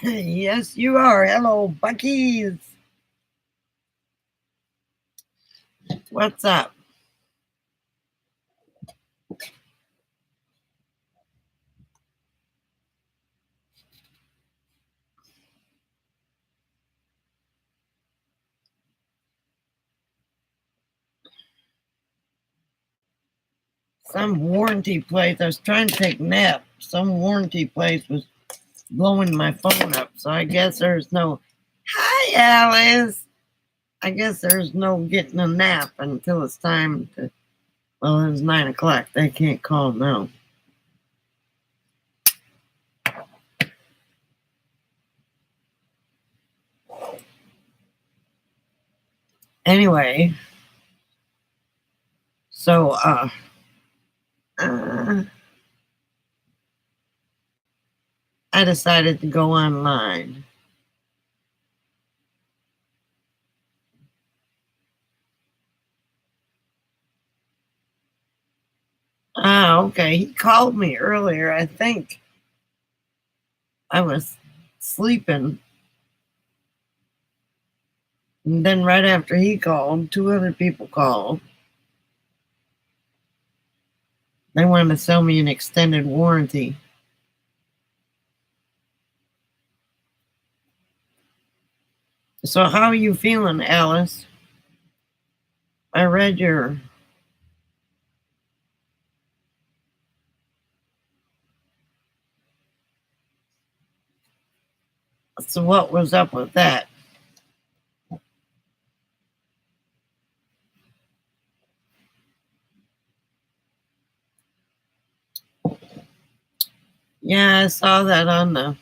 Yes, you are. Hello, Bucky's. What's up? Some warranty place. I was trying to take a nap. Some warranty place was blowing my phone up. So I guess there's no. Hi, Alice. I guess there's no getting a nap until it's time to. Well, it's 9 o'clock. They can't call now. Anyway, so uh, I decided to go online. Ah, okay. He called me earlier. I think I was sleeping. And then right after he called, two other people called. They wanted to sell me an extended warranty. So how are you feeling, Alice? I read your. So what was up with that? Yeah, I saw that on the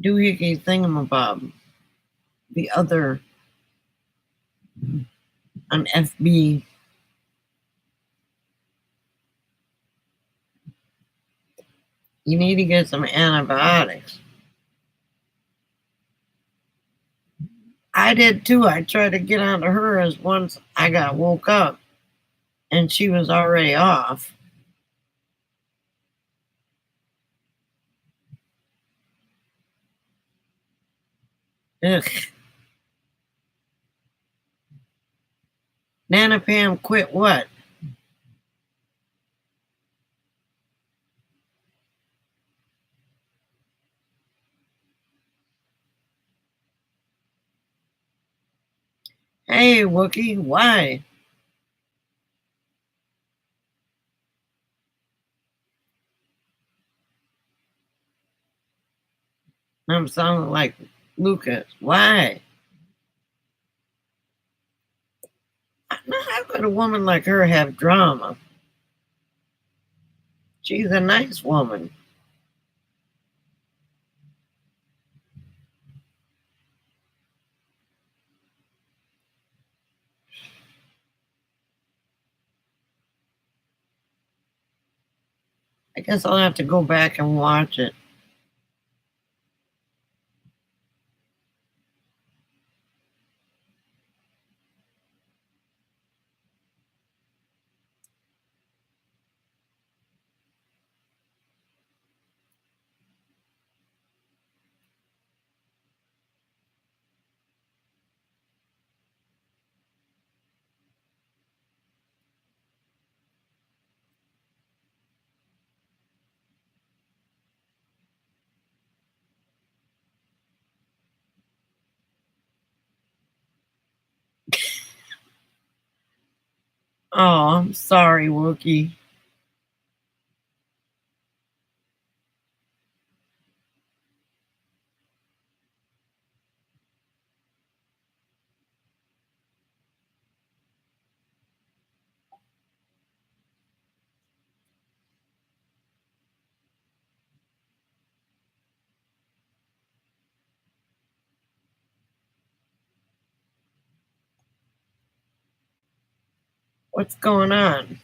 doohickey thingamabob. The other on FB. You need to get some antibiotics. I did too. I tried to get onto hers once I got woke up and she was already off. Ugh. Nana Pam quit what? Hey, Wookie, why? I'm sounding like Lucas. Why? Now, how could a woman like her have drama? She's a nice woman. I guess I'll have to go back and watch it. Oh, I'm sorry, Wookie. What's going on?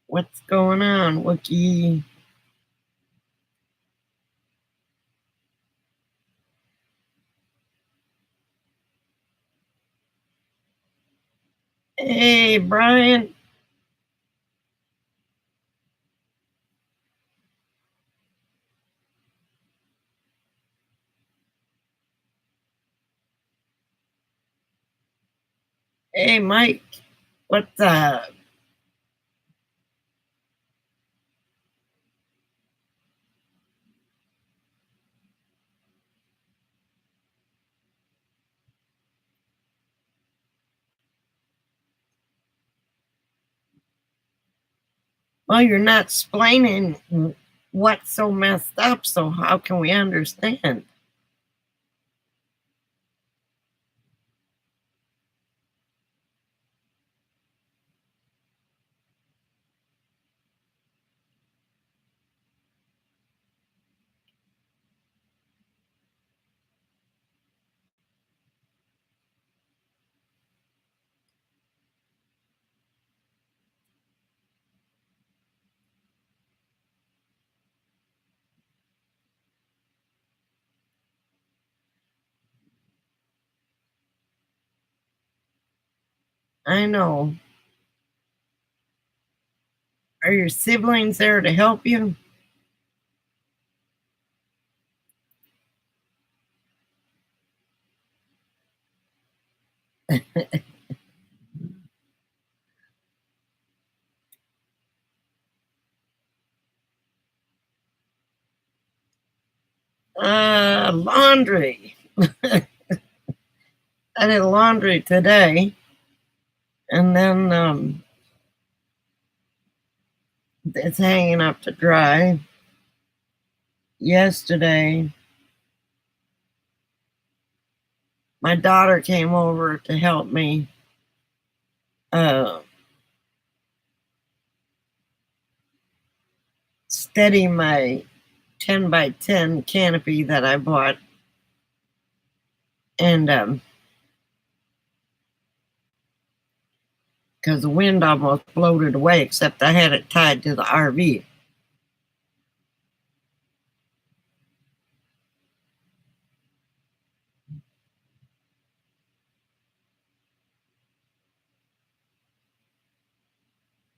What's going on, Wookie? Hey, Brian. Hey, Mike. What's up? Well, you're not explaining what's so messed up, so how can we understand? I know. Are your siblings there to help you? Laundry. I did laundry today, and then it's hanging up to dry. Yesterday, my daughter came over to help me uh, steady my 10 by 10 canopy that I bought. And because the wind almost blowed it away, except I had it tied to the RV.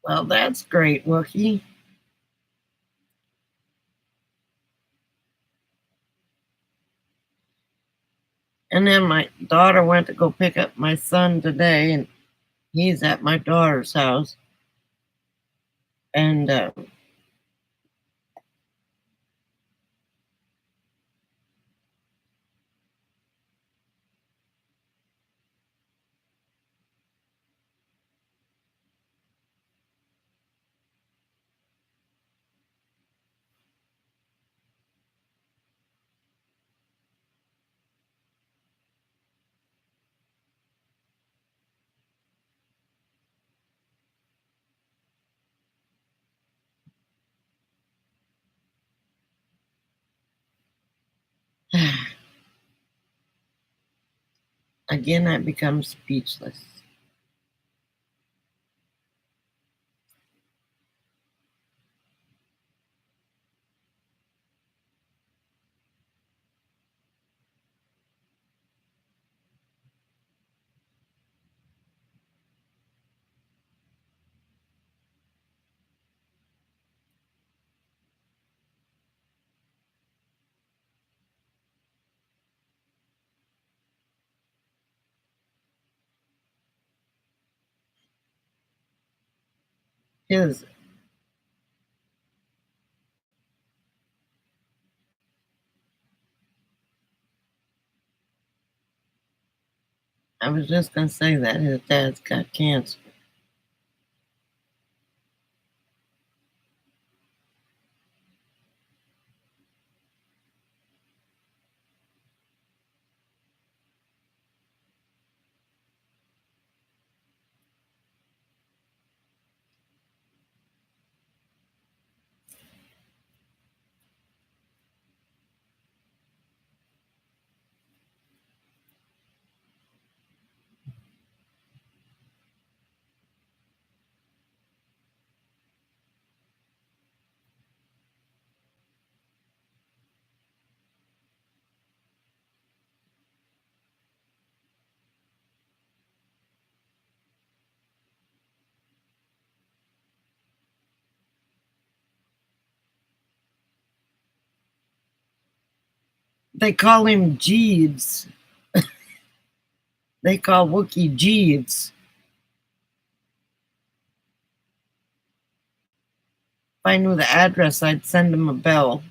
Well, that's great, Wookie. And then my daughter went to go pick up my son today, and he's at my daughter's house. And again, I become speechless. His, I was just going to say that his dad's got cancer. They call him Jeeves. They call Wookiee Jeeves. If I knew the address, I'd send him a bill.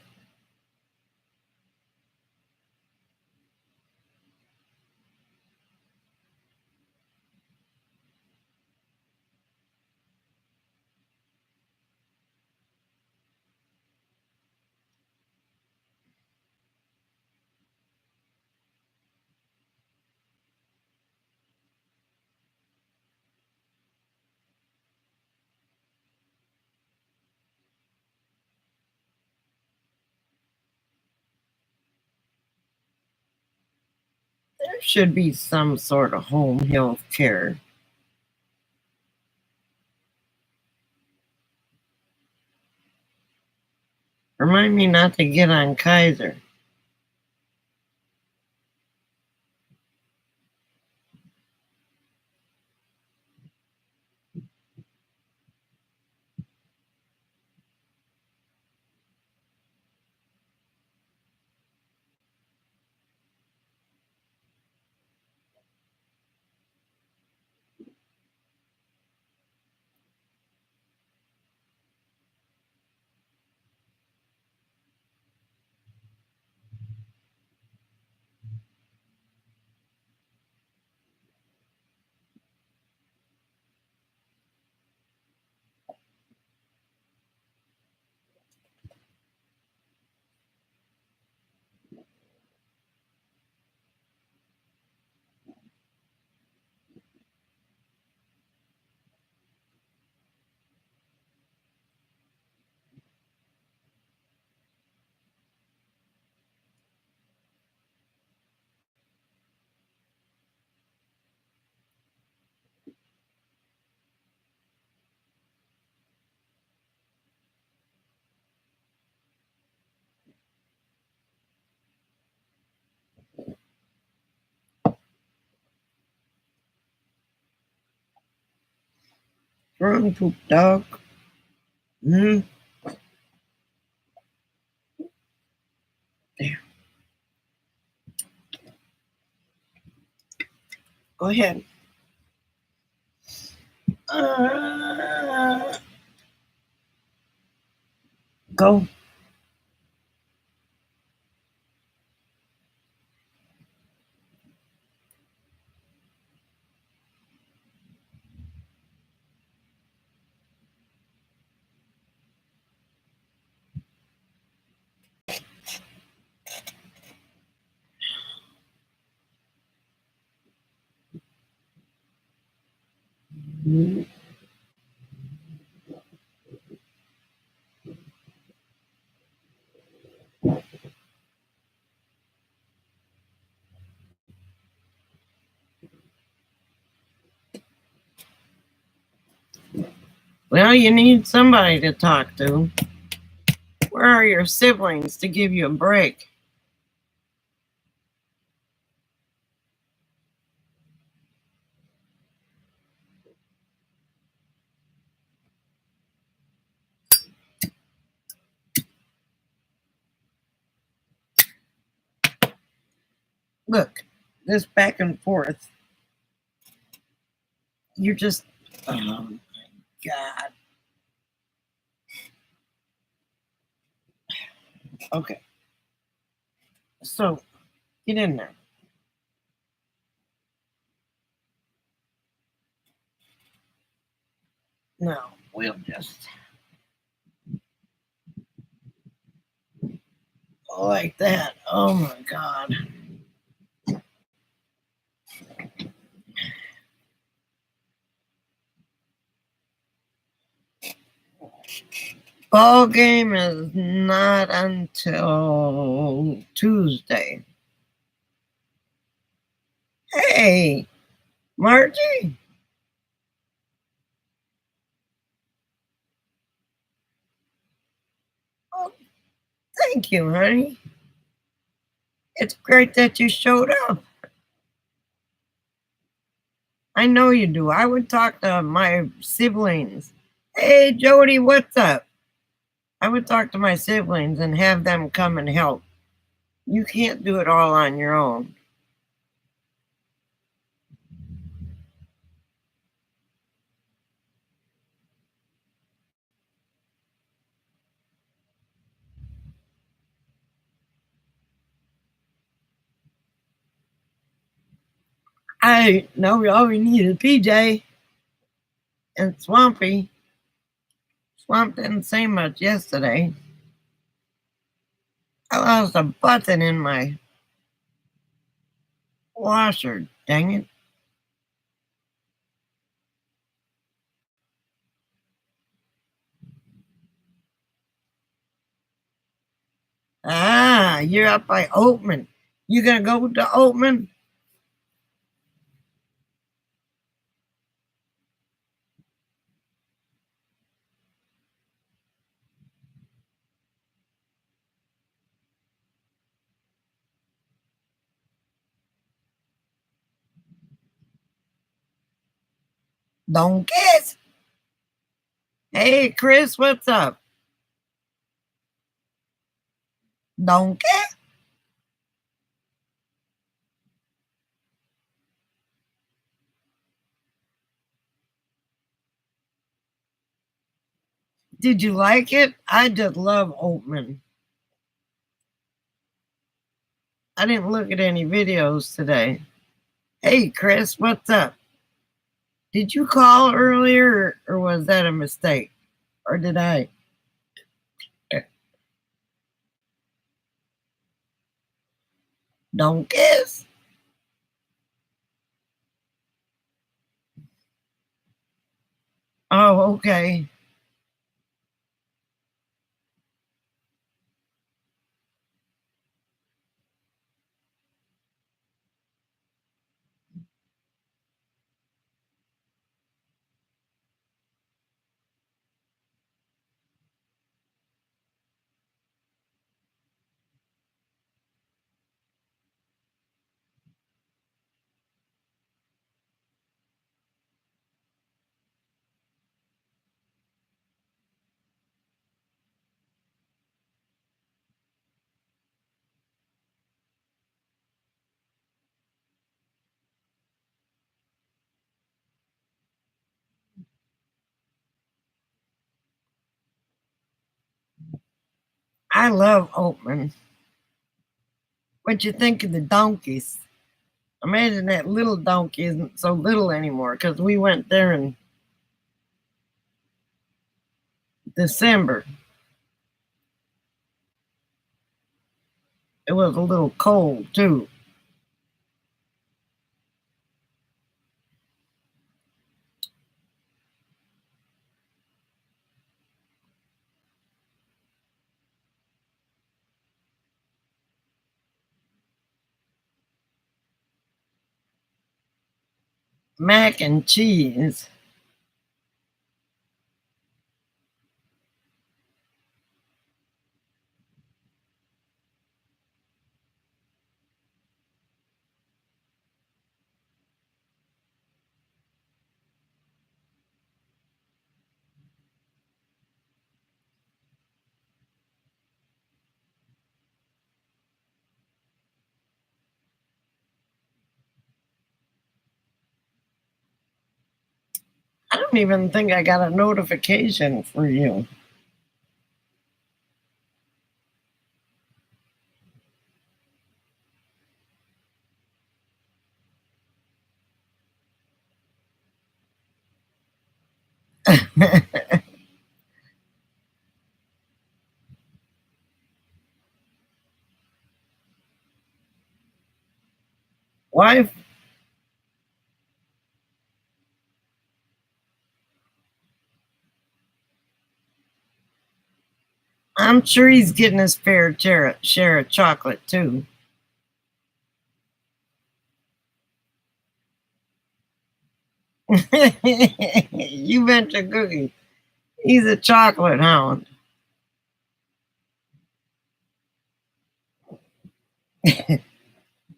There should be some sort of home health care. Remind me not to get on Kaiser. Wrong poop dog. Hmm. There. Go ahead. Go. Well, you need somebody to talk to. Where are your siblings to give you a break? Look, this back and forth. You're just, oh my God. Okay. So, get in there. No, we'll just like that. Oh my God. Ball game is not until Tuesday. Hey, Margie. Oh, thank you, honey. It's great that you showed up. I know you do. I would talk to my siblings. Hey, Jody, what's up? I would talk to my siblings and have them come and help. You can't do it all on your own. I know all we need is PJ and Swampy. Swamp didn't say much yesterday. I lost a button in my washer, dang it. Ah, you're up by Oatman. You gonna go to Oatman? Don't guess. Hey, Chris, what's up? Don't guess. Did you like it? I just love Oatman. I didn't look at any videos today. Hey, Chris, what's up? Did you call earlier or was that a mistake? Or did I? Don't guess. Oh, okay. I love Oatman. What you think of the donkeys? Imagine that little donkey isn't so little anymore because we went there in December. It was a little cold too. Mac and cheese. I don't even think I got a notification for you. Wife, I'm sure he's getting his fair share of chocolate too. You mentioned Cookie. He's a chocolate hound.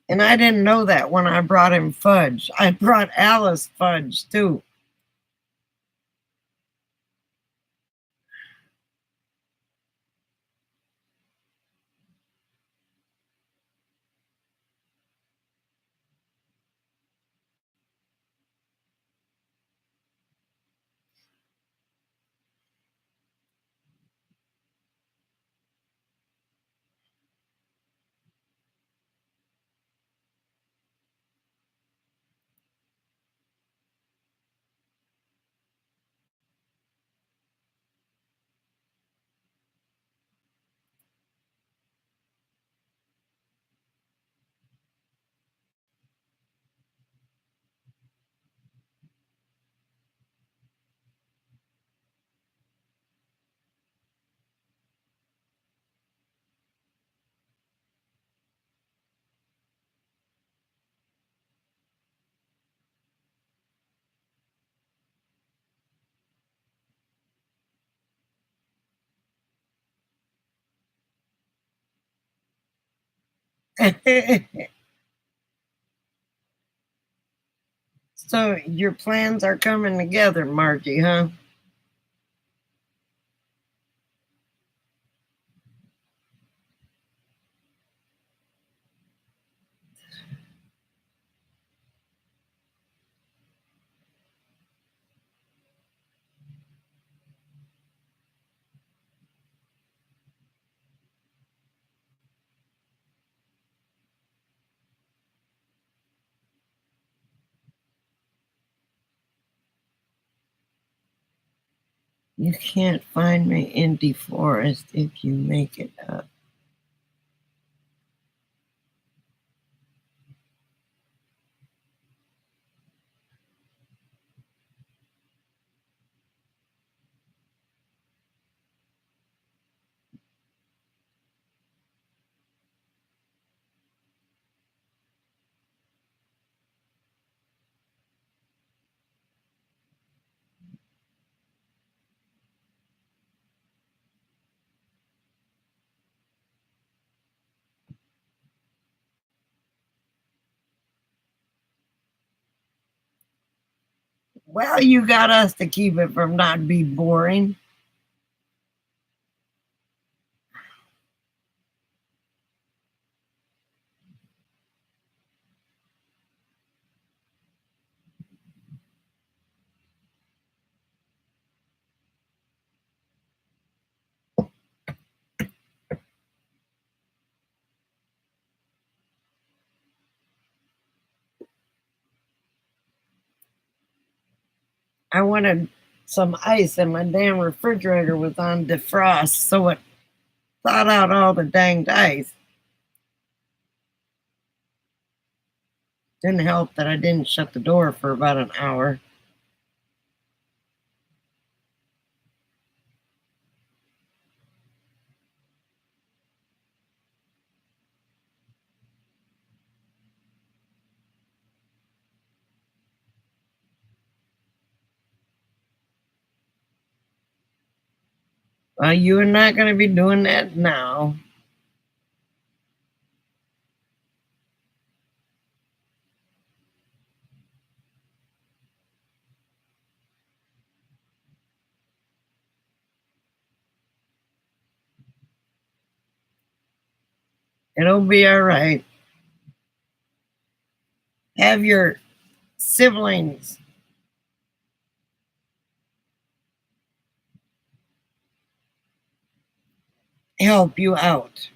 And I didn't know that when I brought him fudge. I brought Alice fudge too. So your plans are coming together, Margie, huh? You can't find me in DeForest if you make it up. Well, you got us to keep it from not be boring. I wanted some ice and my damn refrigerator was on defrost, so it thawed out all the danged ice. Didn't help that I didn't shut the door for about an hour. Well, you are not going to be doing that now. It'll be all right. Have your siblings help you out.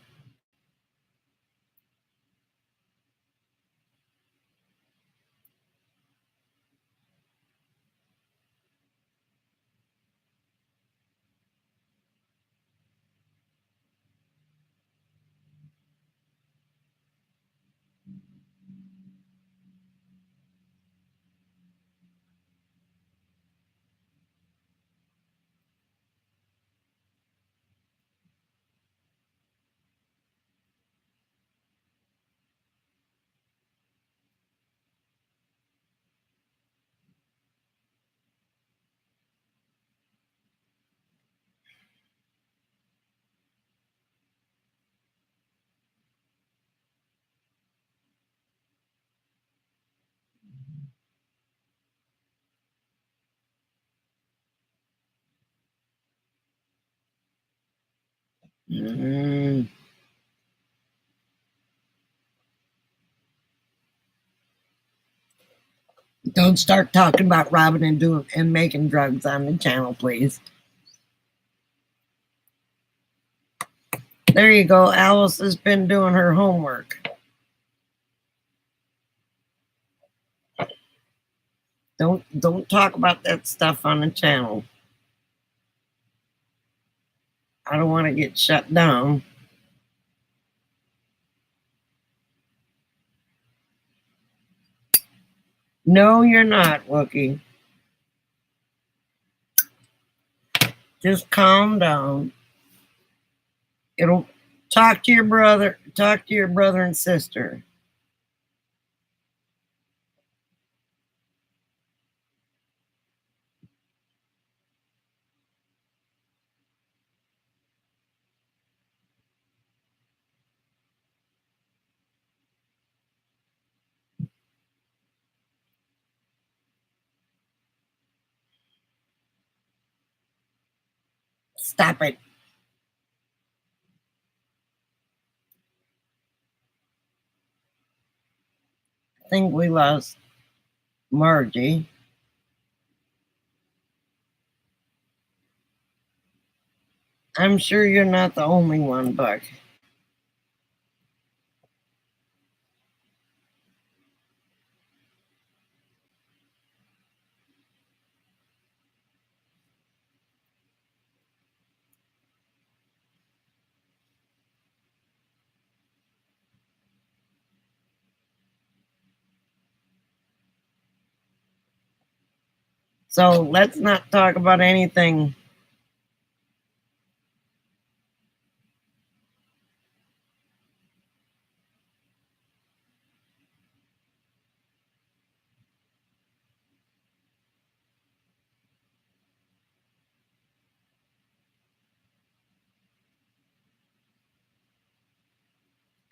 Mm, don't start talking about robbing and doing and making drugs on the channel, please. There you go. Alice has been doing her homework. Don't talk about that stuff on the channel. I don't want to get shut down. No, you're not, Wookie. Just calm down. It'll talk to your brother. Talk to your brother and sister. Stop it. I think we lost Margie. I'm sure you're not the only one, Buck. So let's not talk about anything.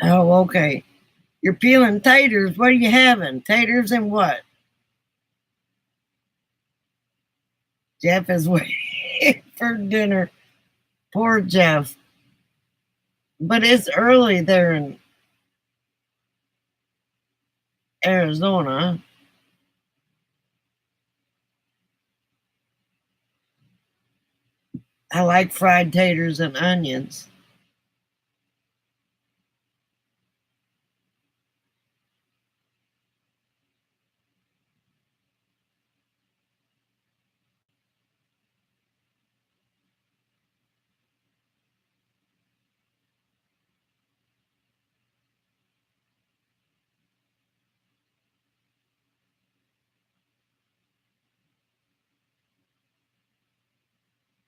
Oh, okay. You're peeling taters. What are you having? Taters and what? Jeff is waiting for dinner. Poor Jeff. But it's early there in Arizona. I like fried taters and onions.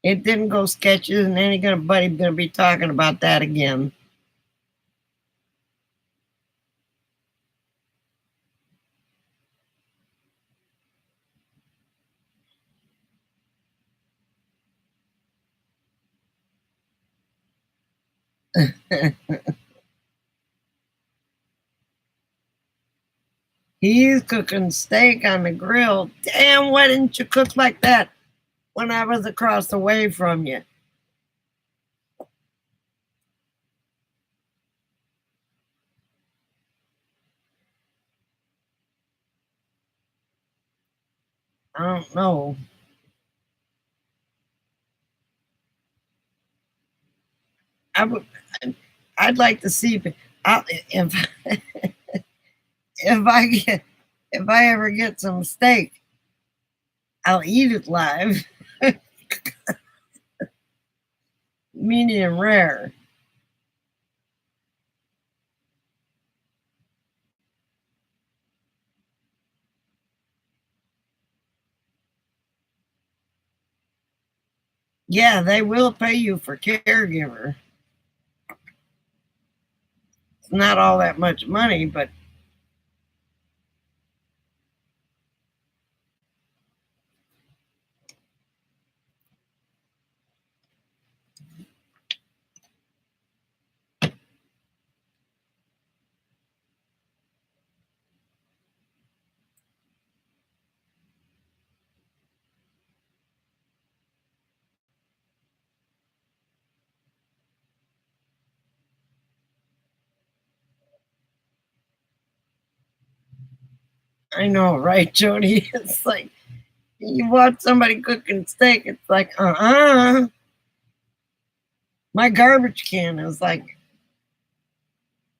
It didn't go sketches, and anybody gonna be talking about that again. He's cooking steak on the grill. Damn, why didn't you cook like that when I was across the way from you? I don't know. I would. I'd like to see if if I ever get some steak, I'll eat it live, medium rare. Yeah, they will pay you for caregiver. It's not all that much money, but I know, right, Jody? It's like you watch somebody cooking steak, it's like, My garbage can is like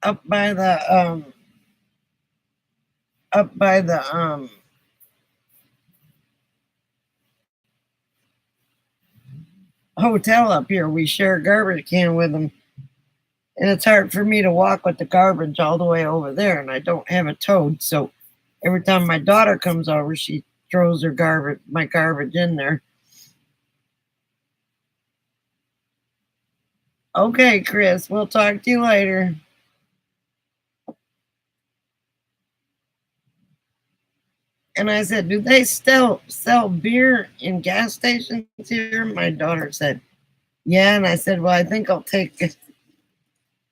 up by the hotel up here. We share a garbage can with them, and it's hard for me to walk with the garbage all the way over there, and I don't have a toad. So every time my daughter comes over, she throws my garbage in there. Okay, Chris, we'll talk to you later. And I said, do they still sell beer in gas stations here? My daughter said, yeah. And I said, well, I think I'll take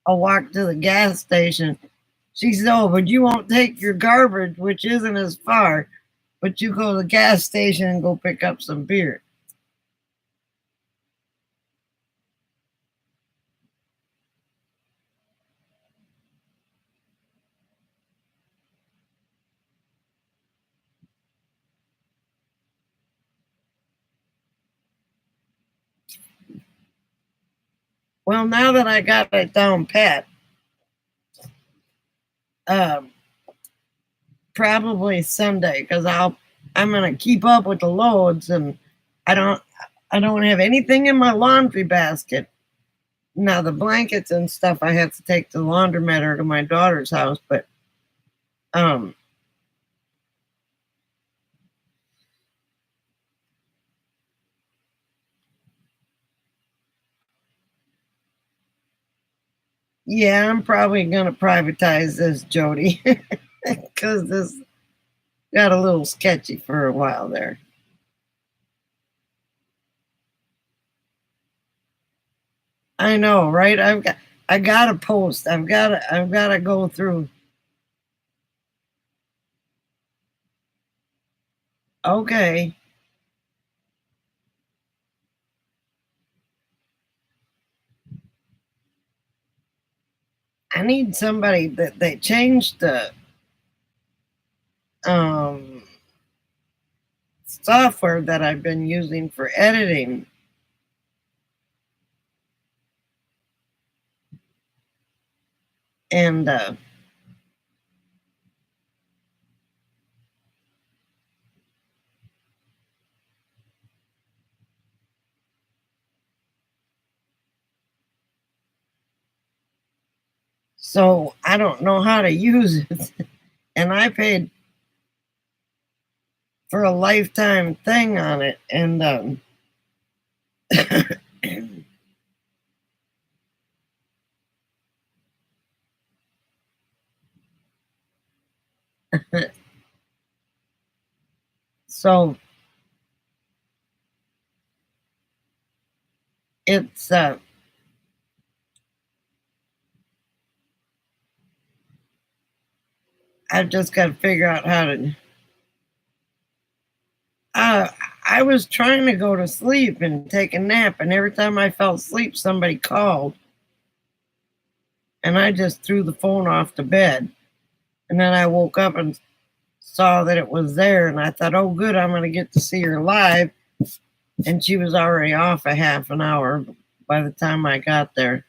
a walk to the gas station. She said, oh, but you won't take your garbage, which isn't as far, but you go to the gas station and go pick up some beer. Well, now that I got it down pat, um, probably Sunday because I'm gonna keep up with the loads, and I don't I don't have anything in my laundry basket. Now the blankets and stuff I have to take to the laundromat or to my daughter's house, but um yeah, I'm probably gonna privatize this, Jody, because this got a little sketchy for a while there. I know, right? I gotta post. I've gotta go through. Okay. I need somebody that they changed the um software that I've been using for editing. And so I don't know how to use it. And I paid for a lifetime thing on it. And so it's I've just got to figure out how to. Uh, I was trying to go to sleep and take a nap, and every time I fell asleep, somebody called, and I just threw the phone off the bed. And then I woke up and saw that it was there, and I thought, oh, good, I'm going to get to see her live. And she was already off a half an hour by the time I got there.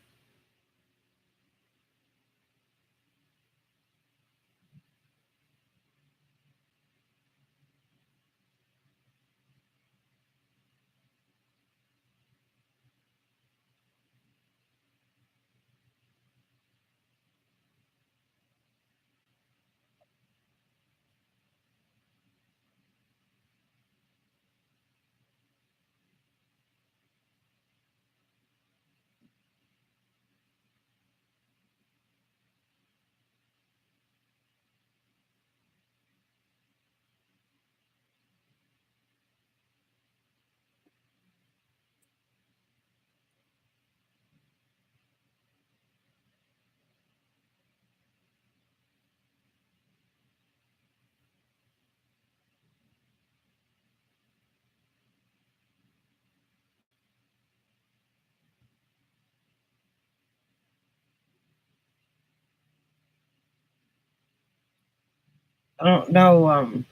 I don't know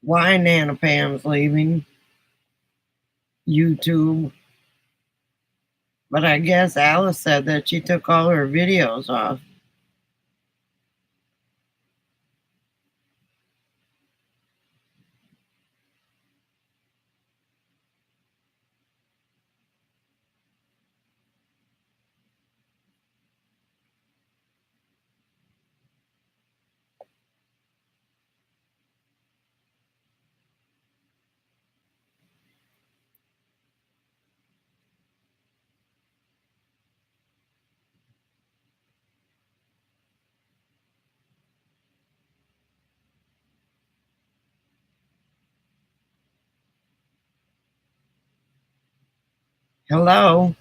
why Nana Pam's leaving YouTube, but I guess Alice said that she took all her videos off. Hello?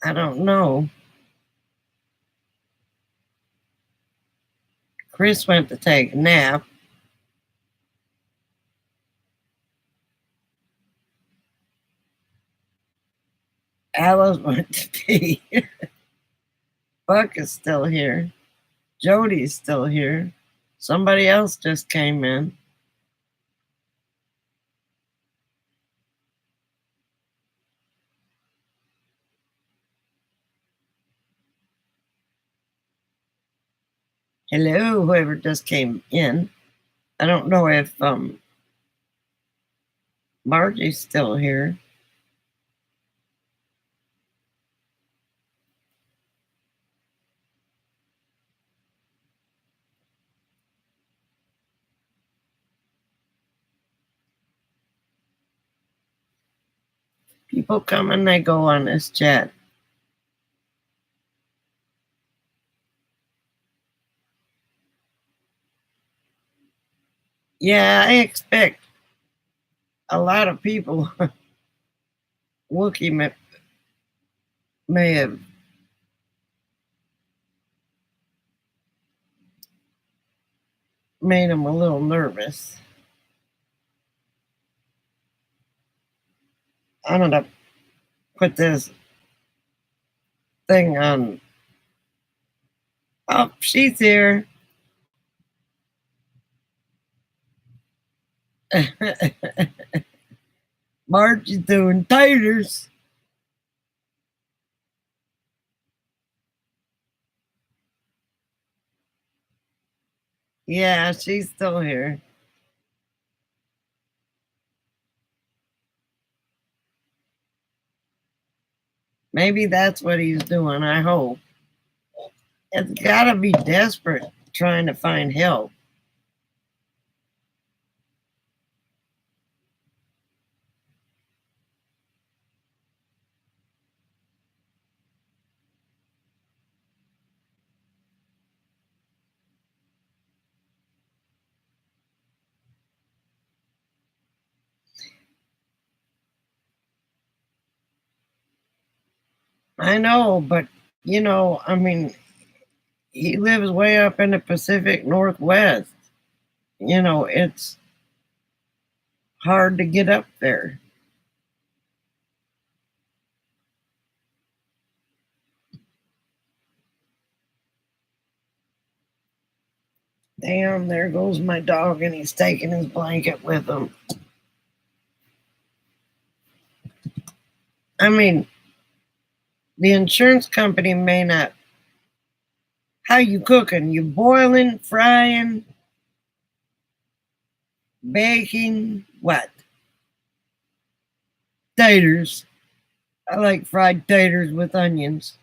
I don't know. Chris went to take a nap. Alice went to pee. Buck is still here. Jody's still here. Somebody else just came in. Hello, whoever just came in. I don't know if Margie's still here. People come and they go on this chat. Yeah, I expect a lot of people. Wookie may have made him a little nervous. I'm gonna put this thing on. Oh, she's here. Marge is doing taters. Yeah, she's still here. Maybe that's what he's doing, I hope. It's gotta be desperate trying to find help. I know, but I mean, he lives way up in the Pacific Northwest. It's hard to get up there. Damn, there goes my dog, and he's taking his blanket with him. I mean, the insurance company may not. How you cooking? You boiling, frying, baking? What? Taters. I like fried taters with onions.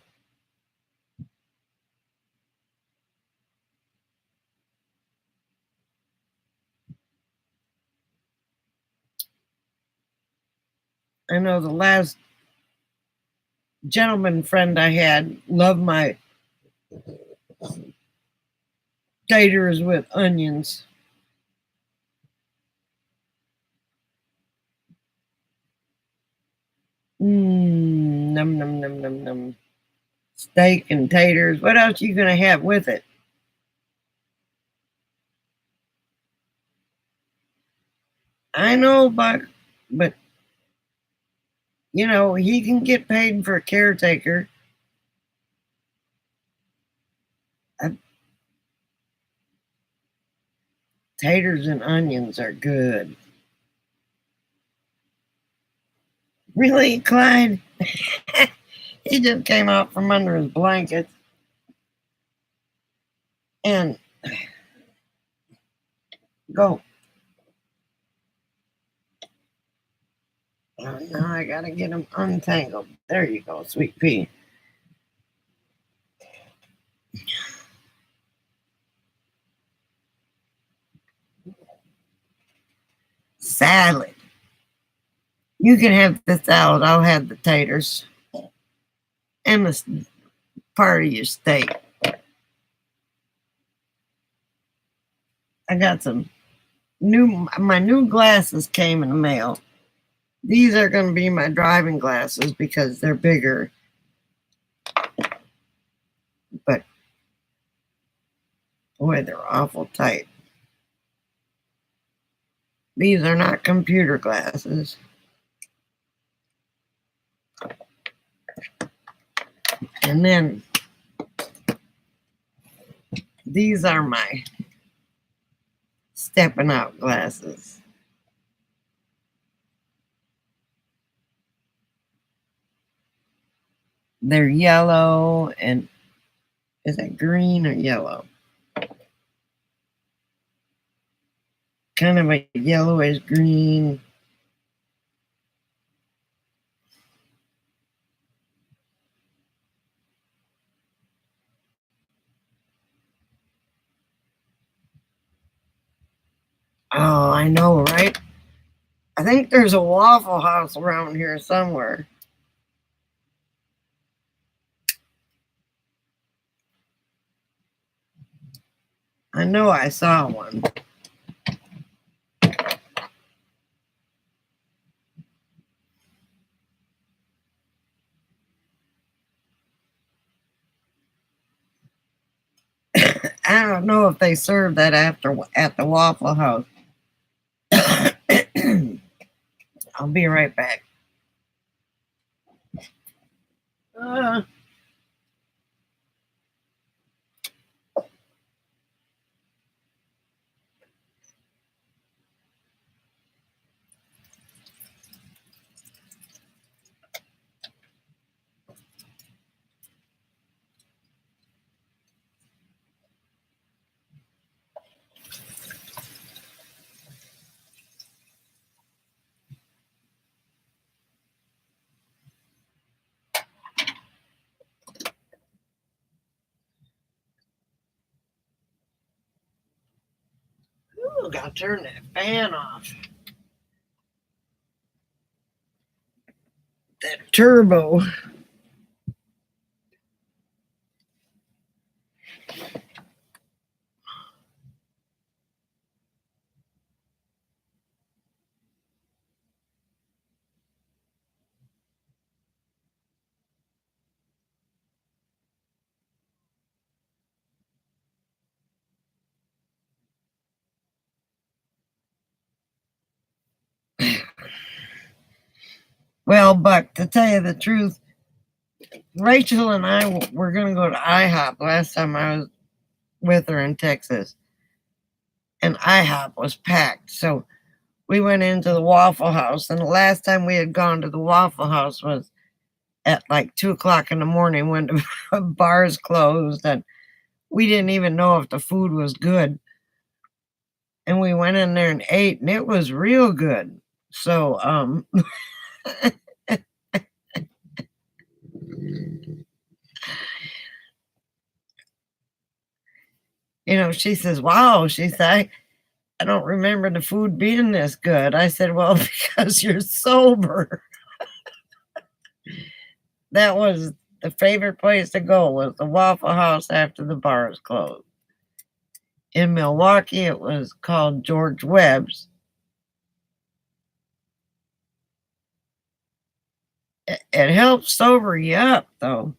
I know the last gentleman friend I had loved my taters with onions. Num num num num num. Steak and taters. What else are you gonna have with it? I know, but he can get paid for a caretaker. Taters and onions are good. Really, Clyde? He just came out from under his blanket. And go. Oh, now I gotta get him untangled. There you go, sweet pea. Salad. You can have the salad. I'll have the taters and the part of your steak. I got my new glasses came in the mail. These are going to be my driving glasses because they're bigger. But Boy, they're awful tight. These are not computer glasses. And then these are my stepping out glasses. They're yellow and is it green or yellow? Kind of a yellowish green. Oh, I know, right? I think there's a Waffle House around here somewhere. I know I saw one. I don't know if they serve that after at the Waffle House. I'll be right back. Uh, ooh, gotta turn that fan off. That turbo. Well, Buck, to tell you the truth, Rachel and I were going to go to IHOP last time I was with her in Texas, and IHOP was packed. So we went into the Waffle House, and the last time we had gone to the Waffle House was at like 2 o'clock in the morning when the bars closed, and we didn't even know if the food was good. And we went in there and ate, and it was real good. So, she says, "Wow," she said, I don't remember the food being this good. I said, "Well, because you're sober." That was the favorite place to go, was the Waffle House after the bars closed. In Milwaukee, it was called George Webb's. It helps sober you up, though.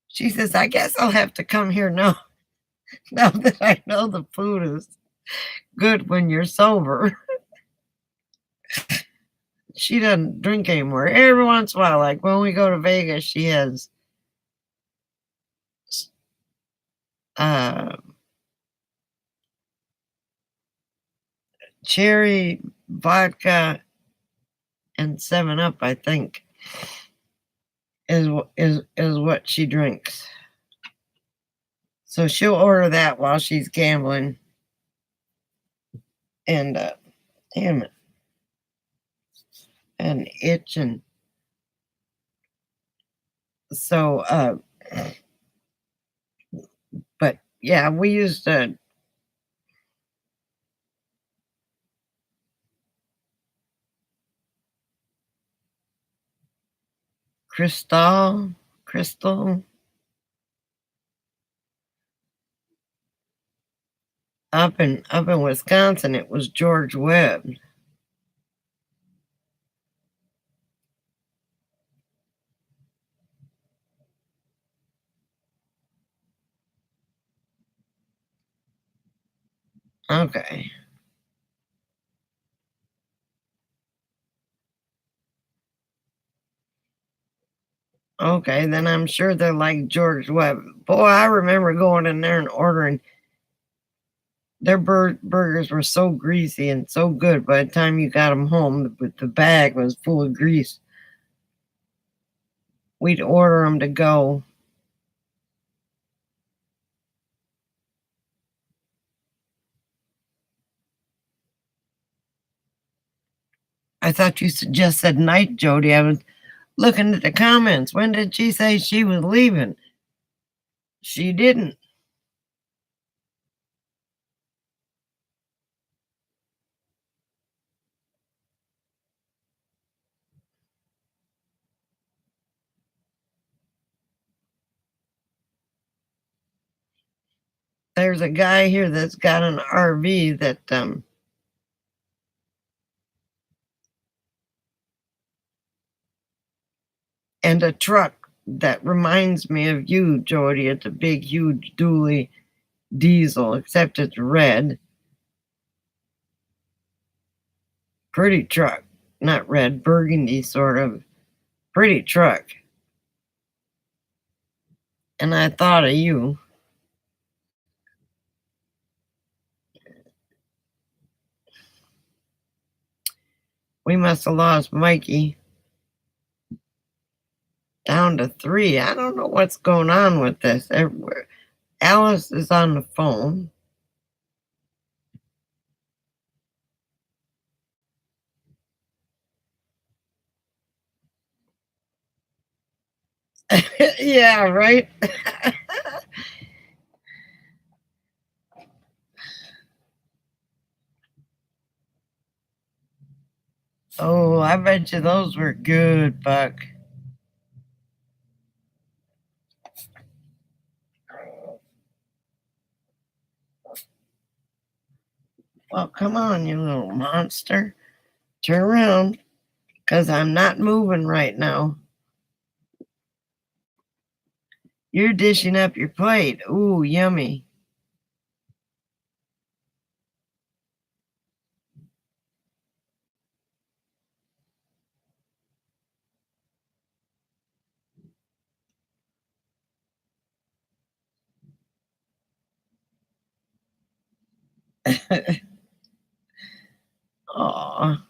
She says, "I guess I'll have to come here now, now that I know the food is good when you're sober." She doesn't drink anymore. Every once in a while, like when we go to Vegas, she has uh, cherry vodka and 7 Up, I think, is what she drinks. So she'll order that while she's gambling. And damn it, an itch. And so but yeah, we used Crystal up in Wisconsin. It was George Webb. Okay. Okay, then I'm sure they're like George Webb. Boy, I remember going in there and ordering. Their burgers were so greasy and so good. By the time you got them home, the bag was full of grease. We'd order them to go. I thought you just said night, Jody. I was looking at the comments. When did she say she was leaving? She didn't. There's a guy here that's got an RV that and a truck that reminds me of you, Jody. It's a big, huge dually diesel, except it's red. Pretty truck. Not red, burgundy sort of. Pretty truck. And I thought of you. We must have lost Mikey down to 3. I don't know what's going on with this. Everywhere. Alice is on the phone. Yeah, right? Oh, I bet you those were good, Buck. Well, come on, you little monster. Turn around, because I'm not moving right now. You're dishing up your plate. Ooh, yummy. Aw.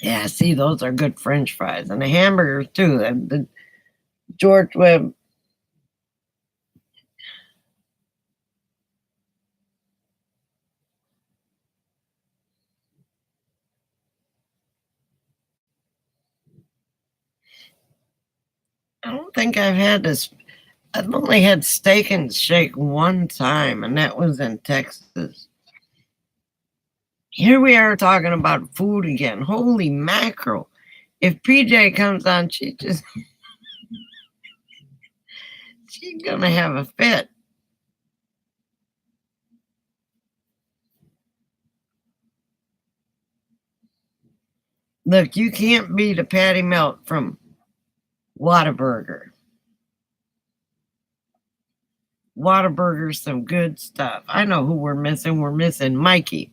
Yeah, see, those are good French fries. And the hamburgers, too. The George Webb. I don't think I've had this. I've only had Steak and Shake one time, and that was in Texas. Here we are talking about food again. Holy mackerel. If PJ comes on, she's gonna have a fit. Look, you can't beat a patty melt from Whataburger. Whataburger's some good stuff. I know who we're missing. We're missing Mikey.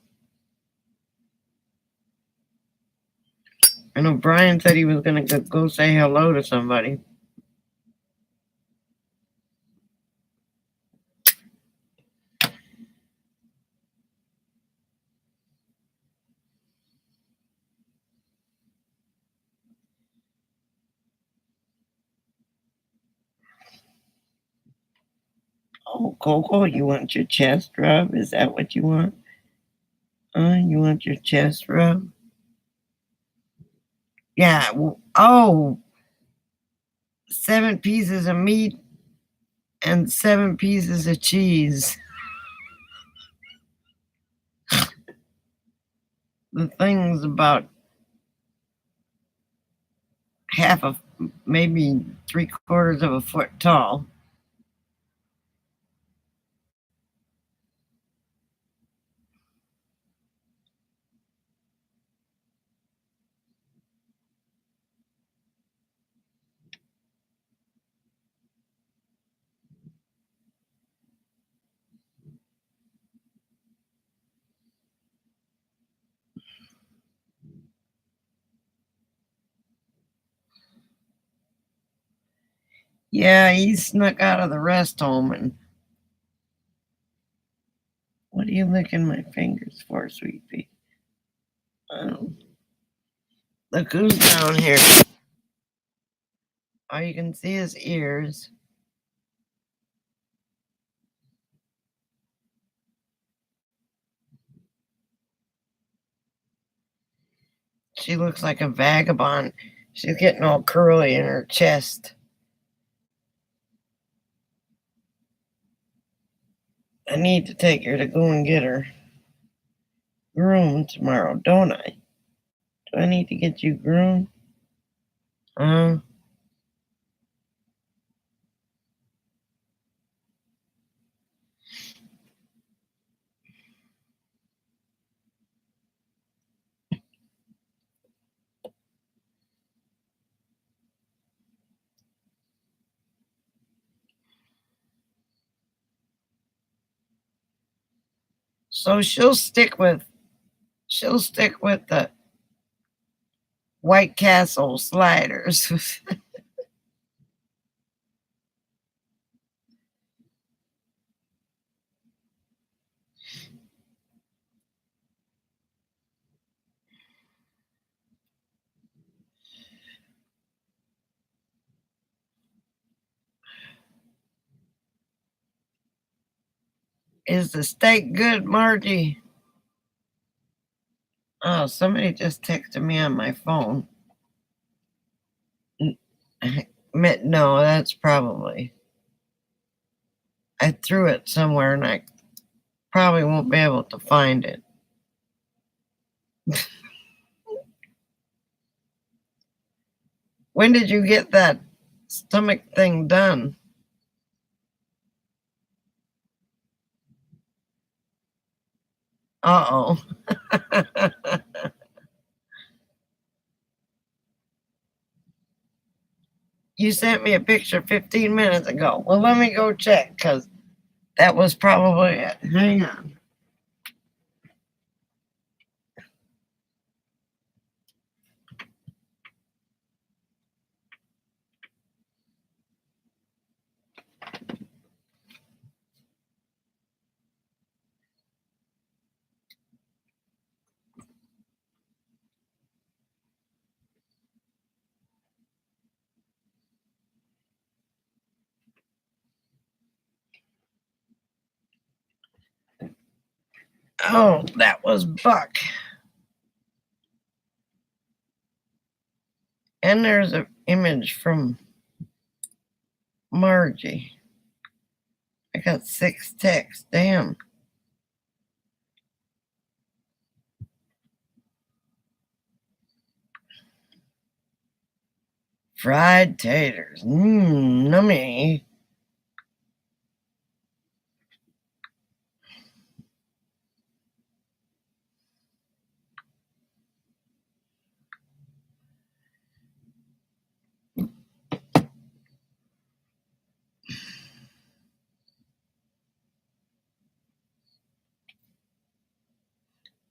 I know Brian said he was going to go say hello to somebody. Oh, Coco, you want your chest rub? Is that what you want? You want your chest rub? Yeah. Oh, 7 pieces of meat and 7 pieces of cheese. The thing's about half of, maybe 3/4 of a foot tall. Yeah, he snuck out of the rest home. And what are you licking my fingers for, sweet pea? Oh, look who's down here. All you can see is ears. She looks like a vagabond. She's getting all curly in her chest. I need to take her to go and get her groomed tomorrow, don't I? Do I need to get you groomed? Uh, so she'll stick with the White Castle sliders. Is the steak good, Margie? Oh, somebody just texted me on my phone. No, that's probably. I threw it somewhere and I probably won't be able to find it. When did you get that stomach thing done? Uh oh. You sent me a picture 15 minutes ago. Well, let me go check because that was probably it. Hang on. Oh, that was Buck. And there's an image from Margie. I got 6 texts. Damn. Fried taters. Mmm, nummy.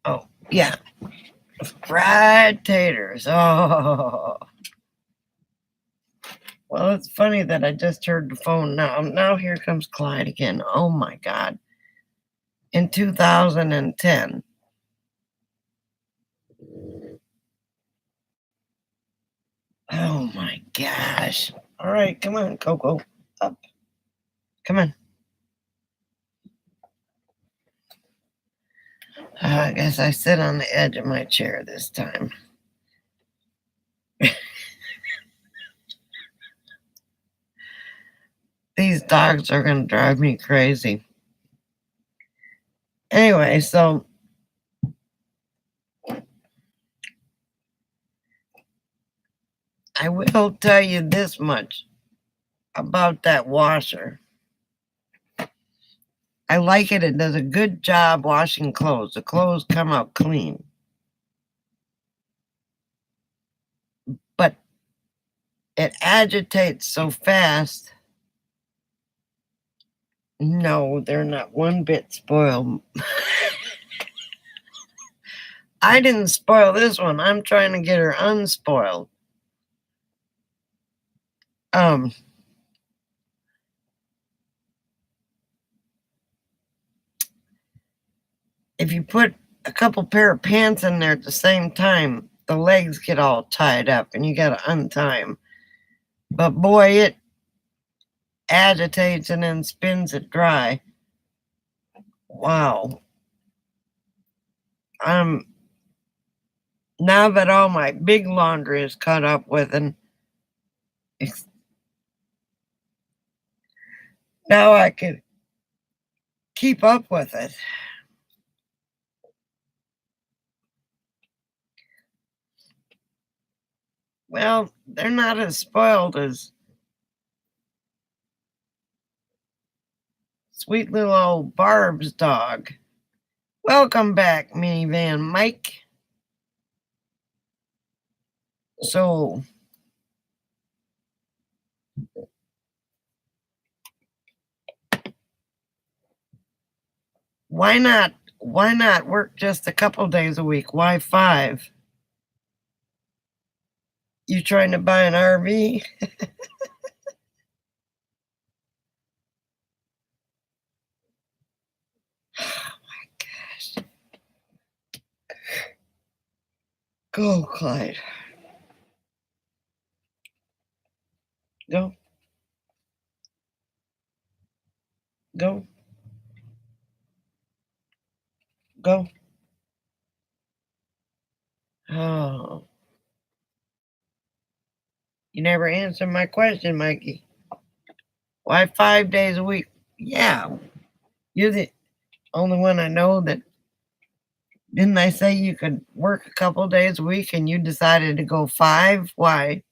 Oh, yeah. Fried taters. Oh. Well, it's funny that I just heard the phone now. Now here comes Clyde again. Oh my God. In 2010. Oh my gosh. All right, come on, Coco. Up. Come on. I guess I sit on the edge of my chair this time. These dogs are going to drive me crazy. Anyway, so I will tell you this much about that washer. I like it. It does a good job washing clothes. The clothes come out clean. But it agitates so fast. No, they're not one bit spoiled. I didn't spoil this one. I'm trying to get her unspoiled. if you put a couple pair of pants in there at the same time, the legs get all tied up and you got to untie them. But boy, it agitates and then spins it dry. Wow. Now that all my big laundry is caught up with, and now I can keep up with it. Well, they're not as spoiled as sweet little old Barb's dog. Welcome back, Minivan Mike. So, why not work just a couple days a week? Why 5? You trying to buy an RV? Oh my gosh. Go, Clyde. Go. Go. Go. Oh. You never answered my question, Mikey. Why 5 days a week? Yeah. You're the only one I know that. Didn't I say you could work a couple days a week and you decided to go 5? Why?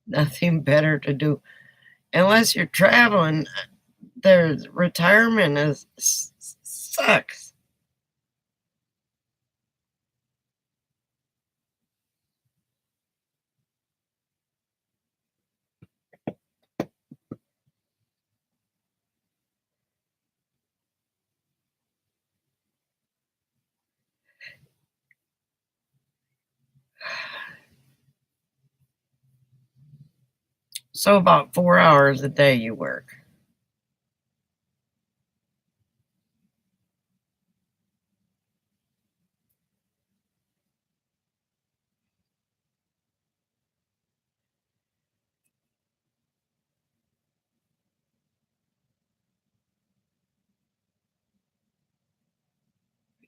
Nothing better to do. Unless you're traveling, there's retirement sucks. So about 4 hours a day you work.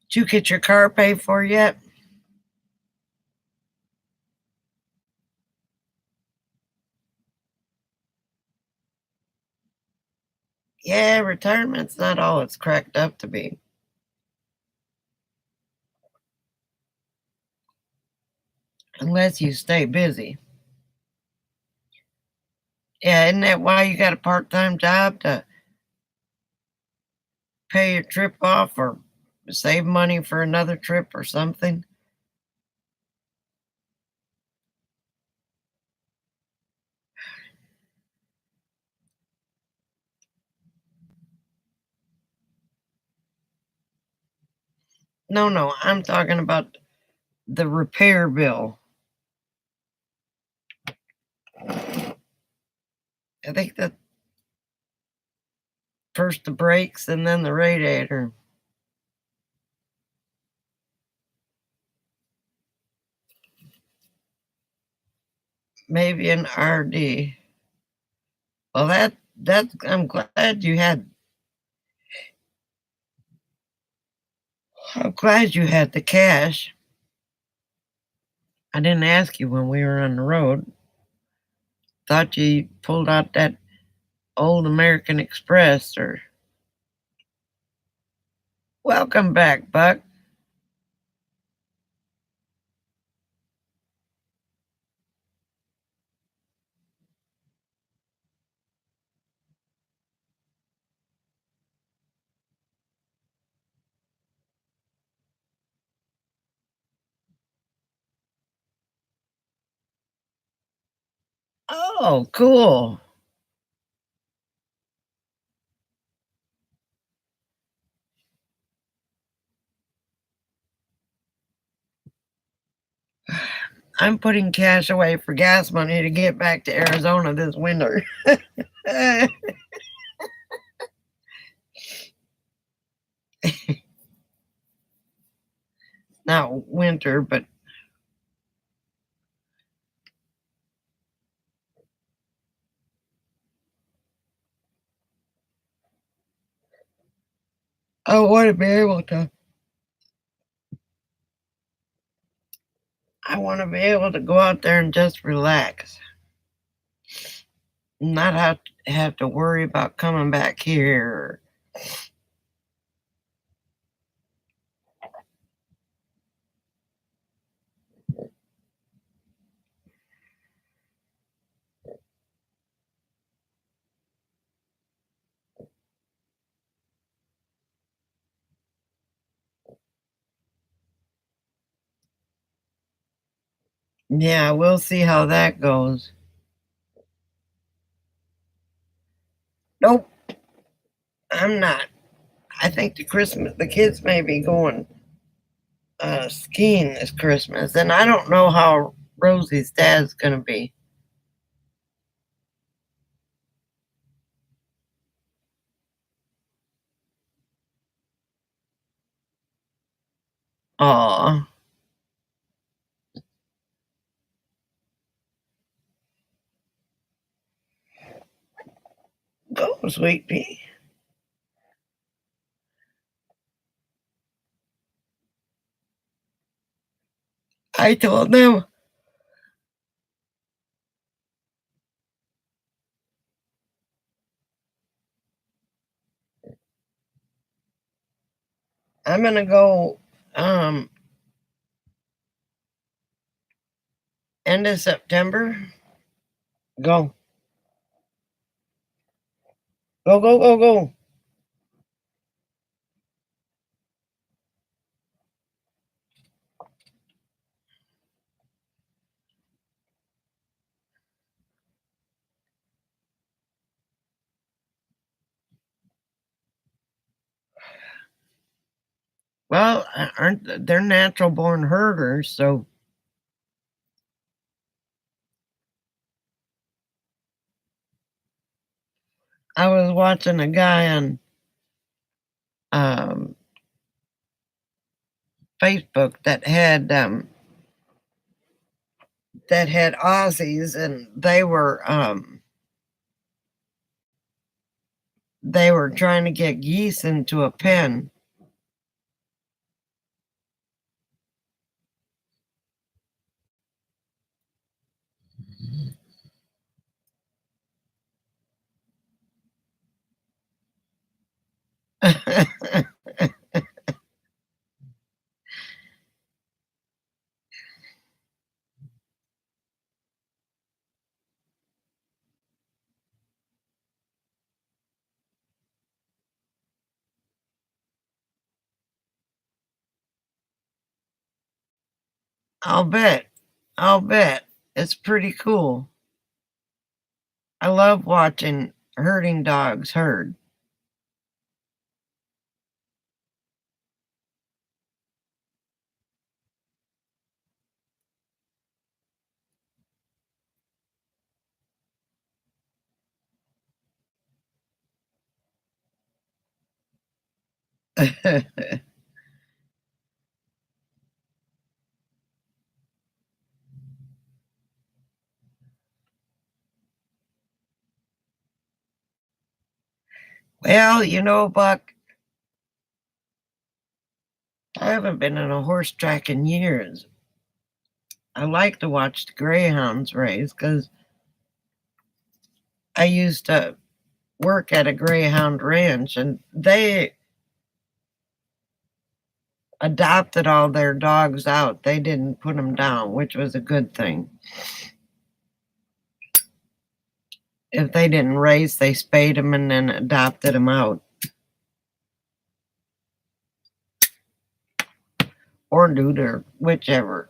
Did you get your car paid for yet? Yeah, retirement's not all it's cracked up to be. Unless you stay busy. Yeah, isn't that why you got a part-time job, to pay your trip off or save money for another trip or something? No, I'm talking about the repair bill. I think that first the brakes and then the radiator. Maybe an RD. Well, that I'm glad you had the cash. I didn't ask you when we were on the road. Thought you pulled out that old American Express or welcome back, Buck. Oh, cool. I'm putting cash away for gas money to get back to Arizona this winter. Not winter, but I want to be able to. I want to be able to go out there and just relax, not have to worry about coming back here. Yeah, we'll see how that goes. Nope, I'm not. I think the kids may be going skiing this Christmas, and I don't know how Rosie's dad's gonna be. Aw, go, sweet pea. I told them I'm gonna go end of September. Go, go, go, go, go. Well, aren't they're natural born herders? So I was watching a guy on um, Facebook that had Aussies, and they were trying to get geese into a pen. I'll bet. I'll bet. It's pretty cool. I love watching herding dogs herd. Well, Buck, I haven't been in a horse track in years. I like to watch the greyhounds race because I used to work at a greyhound ranch, and they adopted all their dogs out. They didn't put them down, which was a good thing. If they didn't race, they spayed them and then adopted them out. Or neuter, whichever.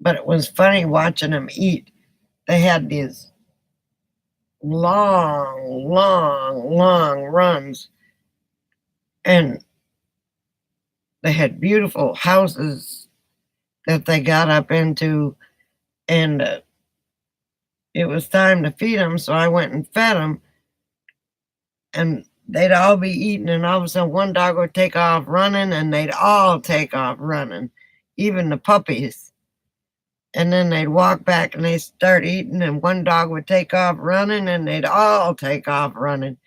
But it was funny watching them eat. They had these long, long, long runs, and they had beautiful houses that they got up into, and it was time to feed them, so I went and fed them, and they'd all be eating, and all of a sudden one dog would take off running, and they'd all take off running, even the puppies. And then they'd walk back and they'd start eating, and one dog would take off running, and they'd all take off running.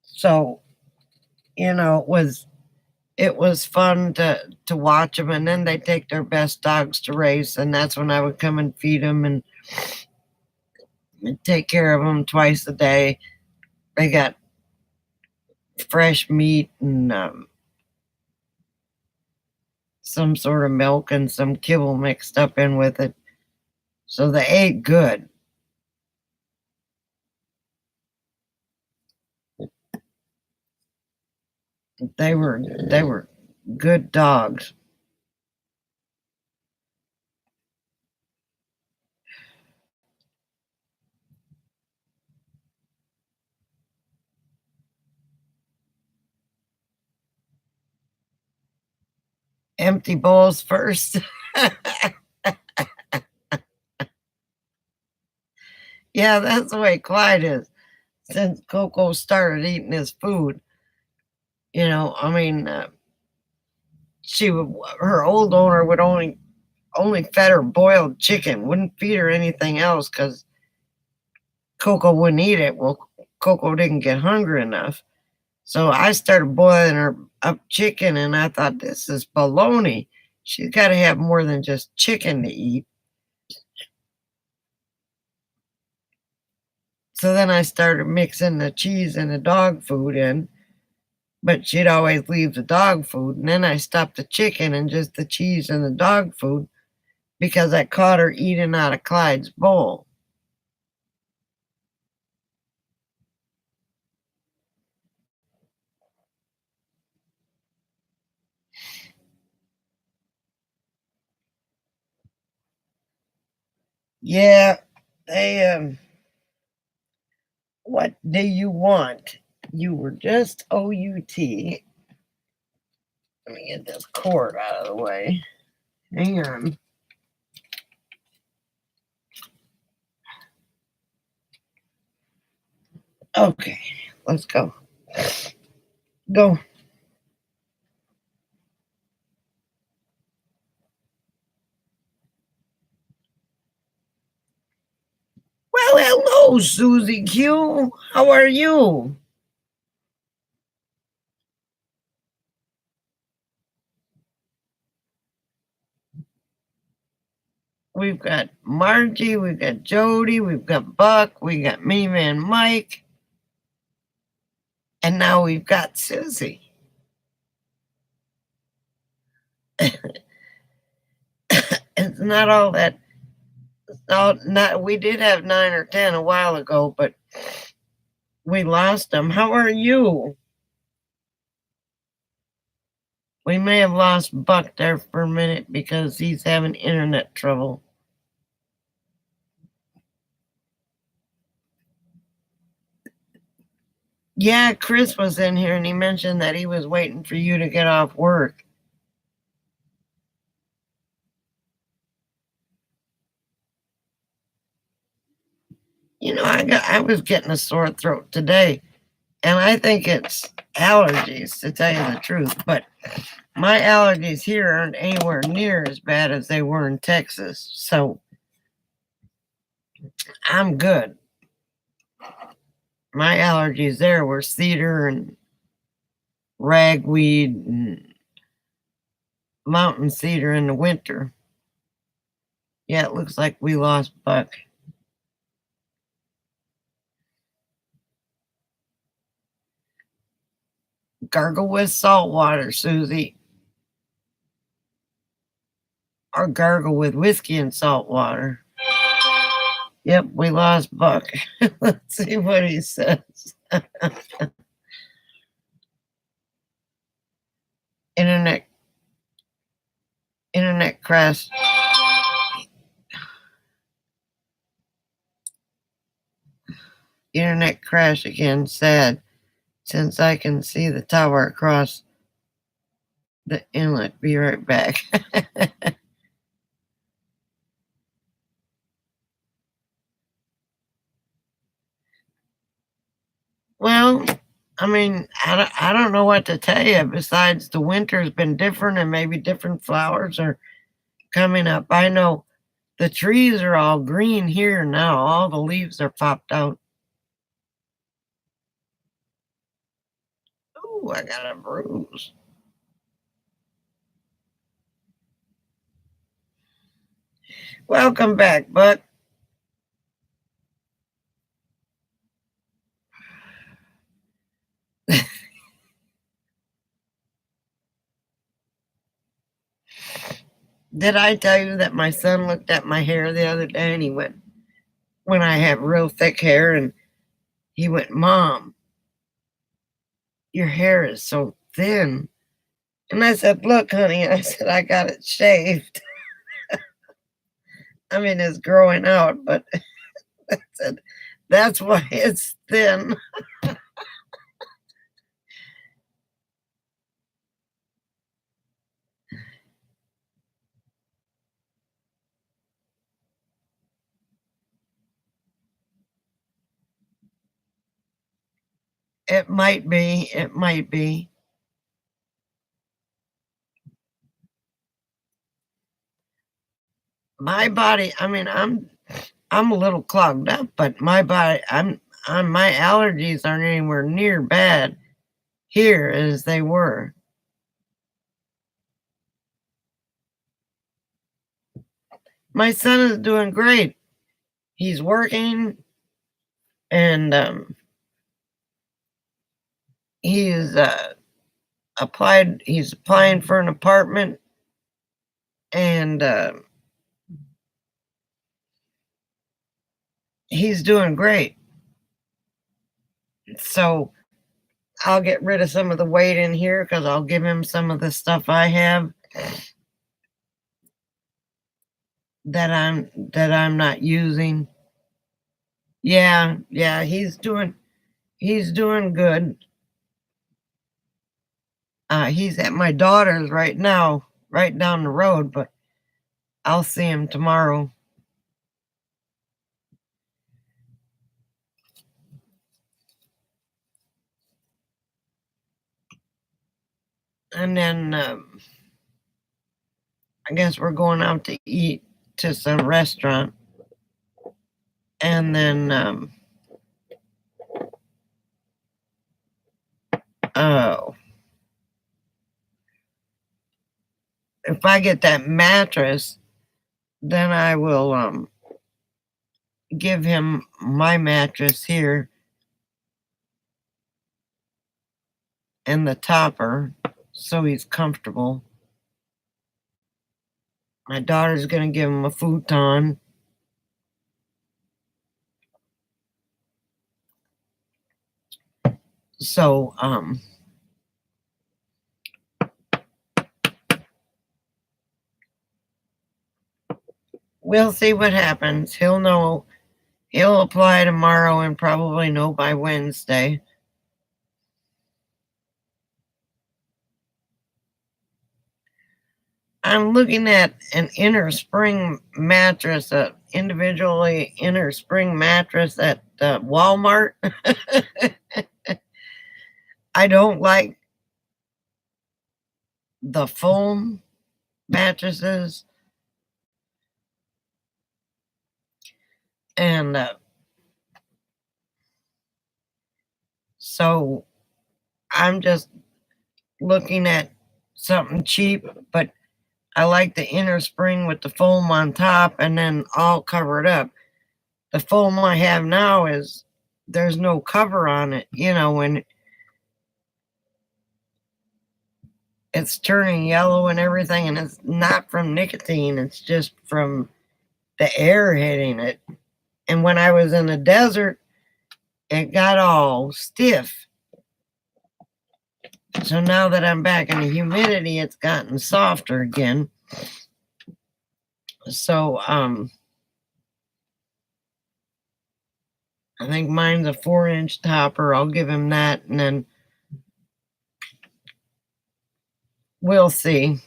So, it was fun to watch them, and then they take their best dogs to race, and that's when I would come and feed them and take care of them twice a day. They got fresh meat and some sort of milk and some kibble mixed up in with it, so they ate good. They were good dogs. Empty bowls first. Yeah, that's the way Clyde is. Since Coco started eating his food, I mean, her old owner would only fed her boiled chicken, wouldn't feed her anything else because Coco wouldn't eat it. Well, Coco didn't get hungry enough. So I started boiling her up chicken, and I thought, this is baloney. She's got to have more than just chicken to eat. So then I started mixing the cheese and the dog food in, but she'd always leave the dog food. And then I stopped the chicken and just the cheese and the dog food because I caught her eating out of Clyde's bowl. Yeah, they, what do you want? You were just OUT. Let me get this cord out of the way. Hang on. Okay, let's go. Go. Well, hello, Susie Q. How are you? We've got Margie, we've got Jody, we've got Buck, we got Miniman Mike, and now we've got Susie. It's not all that. Not we did have 9 or 10 a while ago, but we lost them. How are you? We may have lost Buck there for a minute because he's having internet trouble. Yeah, Chris was in here and he mentioned that he was waiting for you to get off work. I was getting a sore throat today, and I think it's allergies, to tell you the truth. But my allergies here aren't anywhere near as bad as they were in Texas, so I'm good. My allergies there were cedar and ragweed and mountain cedar in the winter. Yeah, it looks like we lost Buck. Gargle with salt water, Susie. Or gargle with whiskey and salt water. Yep, we lost Buck. Let's see what he says. Internet crash. Internet crash again. Sad. Since I can see the tower across the inlet. Be right back. Well, I mean, I don't know what to tell you besides the winter's been different and maybe different flowers are coming up. I know the trees are all green here now. All the leaves are popped out. Ooh, I got a bruise. Welcome back, Buck. Did I tell you that my son looked at my hair the other day and he went, when I have real thick hair, and he went, Mom, your hair is so thin. And I said, Look, honey, I said, I got it shaved. I mean, it's growing out, but I said, that's why it's thin. It might be. It might be. My body, I mean, I'm a little clogged up, but my body, my allergies aren't anywhere near bad here as they were. My son is doing great. He's working and he's he's applying for an apartment and he's doing great. So I'll get rid of some of the weight in here because I'll give him some of the stuff I have that I'm not using. Yeah, he's doing good. He's at my daughter's right now, right down the road, but I'll see him tomorrow. And then I guess we're going out to eat to some restaurant. And then oh, if I get that mattress, then I will give him my mattress here and the topper so he's comfortable. My daughter's gonna give him a futon. So we'll see what happens. He'll know. He'll apply tomorrow and probably know by Wednesday. I'm looking at an inner spring mattress, a individually inner spring mattress at Walmart. I don't like the foam mattresses. And so I'm just looking at something cheap, but I like the inner spring with the foam on top and then all covered up. The foam I have now is there's no cover on it, when it's turning yellow and everything, and it's not from nicotine, it's just from the air hitting it. And when I was in the desert, it got all stiff. So now that I'm back in the humidity, it's gotten softer again. So I think mine's a 4-inch topper. I'll give him that, and then we'll see.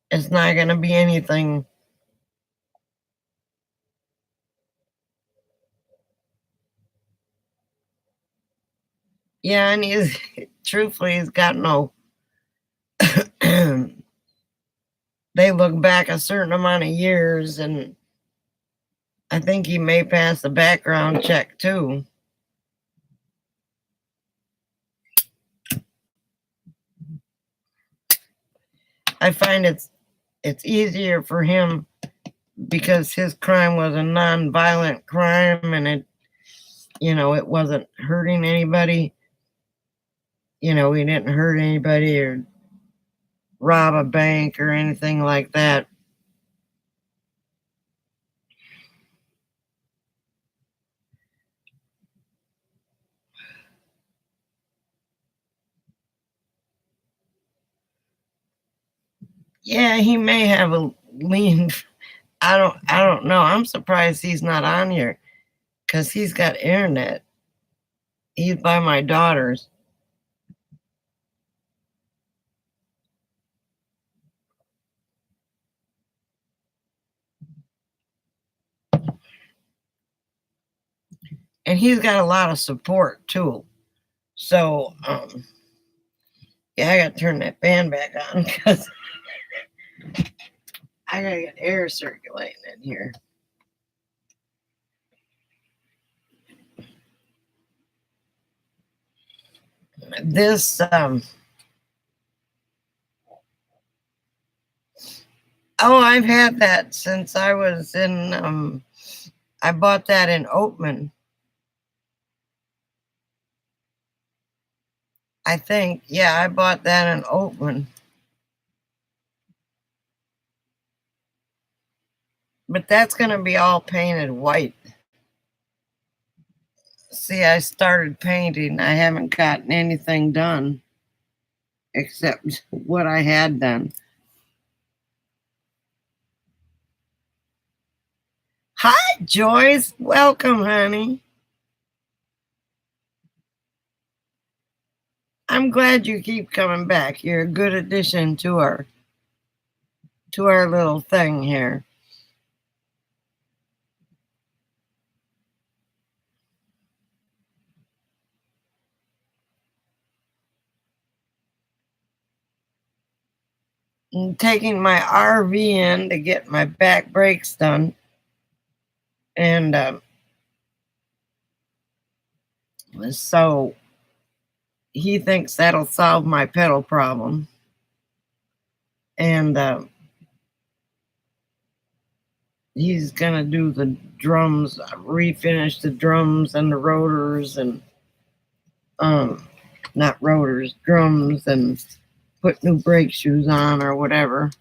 It's not going to be anything. Yeah, and he's truthfully, he's got no. They look back a certain amount of years, and I think he may pass the background check too. I find it's easier for him because his crime was a non-violent crime, and it wasn't hurting anybody. He didn't hurt anybody or rob a bank or anything like that. Yeah, he may have a lean. I don't know. I'm surprised he's not on here because he's got internet. He's by my daughter's. And he's got a lot of support too. So, yeah, I got to turn that fan back on because I got to get air circulating in here. This, I've had that since I was in, I bought that in Oatman. I think, yeah, I bought that in Oatman. But that's going to be all painted white. See, I started painting. I haven't gotten anything done except what I had done. Hi, Joyce. Welcome, honey. I'm glad you keep coming back. You're a good addition to our little thing here. I'm taking my RV in to get my back brakes done. And so he thinks that'll solve my pedal problem. And he's going to do the drums, refinish the drums and the rotors and, not rotors, drums, and put new brake shoes on or whatever.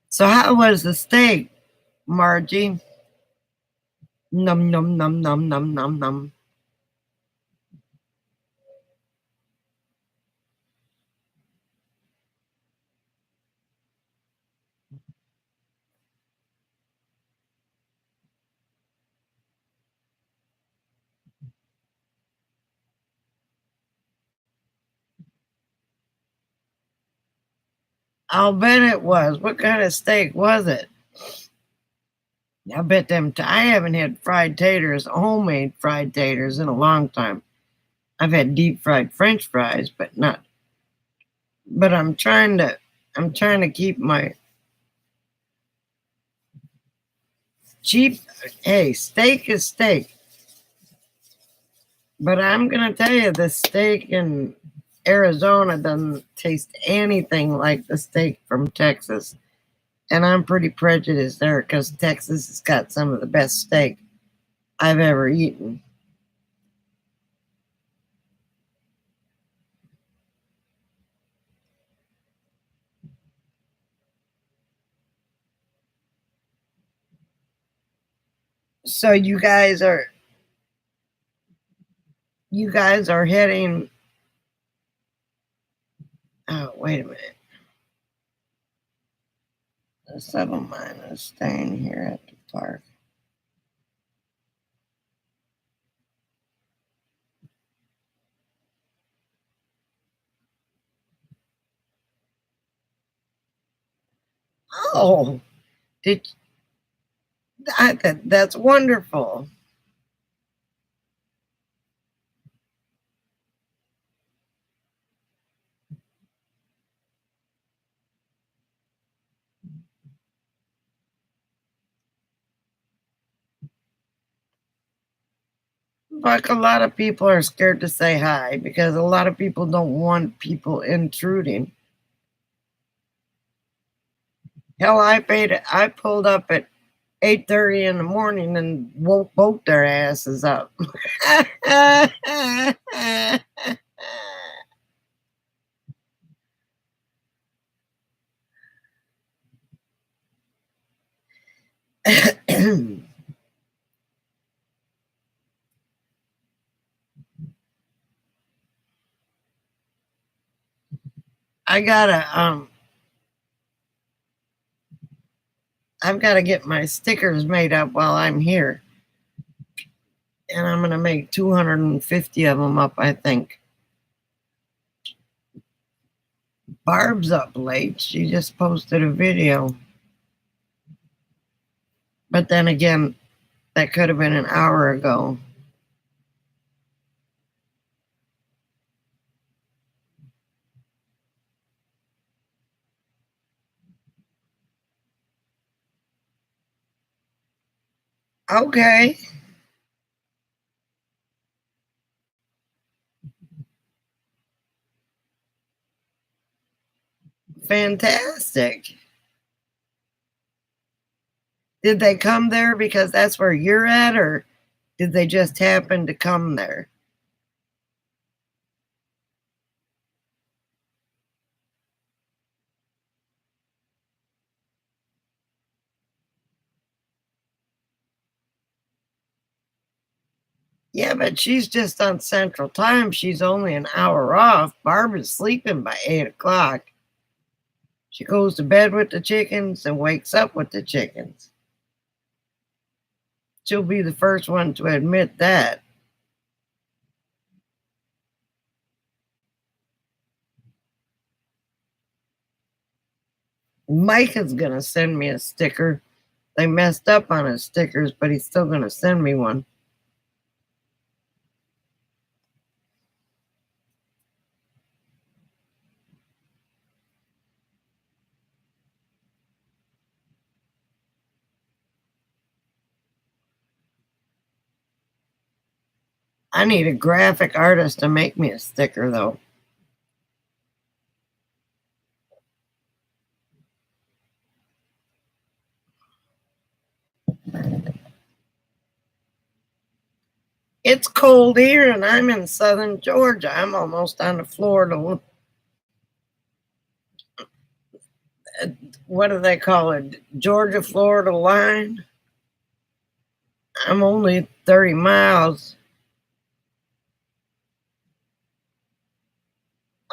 So how was the steak, Margie? Num, num, num, num, num, num, num. I'll bet it was. What kind of steak was it? I bet them. I haven't had fried taters, homemade fried taters, in a long time. I've had deep fried French fries, but not. But I'm trying to keep my cheap. Hey, steak is steak. But I'm gonna tell you, the steak in Arizona doesn't taste anything like the steak from Texas. And I'm pretty prejudiced there because Texas has got some of the best steak I've ever eaten. So you guys are heading. Oh, wait a minute. A son of mine is staying here at the park. Oh, did that's wonderful. Like a lot of people are scared to say hi because a lot of people don't want people intruding. Hell, I pulled up at 8:30 in the morning and woke both their asses up. I gotta I've gotta get my stickers made up while I'm here. And I'm gonna make 250 of them up, I think. Barb's up late. She just posted a video. But then again, that could have been an hour ago. Okay, fantastic. Did they come there because that's where you're at, or did they just happen to come there? Yeah, but she's just on Central Time. She's only an hour off. Barbara's sleeping by 8 o'clock. She goes to bed with the chickens and wakes up with the chickens. She'll be the first one to admit that. Mike is going to send me a sticker. They messed up on his stickers, but he's still going to send me one. I need a graphic artist to make me a sticker, though. It's cold here, and I'm in southern Georgia. I'm almost on the Florida. What do they call it? Georgia Florida line. I'm only 30 miles.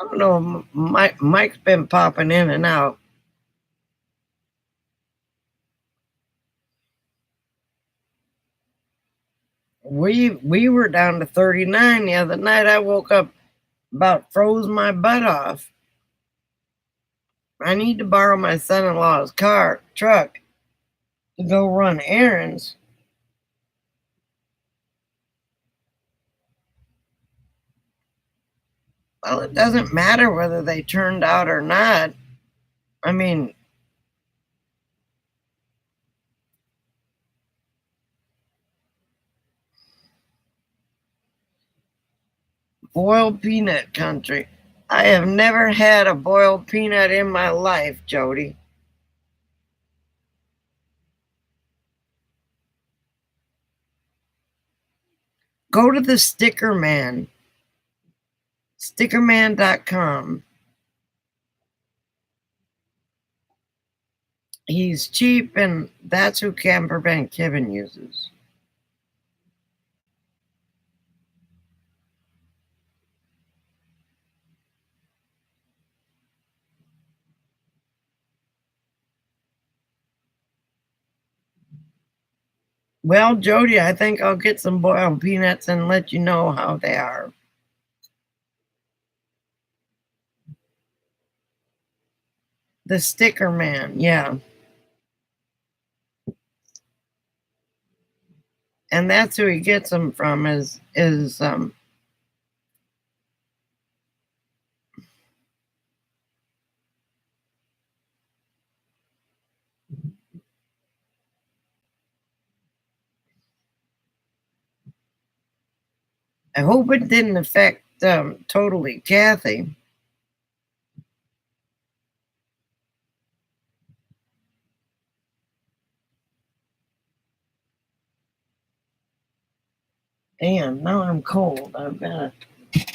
I don't know. Mike's been popping in and out. We were down to 39 the other night. I woke up about froze my butt off. I need to borrow my son-in-law's truck to go run errands. Well, it doesn't matter whether they turned out or not. I mean, boiled peanut country. I have never had a boiled peanut in my life, Jody. Go to the Sticker Man, stickerman.com. He's cheap, and that's who Campervan Kevin uses. Well, Jody, I think I'll get some boiled peanuts and let you know how they are. The sticker man, yeah. And that's who he gets them from is I hope it didn't affect totally Kathy. And now I'm cold. I've got to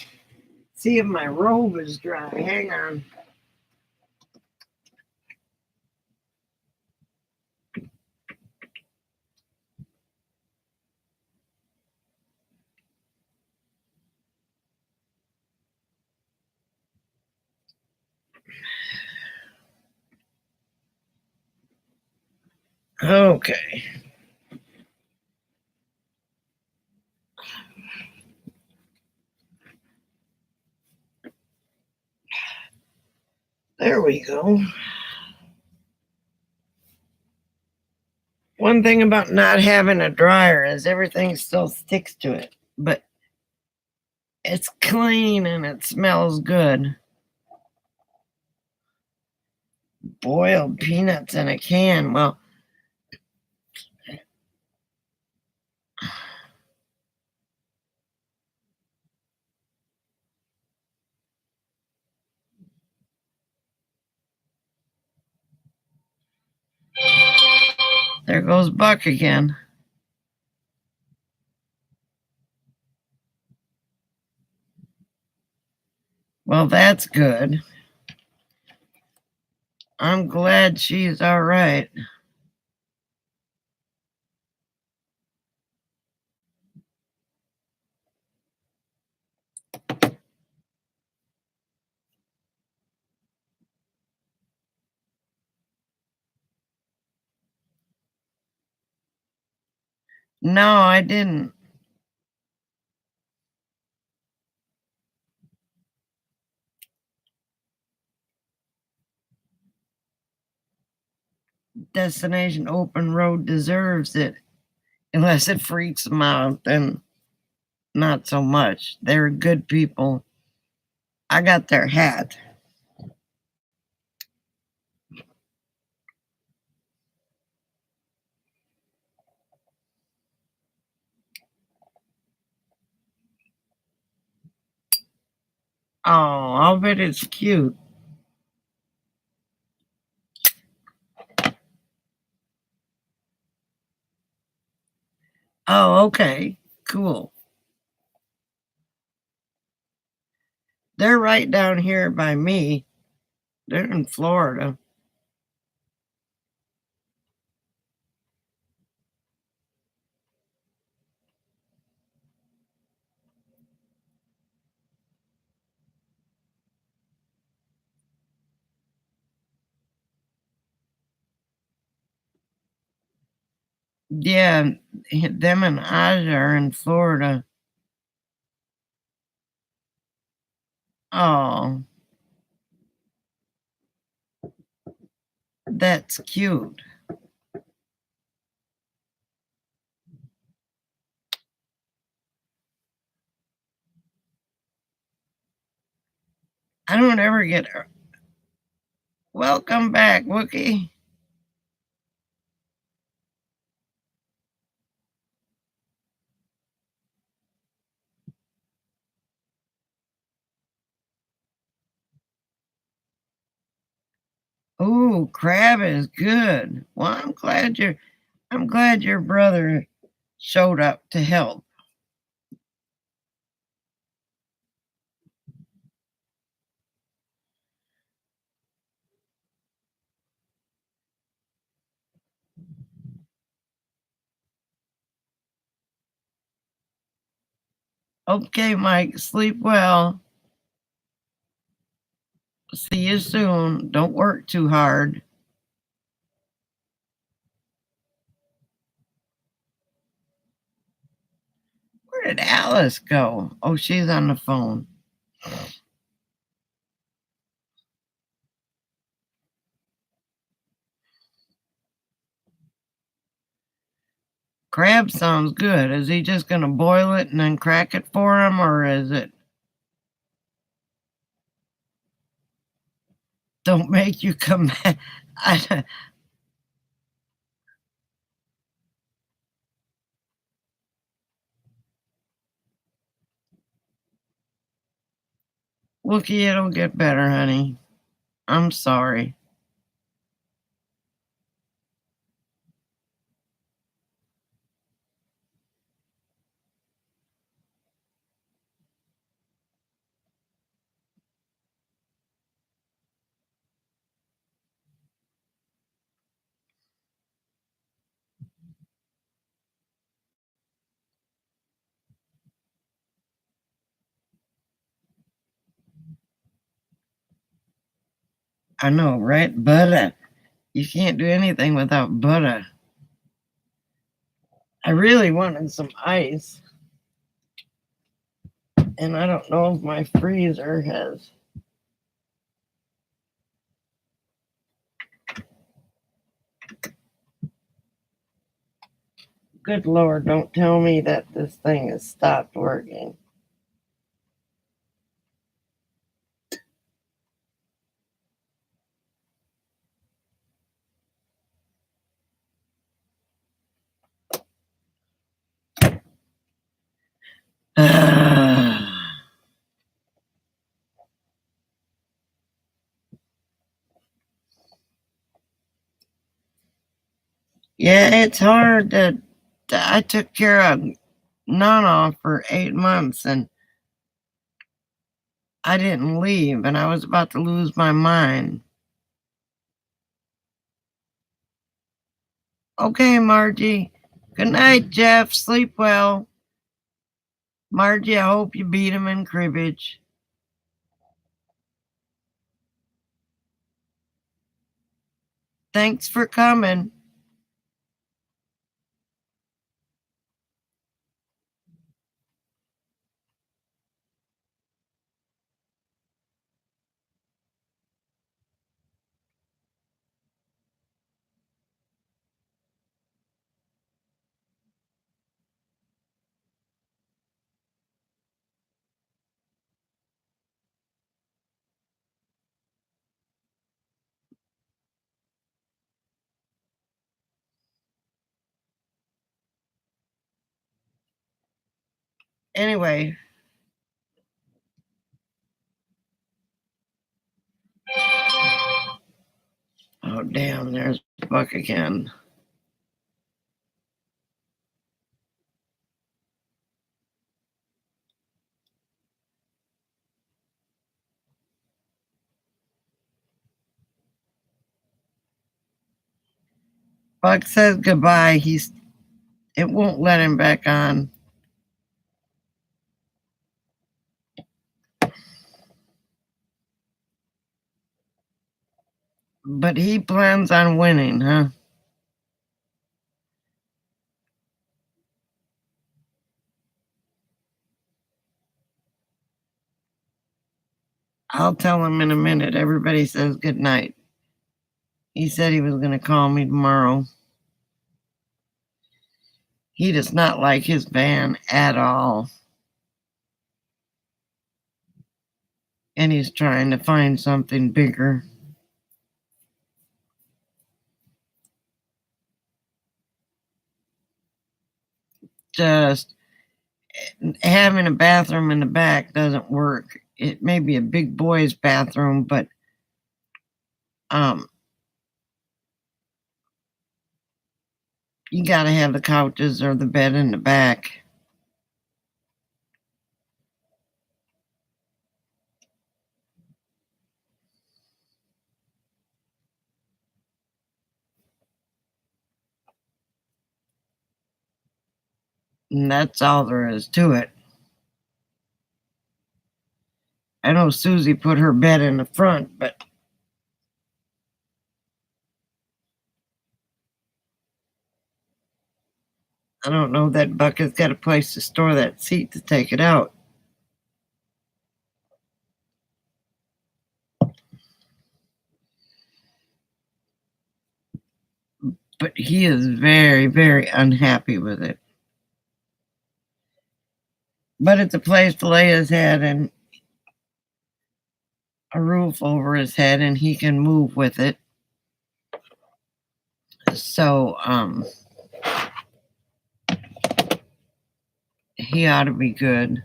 see if my robe is dry. Hang on. Okay. There we go. One thing about not having a dryer is everything still sticks to it, but it's clean and it smells good. Boiled peanuts in a can. Well, there goes Buck again. Well, that's good. I'm glad she's all right. No, I didn't. Destination Open Road deserves it. Unless it freaks them out, then not so much. They're good people. I got their hat. Oh, I'll bet it's cute. Oh, okay. Cool. They're right down here by me. They're in Florida. Yeah, them and Aja are in Florida. Oh, that's cute. I don't ever get her. Welcome back, Wookie. Ooh, crab is good. Well, I'm glad your brother showed up to help. Okay, Mike, sleep well. See you soon. Don't work too hard. Where did Alice go? Oh, she's on the phone. Crab sounds good. Is he just going to boil it and then crack it for him, or is it? Don't make you come back. Wookie, it'll get better, honey. I'm sorry. I know, right? Butter. You can't do anything without butter. I really wanted some ice. And I don't know if my freezer has. Good Lord, don't tell me that this thing has stopped working. Yeah, it's hard to. I took care of Nana for 8 months and I didn't leave, and I was about to lose my mind. Okay, Margie. Good night, Jeff. Sleep well. Margie, I hope you beat him in cribbage. Thanks for coming. Anyway. Oh, damn, there's Buck again. Buck says goodbye. It won't let him back on. But he plans on winning, huh? I'll tell him in a minute. Everybody says good night. He said he was going to call me tomorrow. He does not like his van at all. And he's trying to find something bigger. Just having a bathroom in the back doesn't work. It may be a big boy's bathroom, but you got to have the couches or the bed in the back. And that's all there is to it. I know Susie put her bed in the front, but I don't know that Bucket's got a place to store that seat to take it out. But he is very, very unhappy with it. But it's a place to lay his head and a roof over his head, and he can move with it. So, he ought to be good.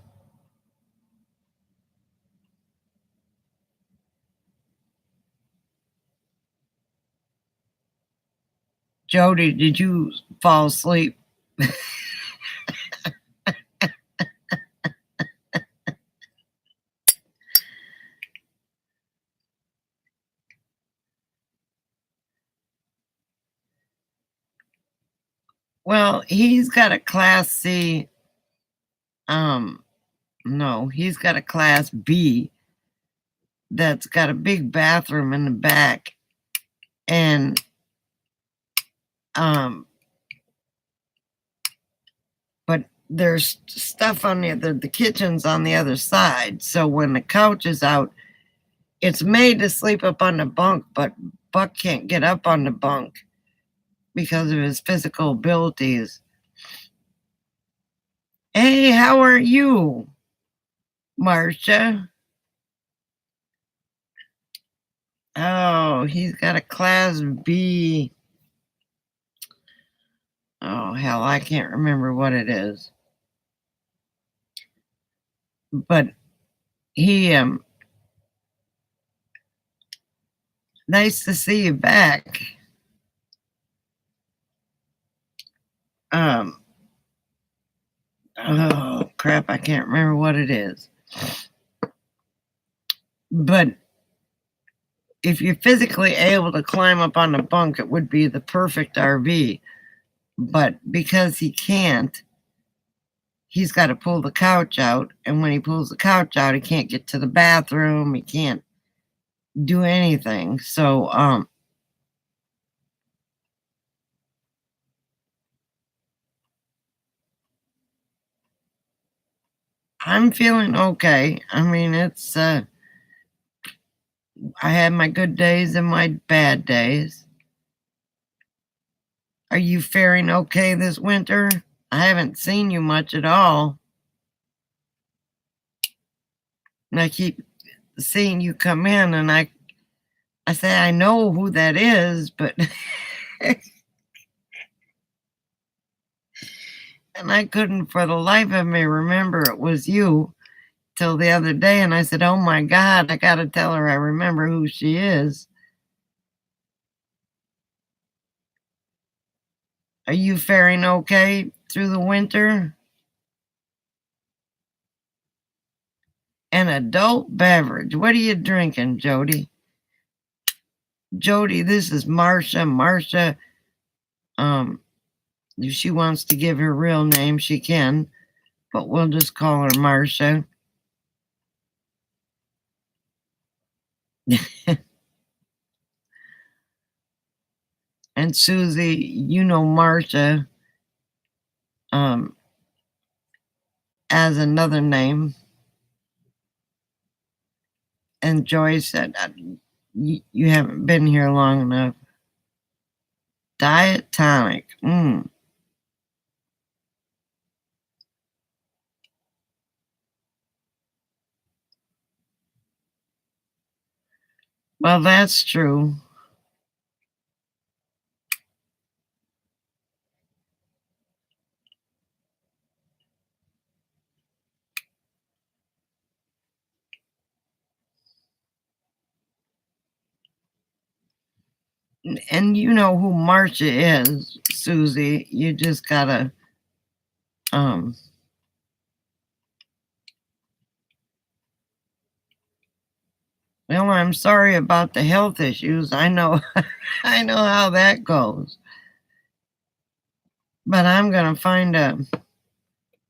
Jody, did you fall asleep? Well, he's got a Class C. No, he's got a Class B that's got a big bathroom in the back, and but there's stuff on the kitchen's on the other side. So when the couch is out, it's made to sleep up on the bunk, but Buck can't get up on the bunk because of his physical abilities. Hey, how are you, Marcia? Oh, he's got a Class B. Oh, hell, I can't remember what it is. But he, nice to see you back. Oh, crap, I can't remember what it is. But if you're physically able to climb up on the bunk, it would be the perfect RV. But because he can't, he's got to pull the couch out. And when he pulls the couch out, he can't get to the bathroom. He can't do anything. So, I'm feeling okay. I mean, it's, I had my good days and my bad days. Are you faring okay this winter? I haven't seen you much at all. And I keep seeing you come in, and I say, I know who that is, but and I couldn't for the life of me remember it was you till the other day. And I said, oh my God, I got to tell her I remember who she is. Are you faring okay through the winter? An adult beverage. What are you drinking, Jody? Jody, this is Marcia. Marcia, if she wants to give her real name, she can, but we'll just call her Marcia. And Susie, you know Marcia as another name. And Joyce said, you haven't been here long enough. Diet tonic. Well, that's true. And you know who Marcia is, Susie. You just gotta well, I'm sorry about the health issues. I know I know how that goes. But I'm gonna find a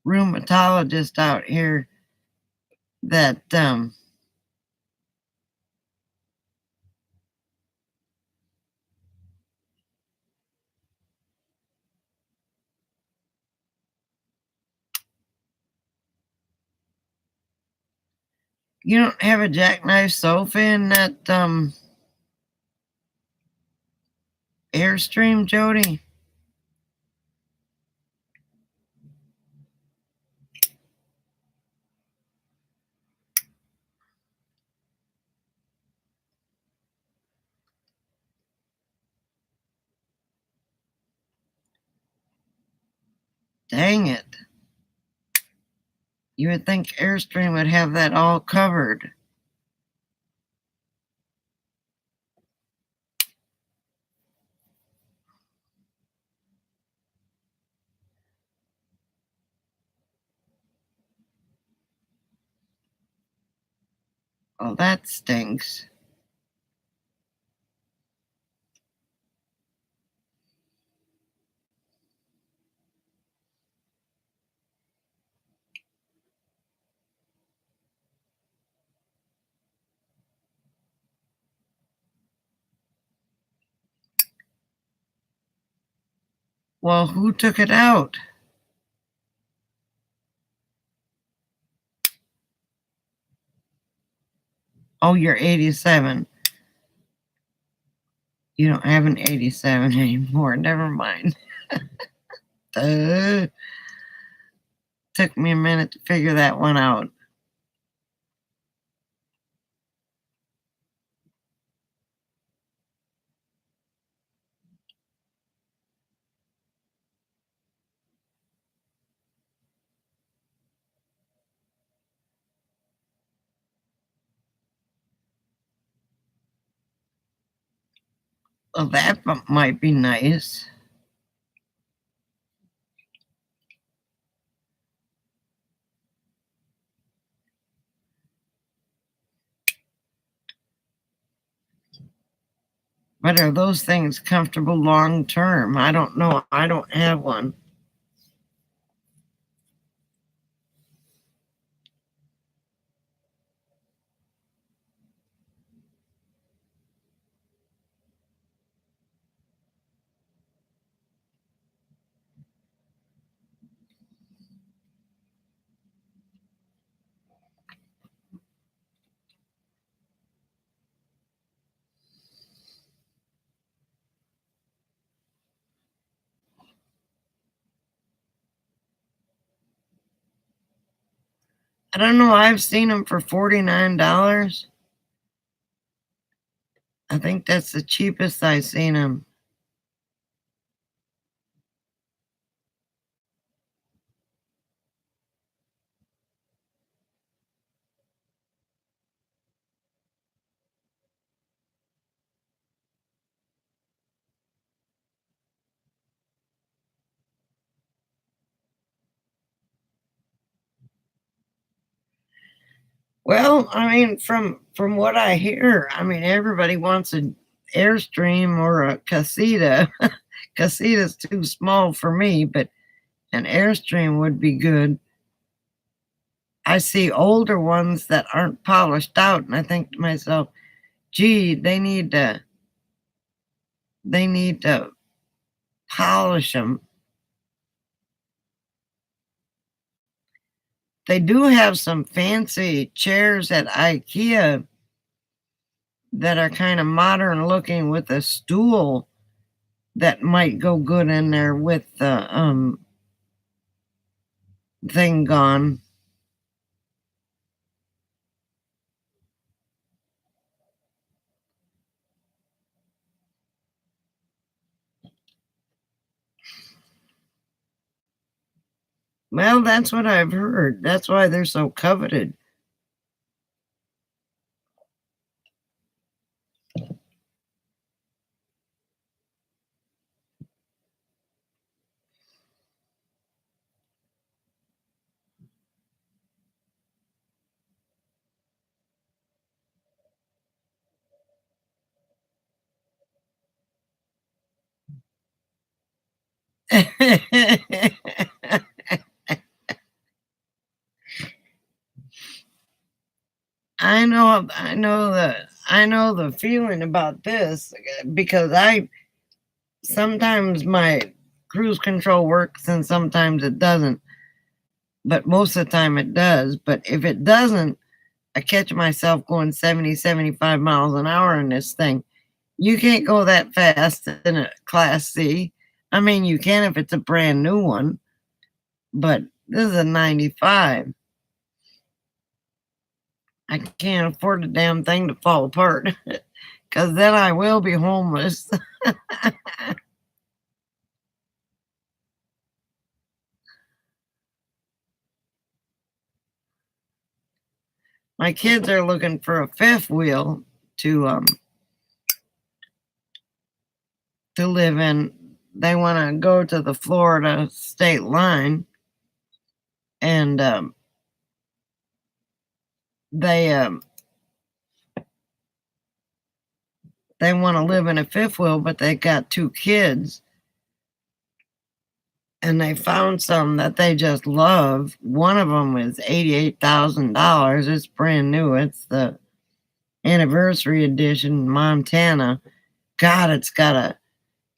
rheumatologist out here that You don't have a jackknife sofa in that Airstream, Jody? Dang it. You would think Airstream would have that all covered. Oh, that stinks. Well, who took it out? Oh, you're 87. You don't have an 87 anymore. Never mind. Took me a minute to figure that one out. Well, that might be nice. But are those things comfortable long term? I don't know. I don't have one. I don't know. I've seen them for $49. I think that's the cheapest I've seen them. Well, I mean, from what I hear, I mean, everybody wants an Airstream or a Casita. Casita's too small for me, but an Airstream would be good. I see older ones that aren't polished out, and I think to myself, gee, they need to polish them. They do have some fancy chairs at IKEA that are kind of modern looking with a stool that might go good in there with the thing gone. Well, that's what I've heard. That's why they're so coveted. I know the feeling about this because sometimes my cruise control works and sometimes it doesn't, but most of the time it does. But if it doesn't, I catch myself going 70, 75 miles an hour in this thing. You can't go that fast in a Class C. I mean, you can if it's a brand new one, but this is a 95. I can't afford the damn thing to fall apart because then I will be homeless. My kids are looking for a fifth wheel to live in. They want to go to the Florida state line, and they they want to live in a fifth wheel, but they got two kids, and they found some that they just love. One of them is $88,000. It's brand new. It's the anniversary edition Montana. God,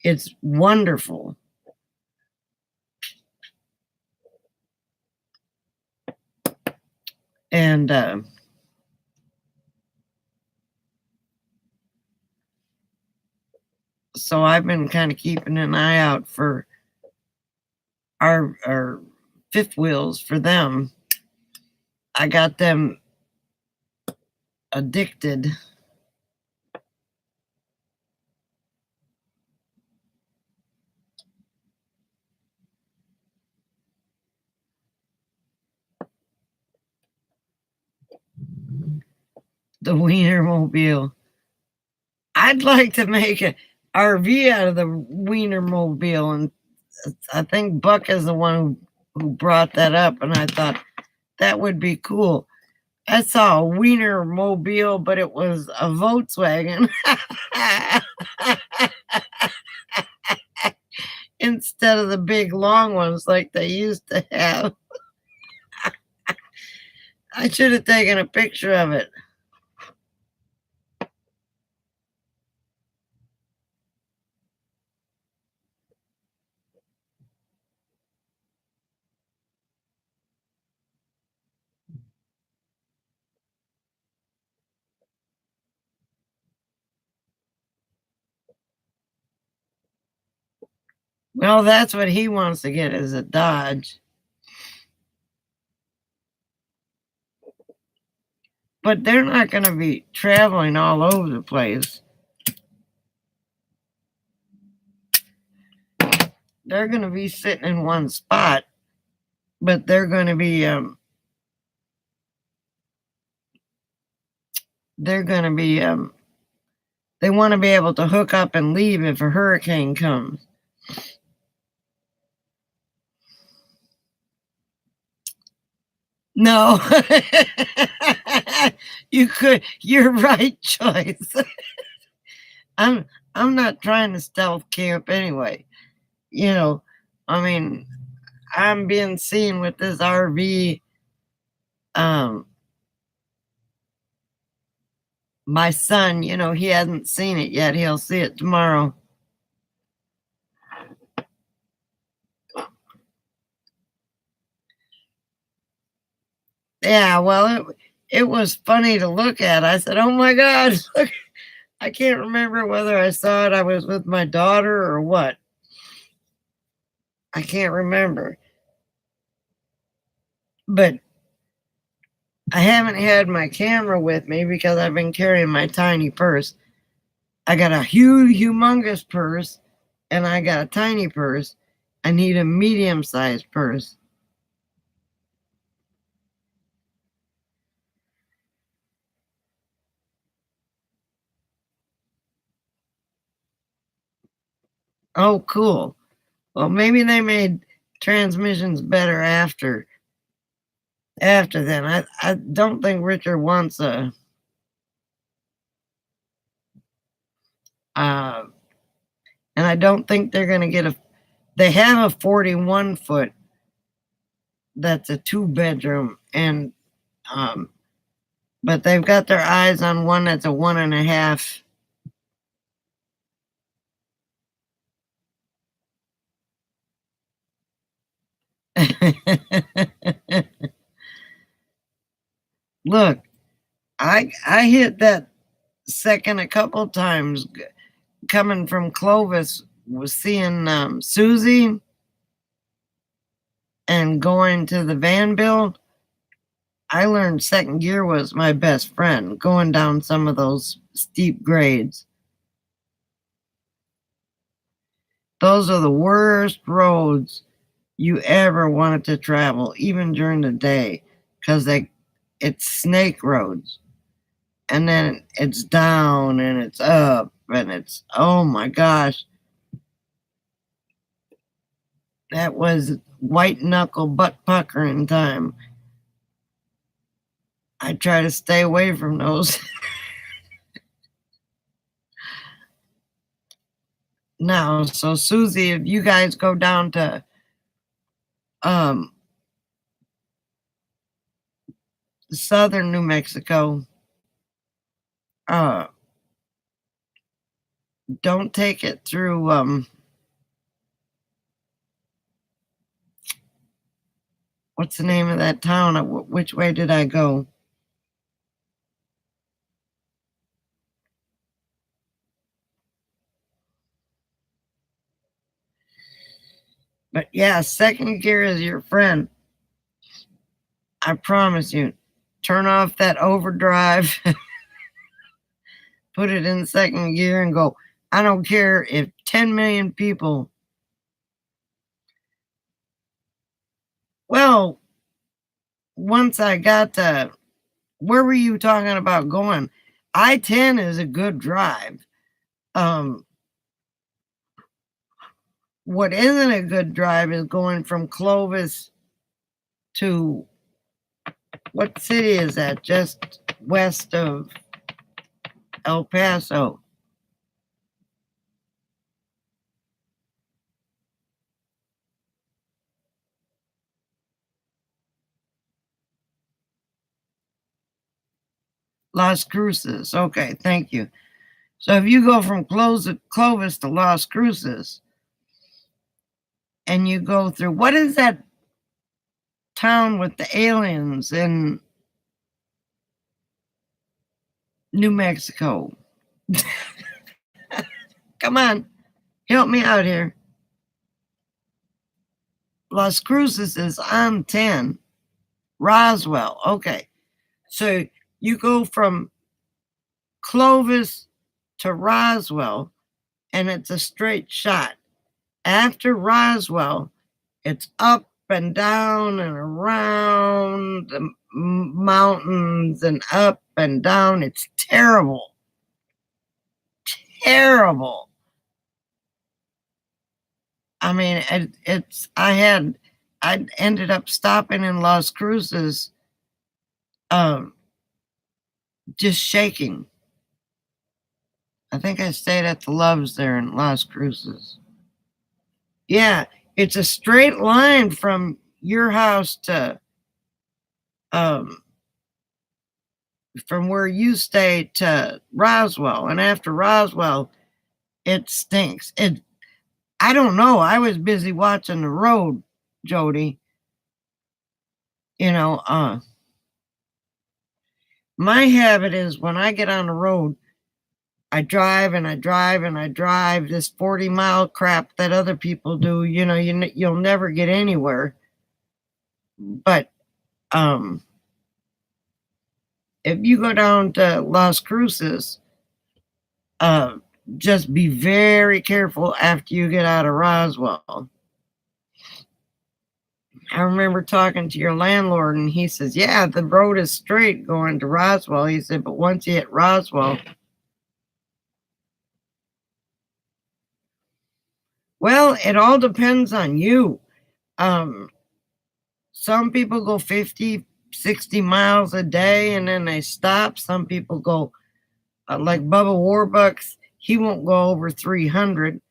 it's wonderful. And so I've been kind of keeping an eye out for our fifth wheels for them. I got them addicted. The Wienermobile. I'd like to make an RV out of the Wienermobile, and I think Buck is the one who brought that up, and I thought that would be cool. I saw a Wienermobile, but it was a Volkswagen instead of the big long ones like they used to have. I should have taken a picture of it. Well, that's what he wants to get, is a Dodge. But they're not going to be traveling all over the place. They're going to be sitting in one spot, but they're going to be they want to be able to hook up and leave if a hurricane comes. No. You're right, Joyce. I'm not trying to stealth camp anyway. You know, I mean, I'm being seen with this RV. My son, he hasn't seen it yet. He'll see it tomorrow. Yeah, well, it was funny to look at. I said, "Oh my God, look." I can't remember whether I saw it. I was with my daughter or what. I can't remember. But I haven't had my camera with me because I've been carrying my tiny purse. I got a huge, humongous purse, and I got a tiny purse. I need a medium-sized purse. Oh, cool. Well, maybe they made transmissions better after then. I don't think Richard wants a and I don't think they're going to get they have a 41 foot that's a 2-bedroom, and but they've got their eyes on one that's a 1.5. Look, I hit that second a couple times coming from Clovis, was seeing Susie and going to the Vanville. I learned second gear was my best friend going down some of those steep grades. Those are the worst roads you ever wanted to travel, even during the day, because it's snake roads. And then it's down and it's up and it's, oh my gosh. That was white knuckle butt puckering time. I try to stay away from those. Now, so Susie, if you guys go down to southern New Mexico, don't take it through what's the name of that town? Which way did I go? But yeah, second gear is your friend. I promise you. Turn off that overdrive, put it in second gear and go. I don't care if 10 million people. Well, once I got to, where were you talking about going? I-10 is a good drive. What isn't a good drive is going from Clovis to, what city is that? Just west of El Paso. Las Cruces. Okay, thank you. So if you go from Clovis to Las Cruces and you go through, what is that town with the aliens in New Mexico? Come on, help me out here. Las Cruces is on 10. Roswell. Okay. So you go from Clovis to Roswell and it's a straight shot. After Roswell, it's up and down and around the mountains and up and down. It's terrible. Terrible. I mean, I ended up stopping in Las Cruces, just shaking. I think I stayed at the Loves there in Las Cruces. Yeah, it's a straight line from your house to, from where you stay to Roswell. And after Roswell, it stinks. I don't know. I was busy watching the road, Jody. You know, my habit is when I get on the road, I drive and I drive and I drive this 40-mile crap that other people do. You know, you'll never get anywhere. But if you go down to Las Cruces, just be very careful after you get out of Roswell. I remember talking to your landlord and he says, yeah, the road is straight going to Roswell. He said, but once you hit Roswell, well, it all depends on you. Some people go 50, 60 miles a day and then they stop. Some people go, like Bubba Warbucks, he won't go over 300.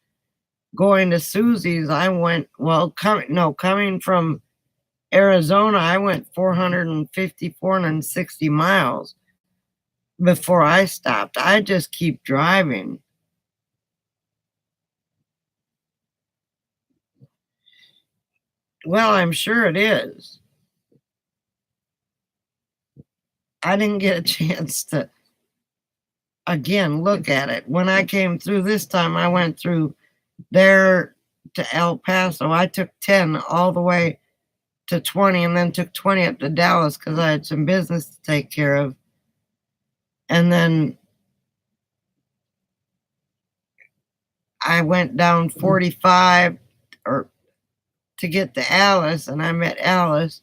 Going to Susie's, I went, well, coming from Arizona, I went 450, 460 miles before I stopped. I just keep driving. Well, I'm sure it is. I didn't get a chance to, again, look at it. When I came through this time, I went through there to El Paso. I took 10 all the way to 20 and then took 20 up to Dallas because I had some business to take care of. And then I went down 45 or to get to Alice, and I met Alice.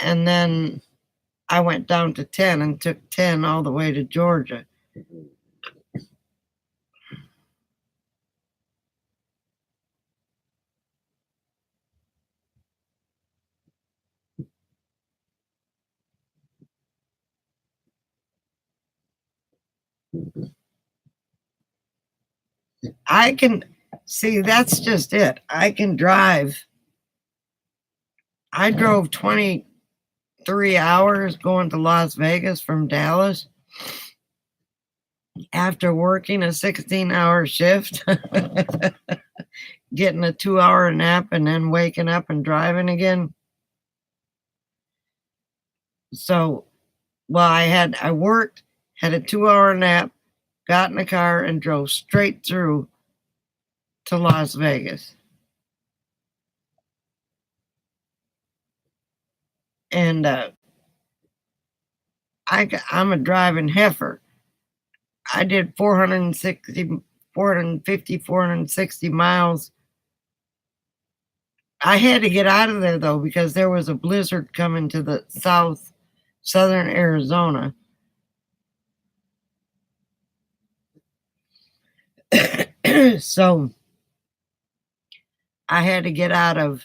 And then I went down to 10 and took 10 all the way to Georgia. I can see, that's just it. I can drive. I drove 23 hours going to Las Vegas from Dallas after working a 16-hour shift, getting a 2-hour nap, and then waking up and driving again. So, well, I worked, had a 2-hour nap, got in the car, and drove straight through to Las Vegas. And I'm a driving heifer. I did 460 miles. I had to get out of there though because there was a blizzard coming to the southern Arizona. So I had to get out of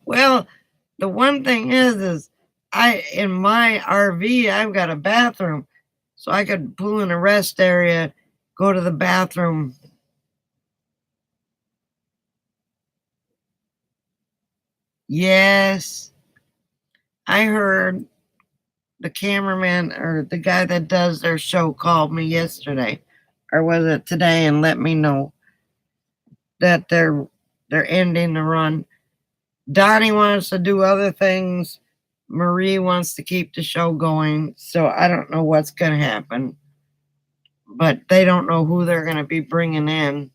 well, the one thing is in my RV I've got a bathroom, so I could pull in a rest area, go to the bathroom. Yes, I heard the cameraman or the guy that does their show called me yesterday, or was it today, and let me know that they're ending the run. Donnie wants to do other things. Marie wants to keep the show going. So I don't know what's going to happen, but they don't know who they're going to be bringing in.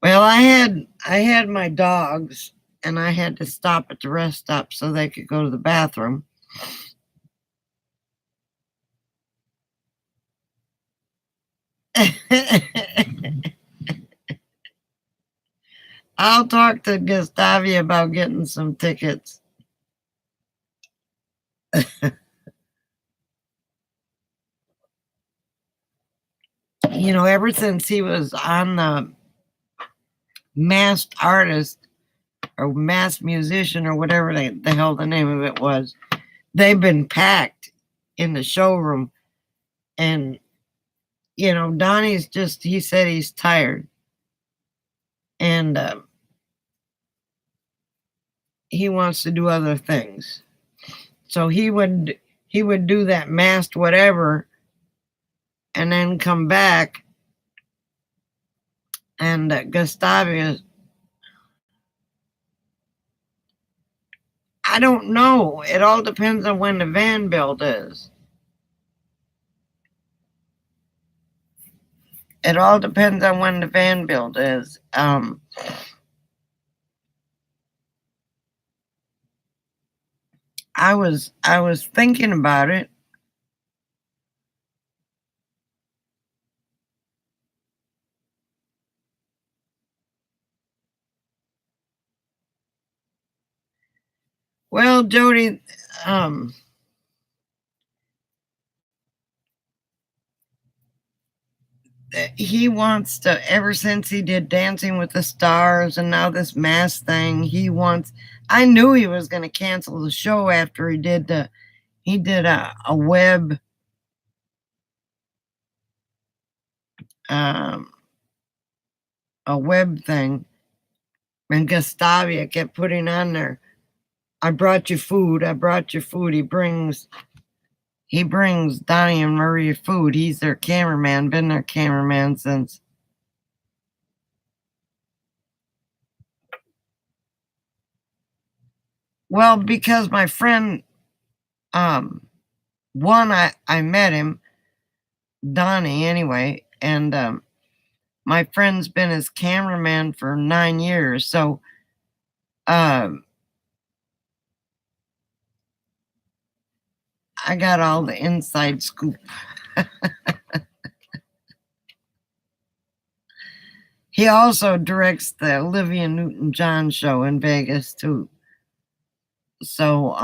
Well, I had my dogs, and I had to stop at the rest stop so they could go to the bathroom. I'll talk to Gustavia about getting some tickets. You know, ever since he was on the Masked Artist or Masked Musician or whatever the hell the name of it was, they've been packed in the showroom. And, you know, Donnie's he said he's tired. And he wants to do other things. So he would do that masked whatever and then come back. And Gustavia, I don't know. It all depends on when the van build is. It all depends on when the van build is. I was thinking about it. Well, Jody, he wants to, ever since he did Dancing with the Stars and now this mask thing, I knew he was going to cancel the show after he did a web a web thing, and Gustavia kept putting on there, I brought you food. I brought you food. He brings Donnie and Marie food. He's their cameraman, been their cameraman since. Well, because my friend, one, I met him, Donnie anyway, and my friend's been his cameraman for 9 years. So I got all the inside scoop. He also directs the Olivia Newton-John show in Vegas too. So,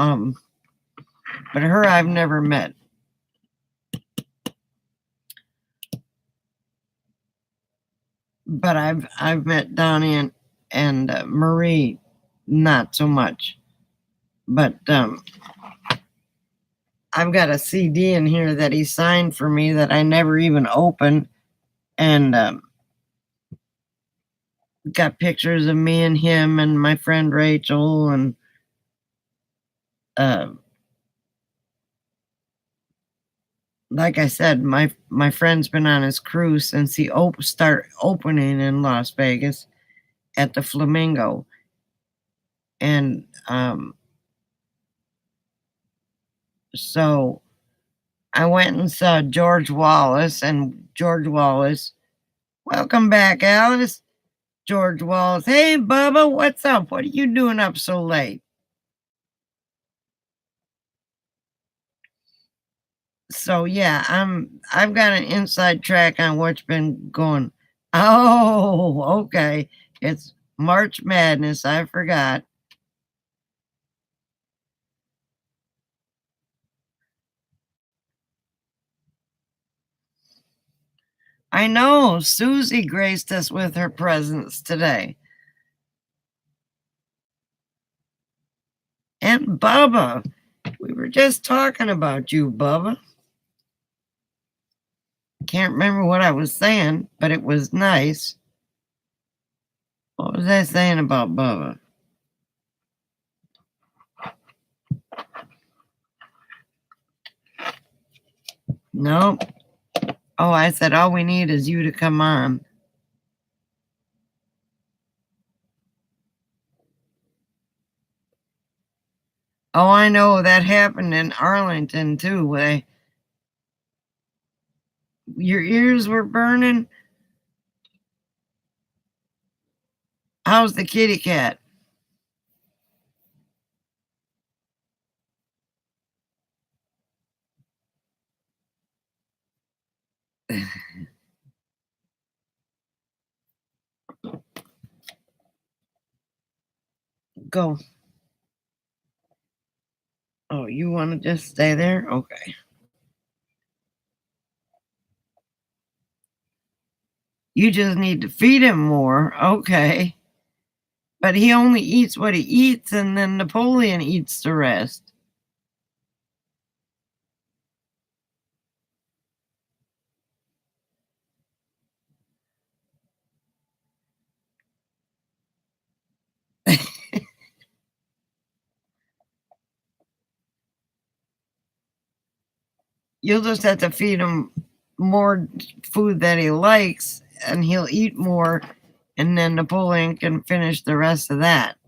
but her I've never met. But I've met Donnie and Marie, not so much. But I've got a CD in here that he signed for me that I never even opened, and got pictures of me and him and my friend Rachel, and like I said, my friend's been on his cruise since he started opening in Las Vegas at the Flamingo, and so I went and saw George Wallace, and George Wallace, welcome back, Alice. George Wallace, hey Bubba, what's up? What are you doing up so late? So yeah, I've got an inside track on what's been going. Oh, okay. It's March Madness. I forgot. I know Susie graced us with her presence today. And Bubba, we were just talking about you, Bubba. Can't remember what I was saying, but it was nice. What was I saying about Bubba? Nope. Oh, I said all we need is you to come on. Oh, I know that happened in Arlington too. Your ears were burning. How's the kitty cat? Go. Oh, you want to just stay there? Okay. You just need to feed him more. Okay. But he only eats what he eats, and then Napoleon eats the rest. You'll just have to feed him more food that he likes, and he'll eat more, and then Napoleon can finish the rest of that.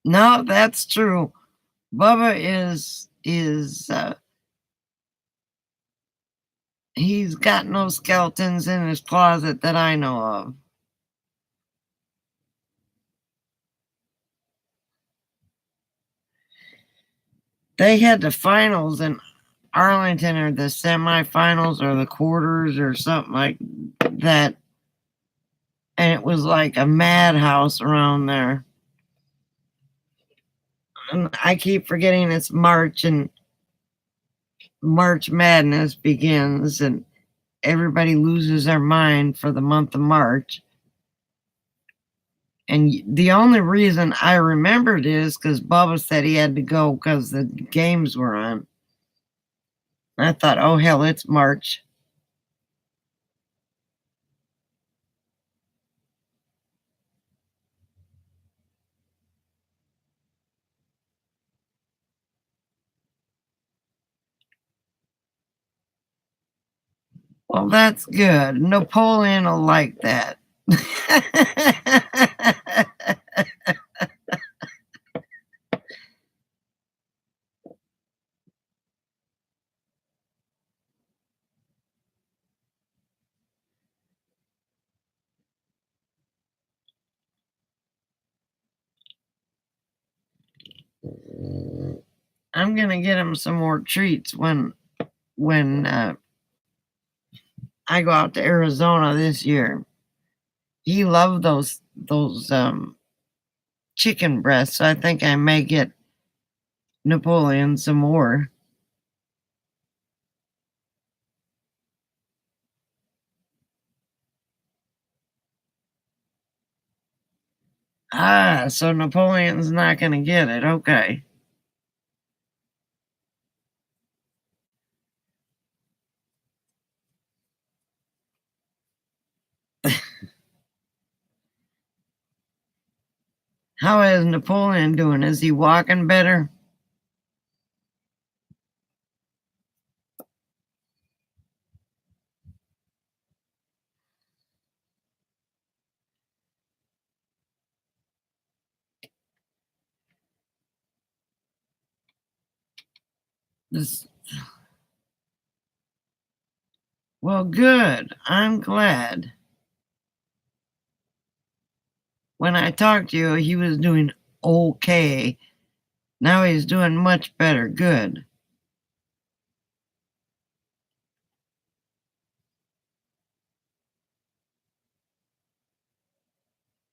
No, that's true. Bubba is he's got no skeletons in his closet that I know of. They had the finals in Arlington, or the semifinals, or the quarters, or something like that, and it was like a madhouse around there. And I keep forgetting it's March, and March Madness begins, and everybody loses their mind for the month of March. And the only reason I remembered is because Bubba said he had to go because the games were on. I thought, oh, hell, it's March. Well, that's good. Napoleon will like that. I'm gonna get him some more treats when I go out to Arizona this year. He loved those chicken breasts. So I think I may get Napoleon some more. Ah, so Napoleon's not gonna get it. Okay. How is Napoleon doing? Is he walking better? This, well, good. I'm glad. When I talked to you, he was doing okay. Now he's doing much better. Good.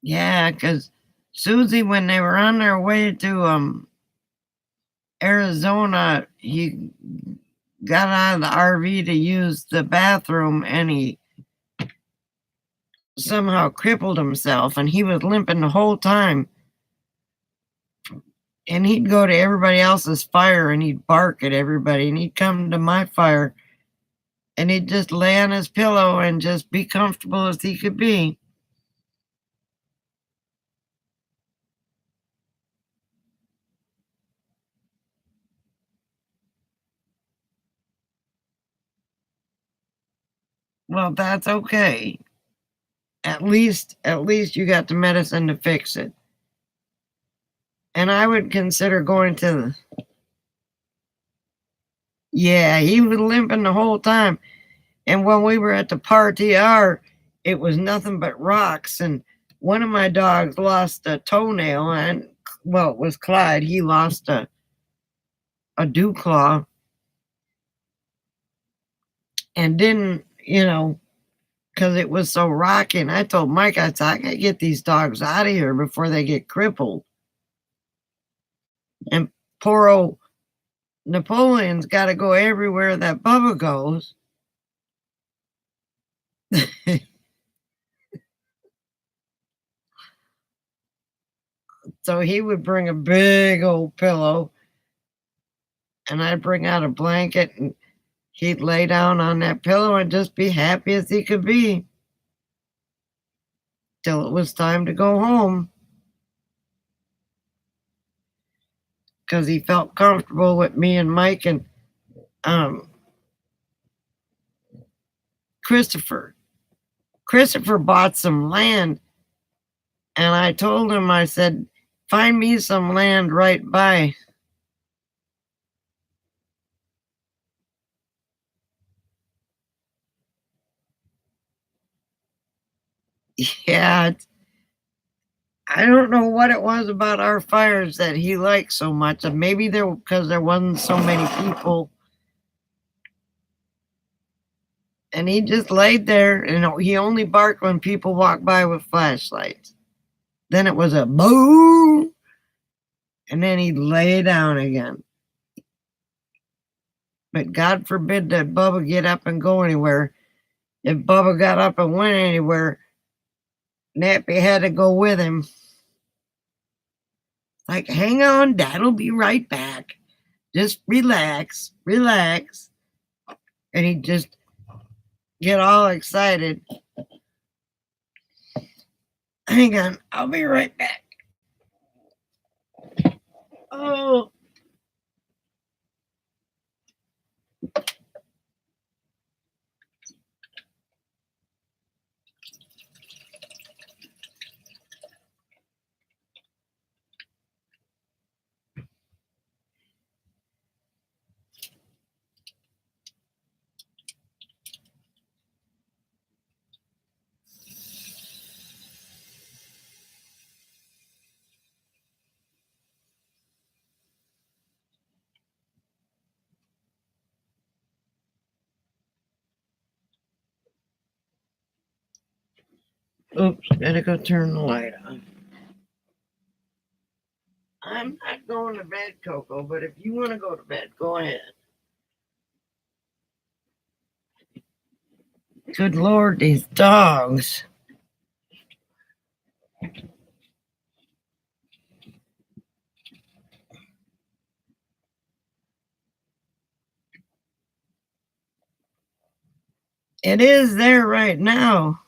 Yeah, because Susie, when they were on their way to Arizona, he got out of the RV to use the bathroom and he somehow crippled himself and he was limping the whole time. And he'd go to everybody else's fire and he'd bark at everybody and he'd come to my fire and he'd just lay on his pillow and just be comfortable as he could be. Well, that's okay. At least you got the medicine to fix it. And I would consider going to yeah, he was limping the whole time. And when we were at the party R, it was nothing but rocks. And one of my dogs lost a toenail, and well, it was Clyde. He lost a dew claw and didn't, because it was so rocky. And I told Mike, I said, I gotta get these dogs out of here before they get crippled. And poor old Napoleon's got to go everywhere that Bubba goes. So he would bring a big old pillow, and I'd bring out a blanket, and he'd lay down on that pillow and just be happy as he could be till it was time to go home because he felt comfortable with me and Mike and um, Christopher. Christopher bought some land, and I told him, I said, find me some land right by. Yeah, I don't know what it was about our fires that he liked so much. And maybe because there wasn't so many people. And he just laid there and he only barked when people walked by with flashlights. Then it was a boo. And then he'd lay down again. But God forbid that Bubba get up and go anywhere. if Bubba got up and went anywhere, Nappy had to go with him. Like, hang on, Dad'll be right back. Just relax, relax. And he'd just get all excited. Hang on, I'll be right back. Oh. Oops, gotta go turn the light on. I'm not going to bed, Coco, but if you want to go to bed, go ahead. Good Lord, these dogs. It is there right now.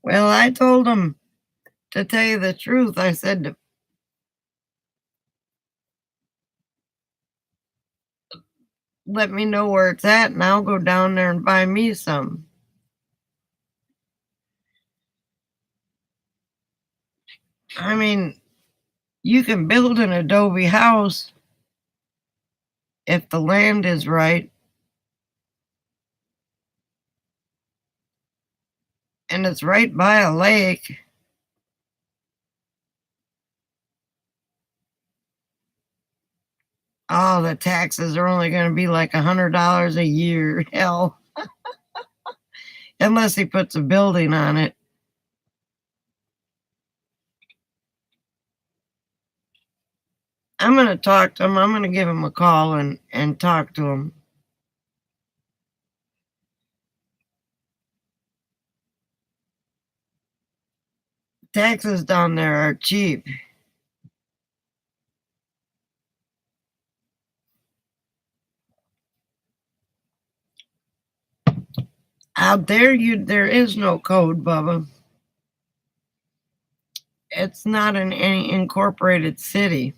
Well, I told him, to tell you the truth, I said, let me know where it's at and I'll go down there and buy me some. I mean, you can build an adobe house if the land is right. And it's right by a lake. Oh, the taxes are only going to be like $100 a year. Hell. Unless he puts a building on it. I'm going to talk to him. I'm going to give him a call and talk to him. Taxes down there are cheap. Out there, there is no code, Bubba. It's not in any incorporated city.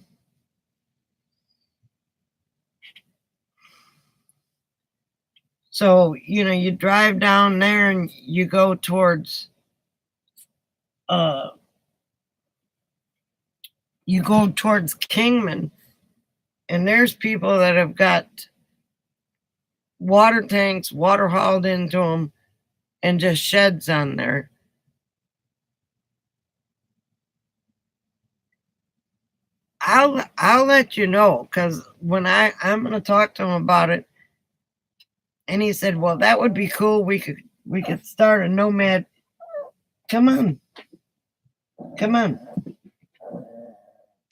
So, you drive down there and you go towards Kingman, and there's people that have got water tanks, water hauled into them, and just sheds on there. I'll let you know, because when I'm going to talk to him about it, and he said, well, that would be cool. We could start a nomad. Come on. Come on.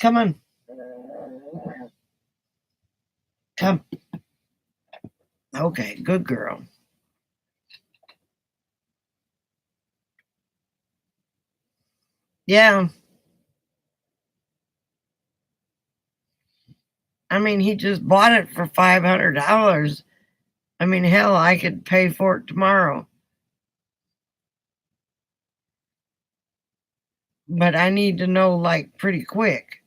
Come on. Come. Okay, good girl. Yeah. I mean, he just bought it for $500. I mean, hell, I could pay for it tomorrow. But I need to know, like, pretty quick.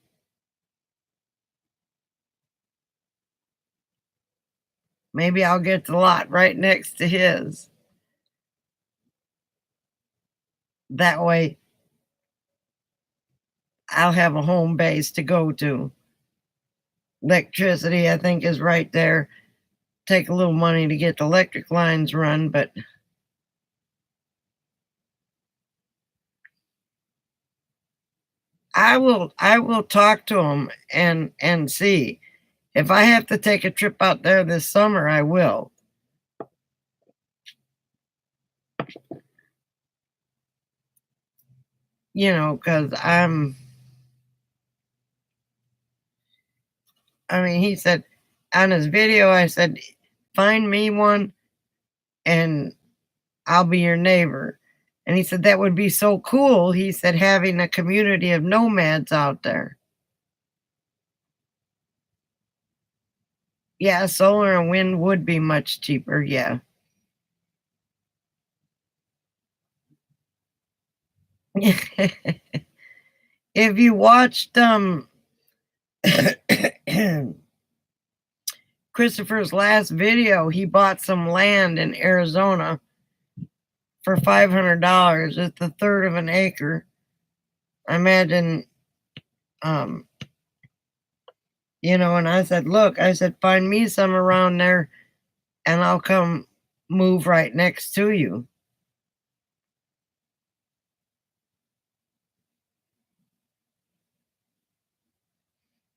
Maybe I'll get the lot right next to his. That way, I'll have a home base to go to. Electricity, I think, is right there. Take a little money to get the electric lines run, but I will talk to him and see. If I have to take a trip out there this summer, I will. You know, because he said on his video, I said, find me one and I'll be your neighbor. And he said, that would be so cool. He said, having a community of nomads out there. Yeah, solar and wind would be much cheaper. Yeah. If you watched Christopher's last video, he bought some land in Arizona for $500. It's a third of an acre. I imagine, you know, and I said, look, I said, find me some around there and I'll come move right next to you.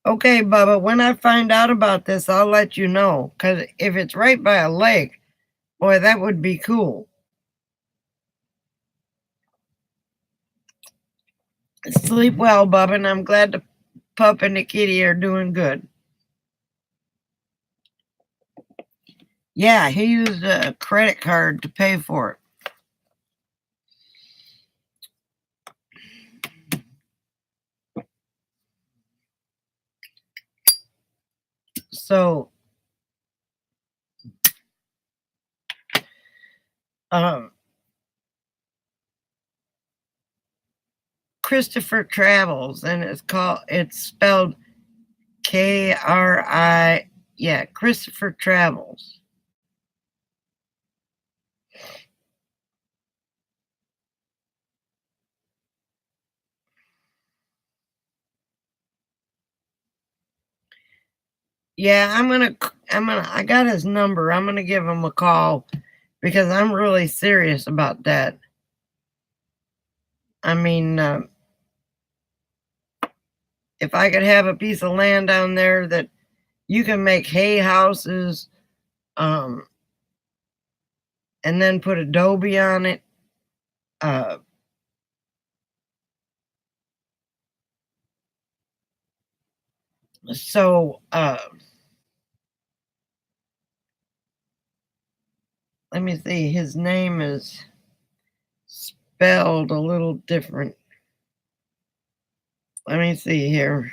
Okay, Bubba, when I find out about this, I'll let you know. Because if it's right by a lake, boy, that would be cool. Sleep well, Bubba, and I'm glad the pup and the kitty are doing good. Yeah, he used a credit card to pay for it. So, Christopher Travels, and it's spelled K-R-I, yeah, Christopher Travels. Yeah, I got his number. I'm gonna give him a call because I'm really serious about that. I mean, if I could have a piece of land down there that you can make hay houses, and then put adobe on it, so let me see. His name is spelled a little different. Let me see here.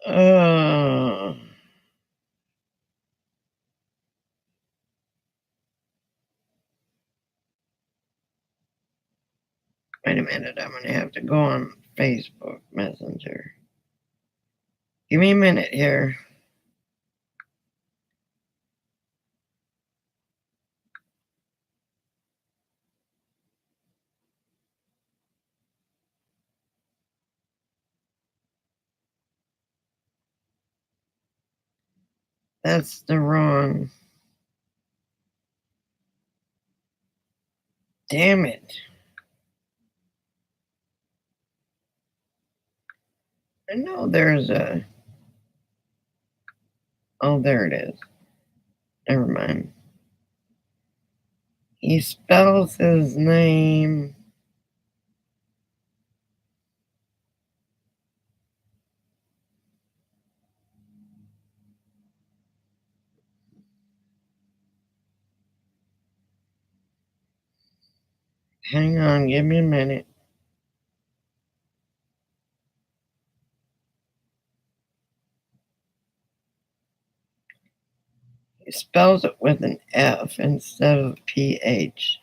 Wait a minute. I'm gonna have to go on Facebook Messenger. Give me a minute here. That's the wrong. Damn it. I know there's a. Oh, there it is. Never mind. He spells his name. Hang on, give me a minute. He spells it with an F instead of PH.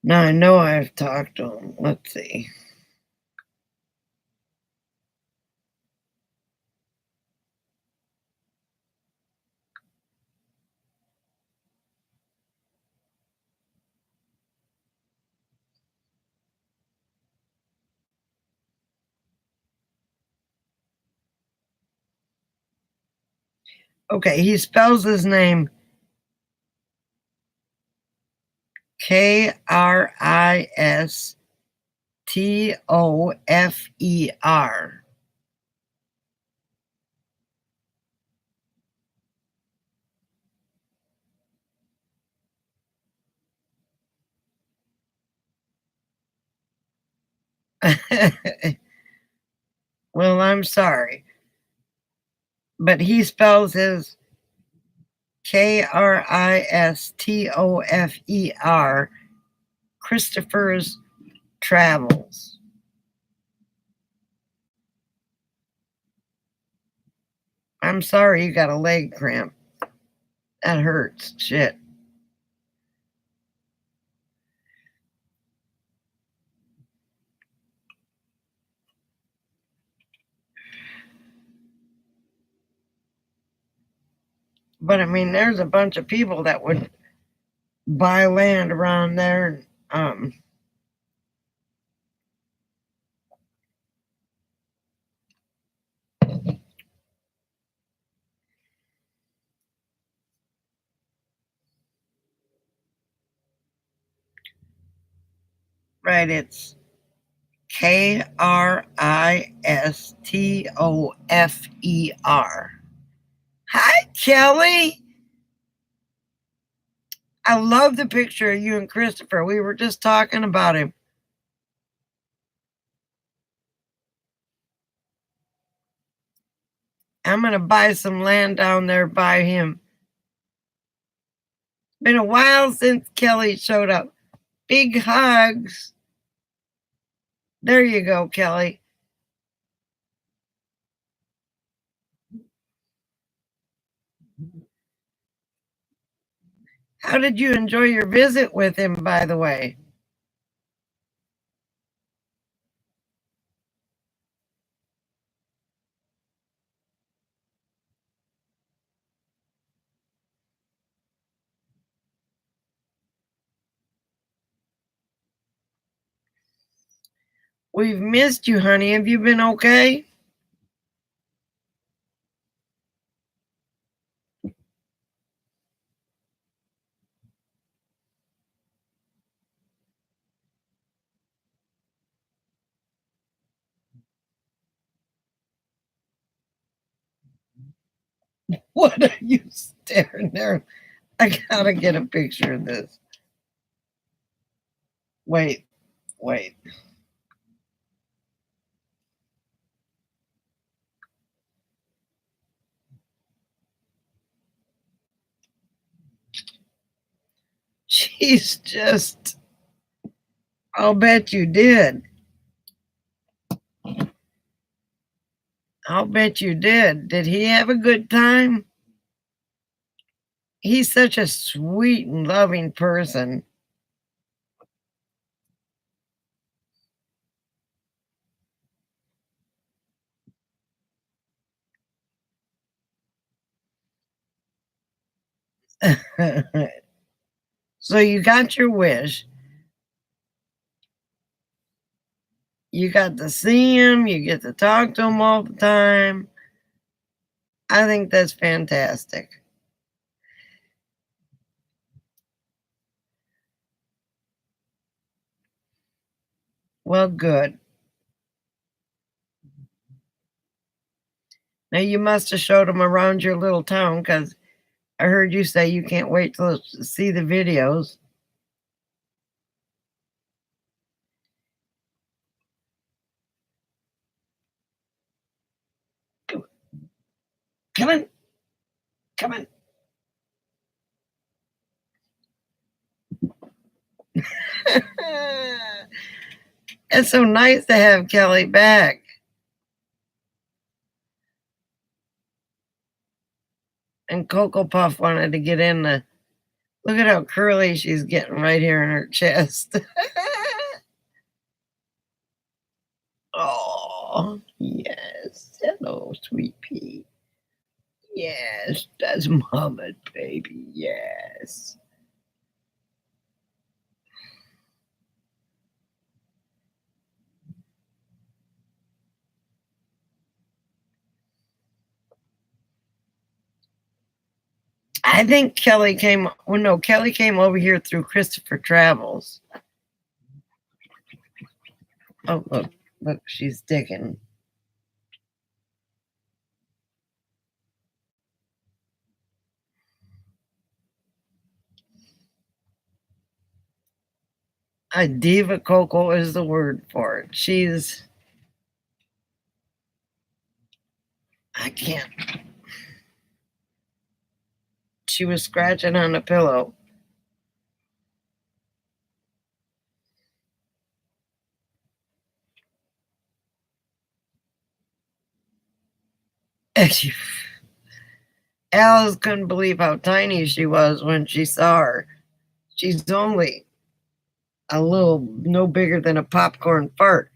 Now I know I've talked to him. Let's see. Okay, he spells his name Kristofer. Well, I'm sorry, but he spells his Kristofer, Christopher's Travels. I'm sorry you got a leg cramp. That hurts. Shit. But I mean, there's a bunch of people that would buy land around there. Right, it's Kristofer. Hi, Kelly. I love the picture of you and Christopher. We were just talking about him. I'm going to buy some land down there by him. Been a while since Kelly showed up. Big hugs. There you go, Kelly. How did you enjoy your visit with him, by the way? We've missed you, honey. Have you been okay? What are you staring there? I gotta get a picture of this. Wait. She's just. I'll bet you did. I'll bet you did. Did he have a good time? He's such a sweet and loving person. So you got your wish. You got to see him. You get to talk to him all the time. I think that's fantastic. Well, good. Now you must have showed him around your little town because I heard you say you can't wait to see the videos. Come on. Come on. It's so nice to have Kelly back. And Cocoa Puff wanted to get in the. Look at how curly she's getting right here in her chest. Oh, yes. Hello, sweet pea. Yes, that's Mama, baby. Yes. I think Kelly came. Well, no, Kelly came over here through Christopher Travels. Oh, look, she's digging. A diva Coco is the word for it. I can't. She was scratching on the pillow. Alice couldn't believe how tiny she was when she saw her. She's only a little, no bigger than a popcorn fart.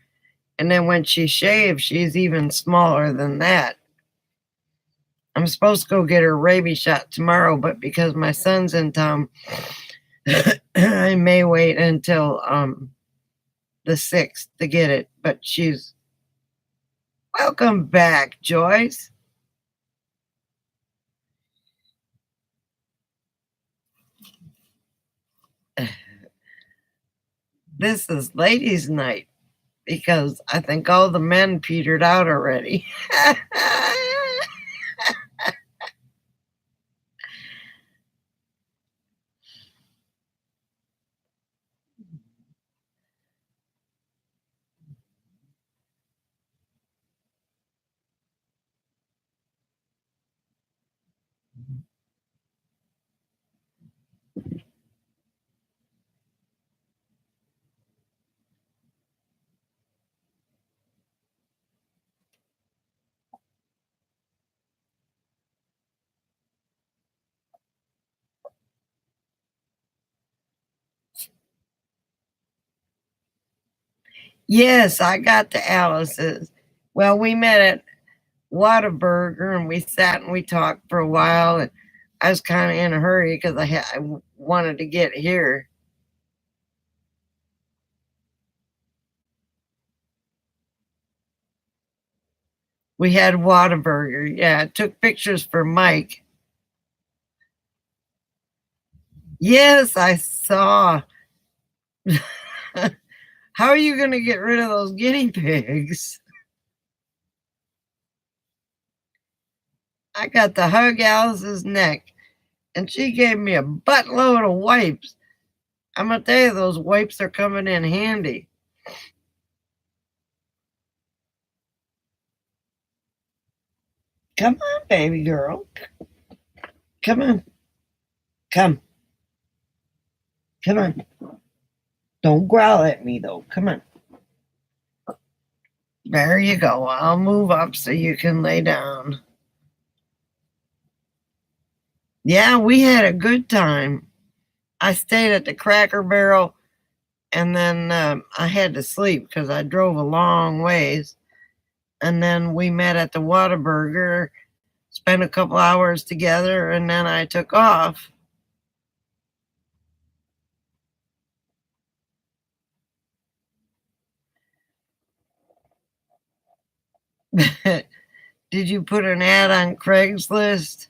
And then when she shaves, she's even smaller than that. I'm supposed to go get her rabies shot tomorrow, but because my son's in town, I may wait until the 6th to get it. But she's welcome back, Joyce. This is ladies' night because I think all the men petered out already. Yes, I got to Alice's. Well, we met at Whataburger and we sat and we talked for a while. And I was kind of in a hurry because I wanted to get here. We had Whataburger. Yeah, I took pictures for Mike. Yes, I saw. How are you going to get rid of those guinea pigs? I got to hug Alice's neck, and she gave me a buttload of wipes. I'm going to tell you, those wipes are coming in handy. Come on, baby girl. Come on. Come. Come on. Don't growl at me, though. Come on. There you go. I'll move up so you can lay down. Yeah, we had a good time. I stayed at the Cracker Barrel, and then I had to sleep because I drove a long ways. And then we met at the Whataburger, spent a couple hours together, and then I took off. Did you put an ad on Craigslist?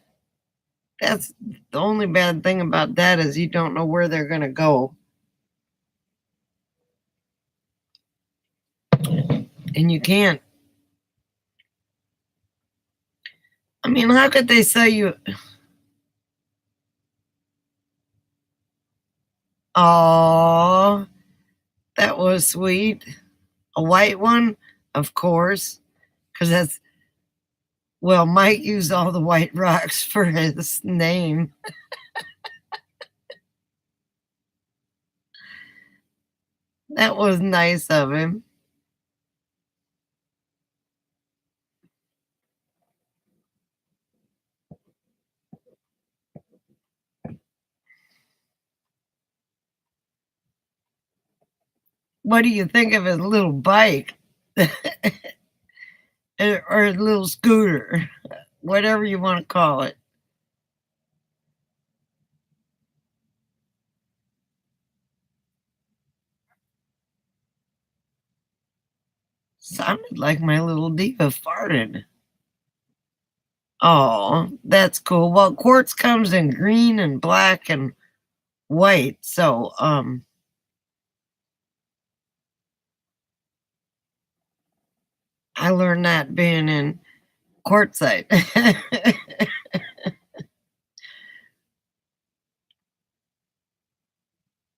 That's the only bad thing about that is you don't know where they're going to go. And you can't. I mean, how could they sell you? Oh, that was sweet. A white one, of course, because that's, well, Mike used all the white rocks for his name. That was nice of him. What do you think of his little bike? Or a little scooter, whatever you want to call it. Sounded like my little diva farted. Oh, that's cool. Well, quartz comes in green and black and white, so I learned that being in quartzite.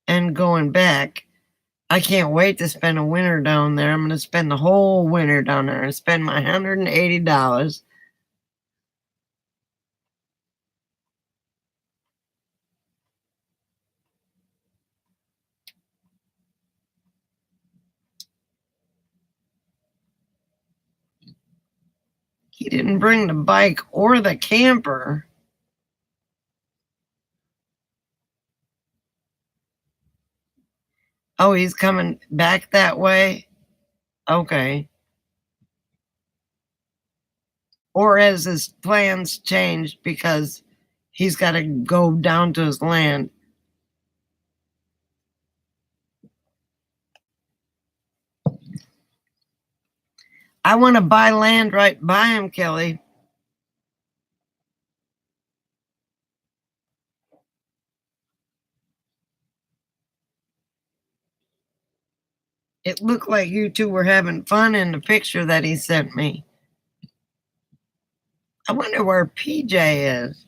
And going back, I can't wait to spend a winter down there. I'm going to spend the whole winter down there and spend my $180. He didn't bring the bike or the camper. Oh, he's coming back that way? Okay. Or has his plans changed because he's got to go down to his land? I want to buy land right by him, Kelly. It looked like you two were having fun in the picture that he sent me. I wonder where PJ is.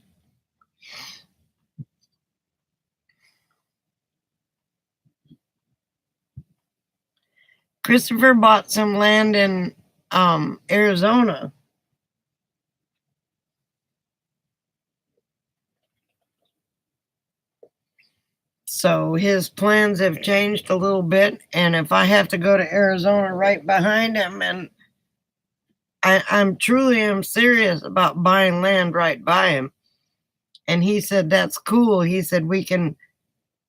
Christopher bought some land in Arizona. So his plans have changed a little bit. And if I have to go to Arizona right behind him, and I'm truly am serious about buying land right by him. And he said, that's cool. He said, we can,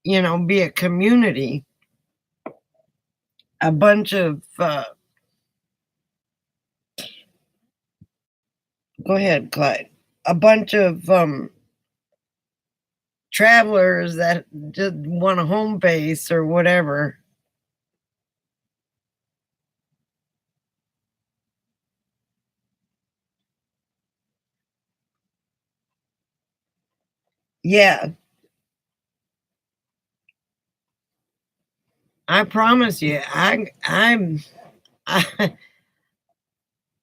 be a community. A bunch of, go ahead, Clyde. A bunch of travelers that just want a home base or whatever. Yeah, I promise you, I,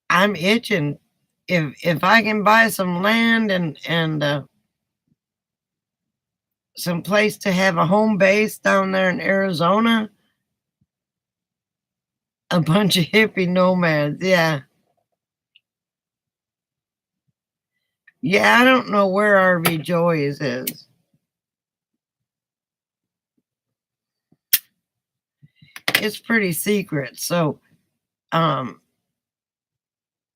I'm itching. If I can buy some land and some place to have a home base down there in Arizona, a bunch of hippie nomads. Yeah, yeah. I don't know where RV Joey's is. It's pretty secret, so um,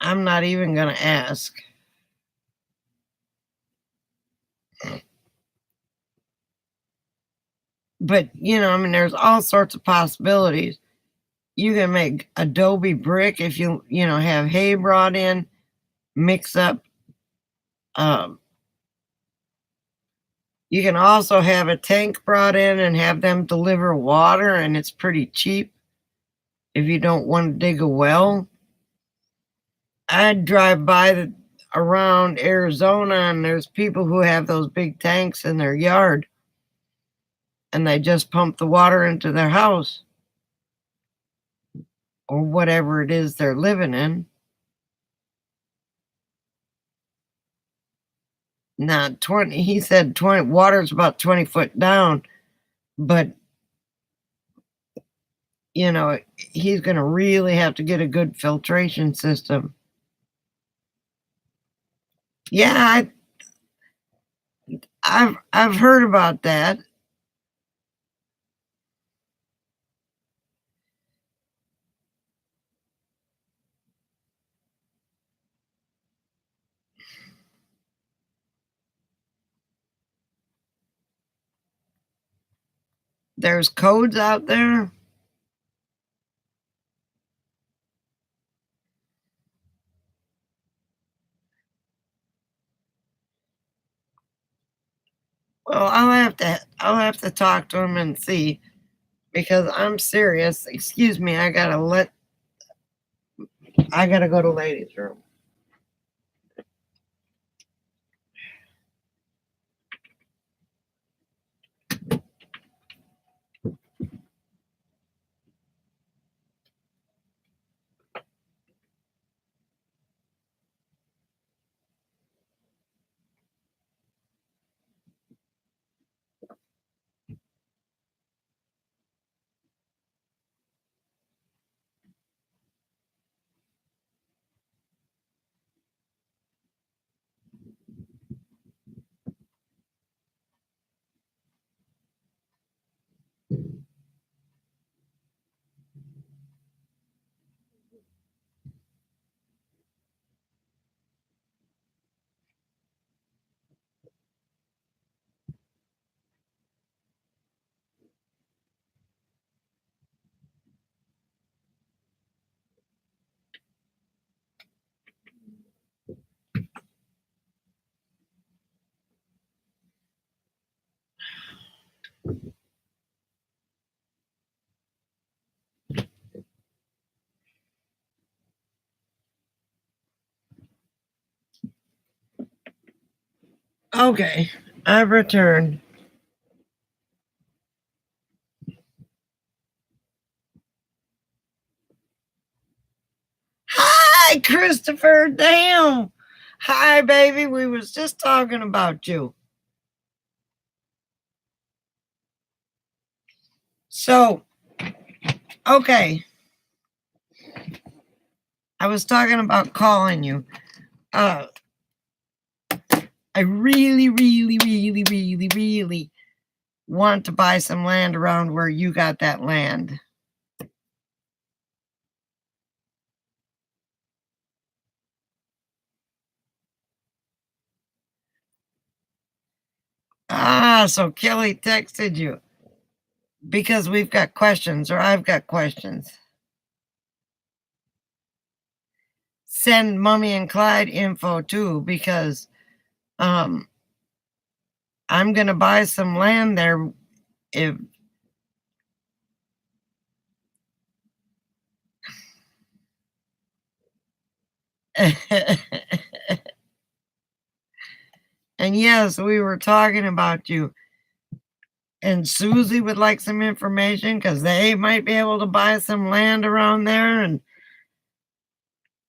I'm not even gonna ask. But I mean, there's all sorts of possibilities. You can make adobe brick if you have hay brought in, mix up. Um, you can also have a tank brought in and have them deliver water, and it's pretty cheap if you don't want to dig a well. I'd drive around Arizona, and there's people who have those big tanks in their yard, and they just pump the water into their house or whatever it is they're living in. Not 20, he said 20, water's about 20 foot down, but he's going to really have to get a good filtration system. Yeah, I've heard about that. There's codes out there. Well, I'll have to talk to him and see, because I'm serious. Excuse me, I gotta go to ladies' room. Okay, I've returned. Hi, Christopher. Damn. Hi, baby. We was just talking about you. So, okay. I was talking about calling you. I really, really, really, really, really want to buy some land around where you got that land. So Kelly texted you because we've got questions, or I've got questions. Send Mummy and Clyde info too, because I'm gonna buy some land there if and yes, we were talking about you. And Susie would like some information because they might be able to buy some land around there. And,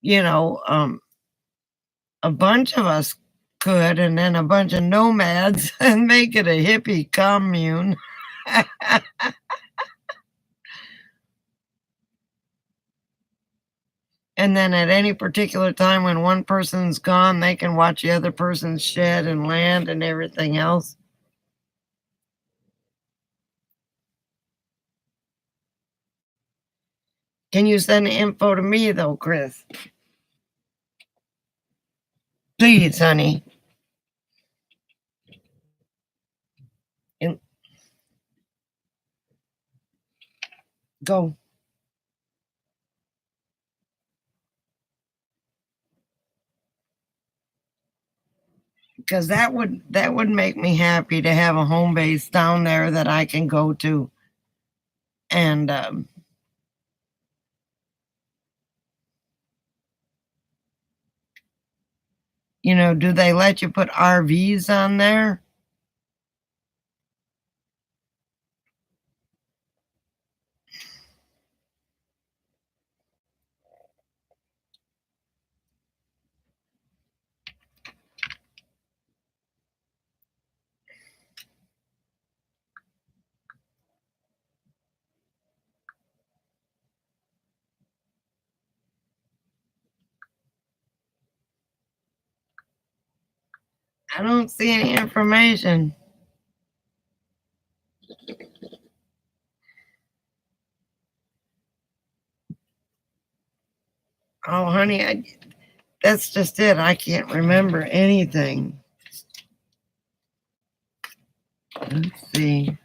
you know, a bunch of us could, and then a bunch of nomads and make it a hippie commune. And then at any particular time when one person's gone, they can watch the other person's shed and land and everything else. Can you send the info to me though, Chris? Please, honey. And go. Because that would make me happy to have a home base down there that I can go to. And do they let you put RVs on there? I don't see any information. Oh, honey, that's just it. I can't remember anything. Let's see.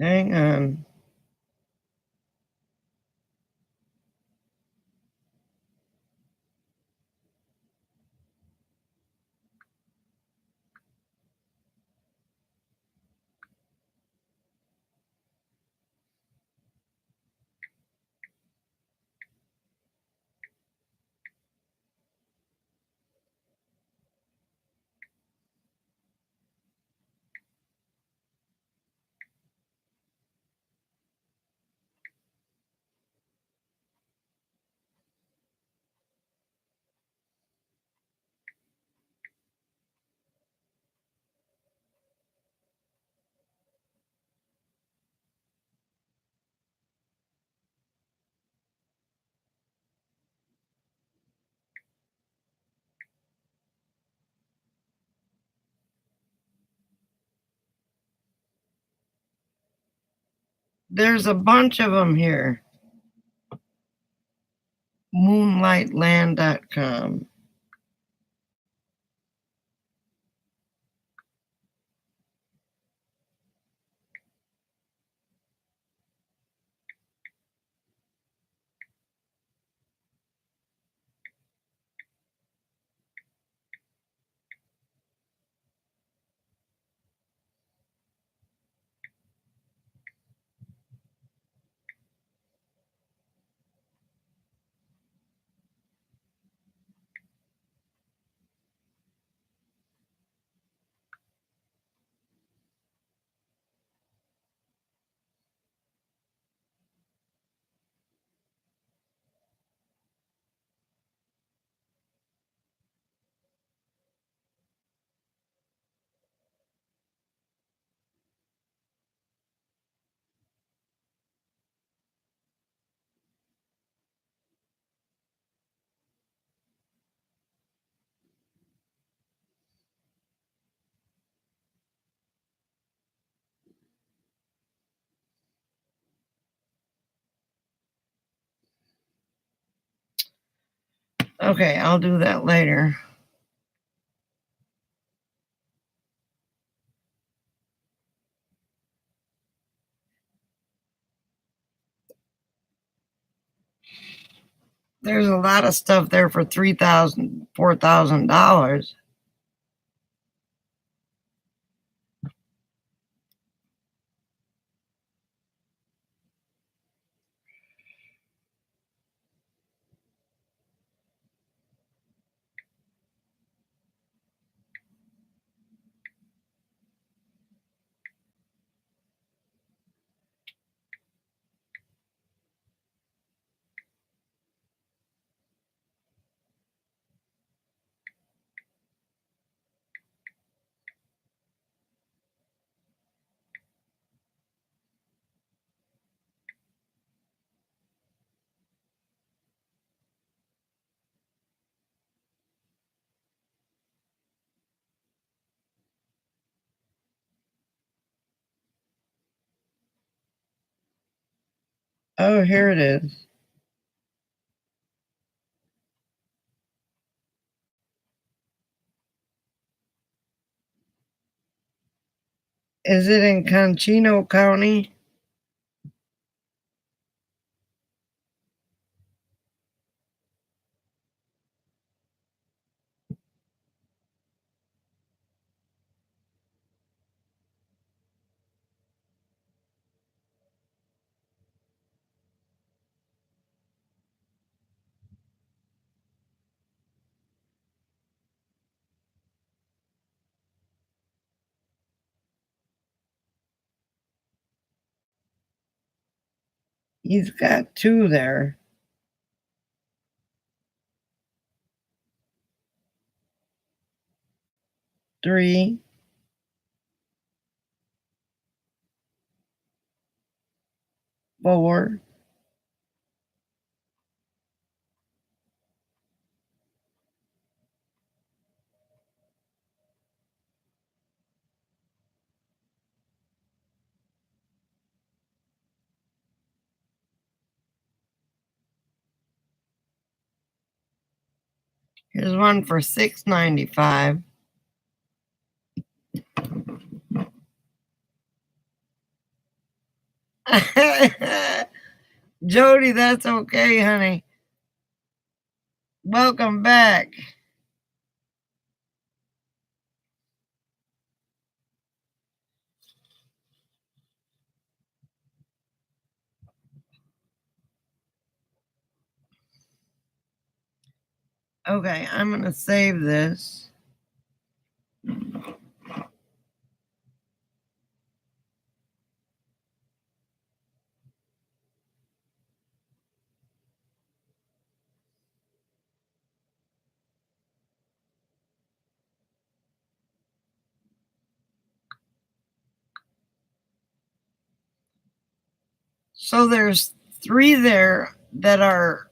Hang on. There's a bunch of them here. Moonlightland.com. Okay, I'll do that later. There's a lot of stuff there for $3,000, $4,000. Oh, here it is. Is it in Conchino County? He's got two there. Three. Four. Here's one for $6.95. Jody, that's okay, honey. Welcome back. Okay, I'm going to save this. So there's three there that are,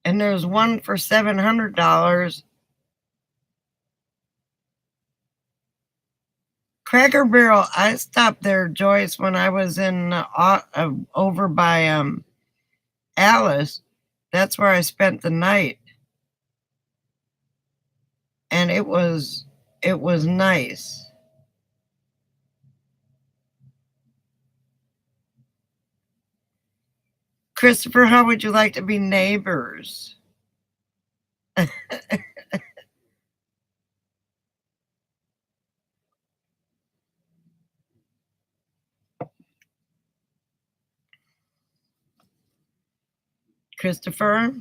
and there's one for $700. Cracker Barrel, I stopped there, Joyce, when I was in over by Alice. That's where I spent the night, and it was nice. Christopher, how would you like to be neighbors? Christopher?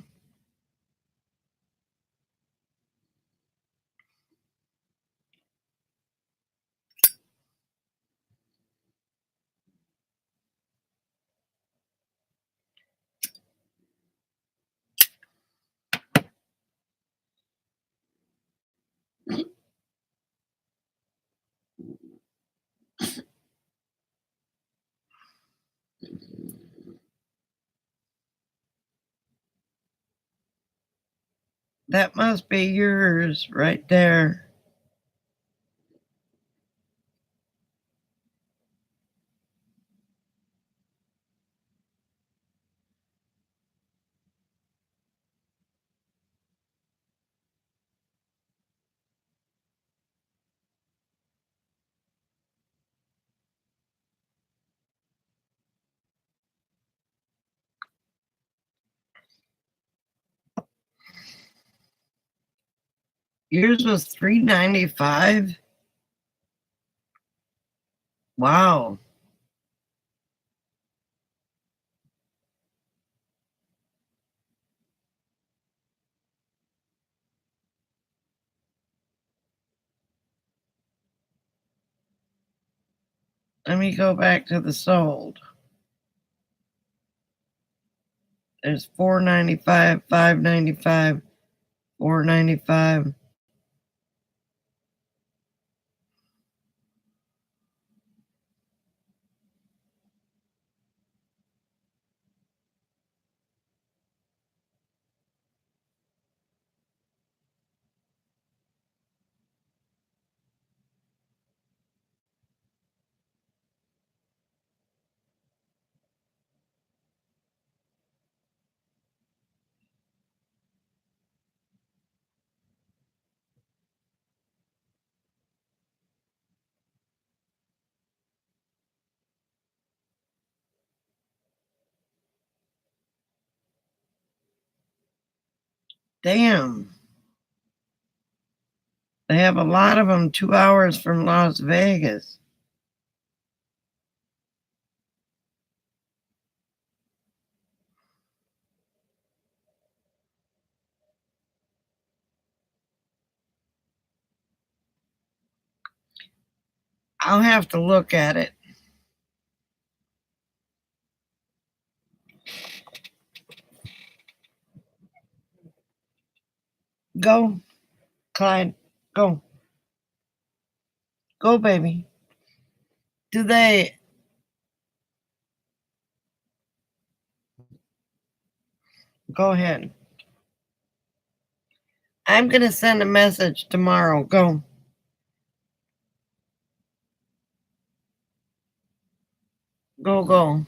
That must be yours right there. Yours was $3.95. Wow. Let me go back to the sold. There's $4.95, $5.95, $4.95. Damn. They have a lot of them 2 hours from Las Vegas. I'll have to look at it. Go, Clyde. Go. Go, baby. Do they? Go ahead. I'm going to send a message tomorrow. Go. Go, go.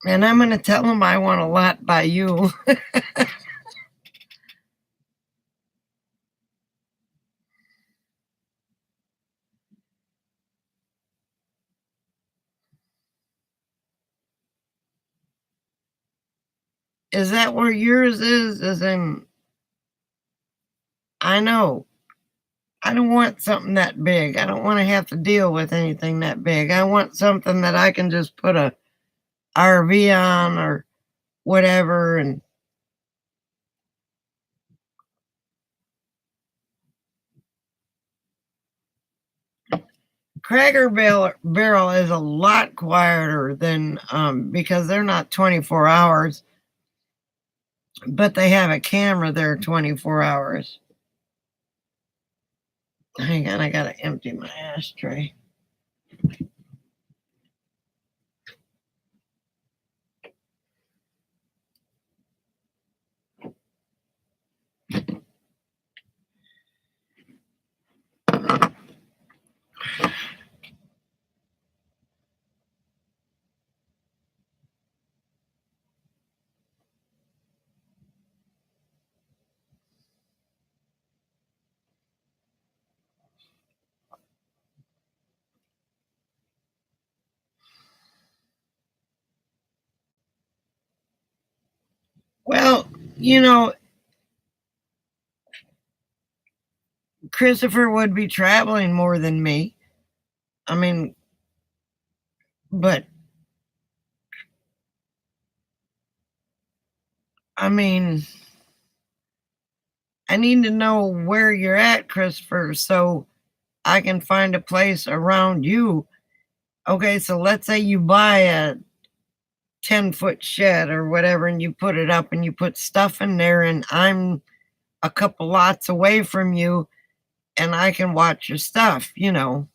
And I'm going to tell them I want a lot by you. Is that where yours is? Is in. I know. I don't want something that big. I don't want to have to deal with anything that big. I want something that I can just put a RV on or whatever. And Cracker Barrel is a lot quieter than because they're not 24 hours, but they have a camera there 24 hours. Hang on, I gotta empty my ashtray. Well, you know, Christopher would be traveling more than me. I mean, but I mean, I need to know where you're at, Christopher, so I can find a place around you. Okay, so let's say you buy a 10-foot shed or whatever and you put it up and you put stuff in there, and I'm a couple lots away from you and I can watch your stuff, you know.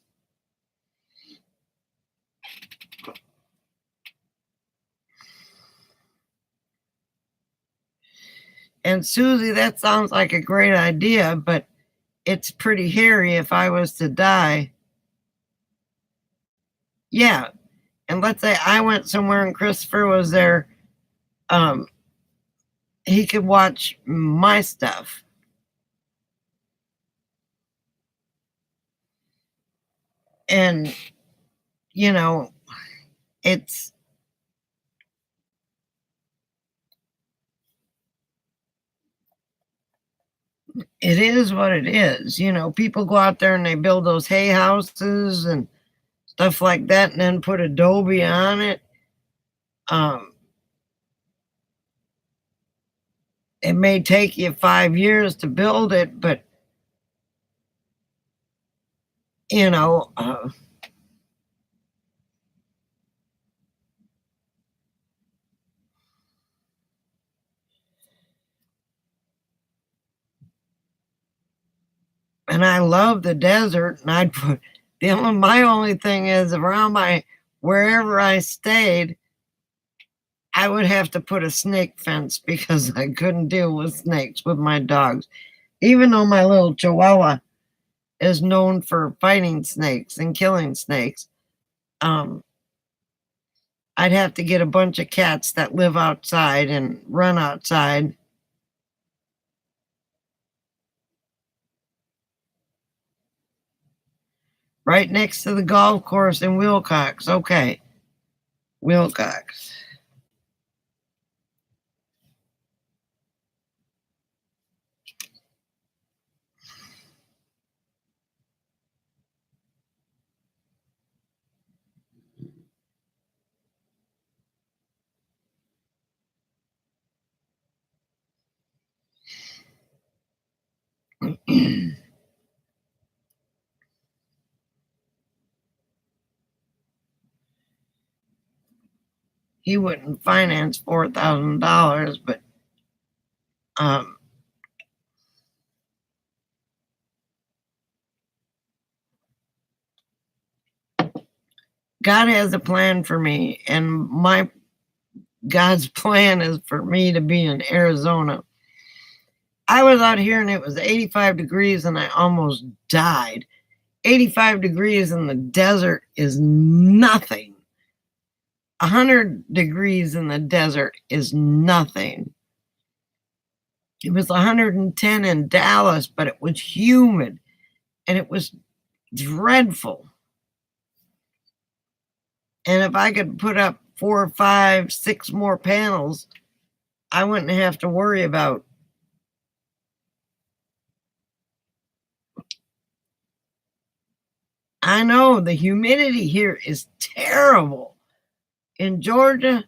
And Susie, that sounds like a great idea, but it's pretty hairy if I was to die. Yeah. And let's say I went somewhere and Christopher was there, um, he could watch my stuff. And, you know, it's It is what it is. You know, people go out there and they build those hay houses and stuff like that and then put adobe on it. Um, it may take you 5 years to build it, but you know, and I love the desert, and I'd put my only thing is around wherever I stayed, I would have to put a snake fence because I couldn't deal with snakes with my dogs. Even though my little Chihuahua is known for fighting snakes and killing snakes, um, I'd have to get a bunch of cats that live outside and run outside. Right next to the golf course in Wilcox. Okay, Wilcox. He wouldn't finance $4,000, but um, God has a plan for me, and God's plan is for me to be in Arizona. I was out here and it was 85 degrees and I almost died. 85 degrees in the desert is nothing. 100 degrees in the desert is nothing. It was 110 in Dallas, but it was humid and it was dreadful. And if I could put up 4, 5, 6 more panels, I wouldn't have to worry about. I know the humidity here is terrible. In Georgia,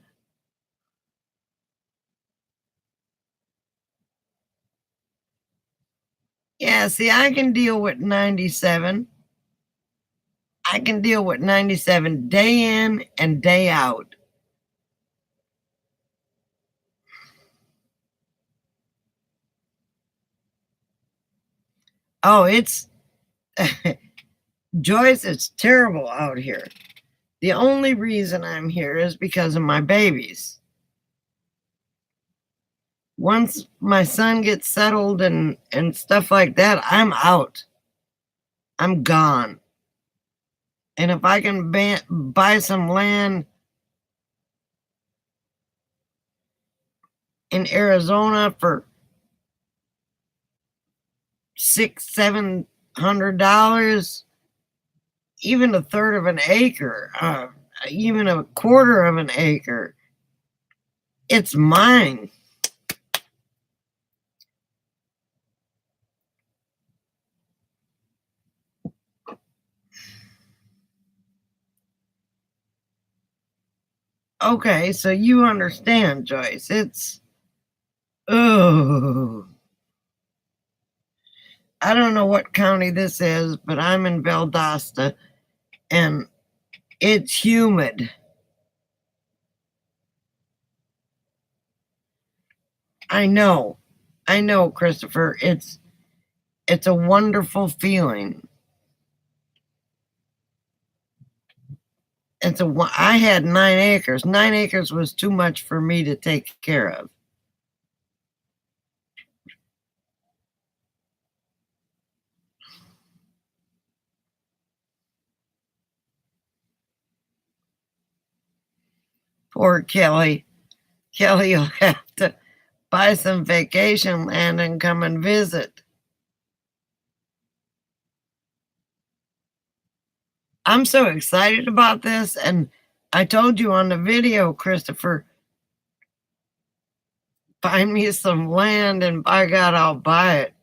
yeah, see, I can deal with 97. I can deal with 97 day in and day out. Oh, it's Joyce, it's terrible out here. The only reason I'm here is because of my babies. Once my son gets settled and stuff like that, I'm out. I'm gone. And if I can buy some land in Arizona for $600-700, even a third of an acre, even a quarter of an acre, it's mine. Okay, so you understand, Joyce. It's, oh, I don't know what county this is, but I'm in Valdosta and it's humid. I know, Christopher. It's a wonderful feeling. I had 9 acres. 9 acres was too much for me to take care of. Poor Kelly. Kelly will have to buy some vacation land and come and visit. I'm so excited about this. And I told you on the video, Christopher, find me some land and by God, I'll buy it.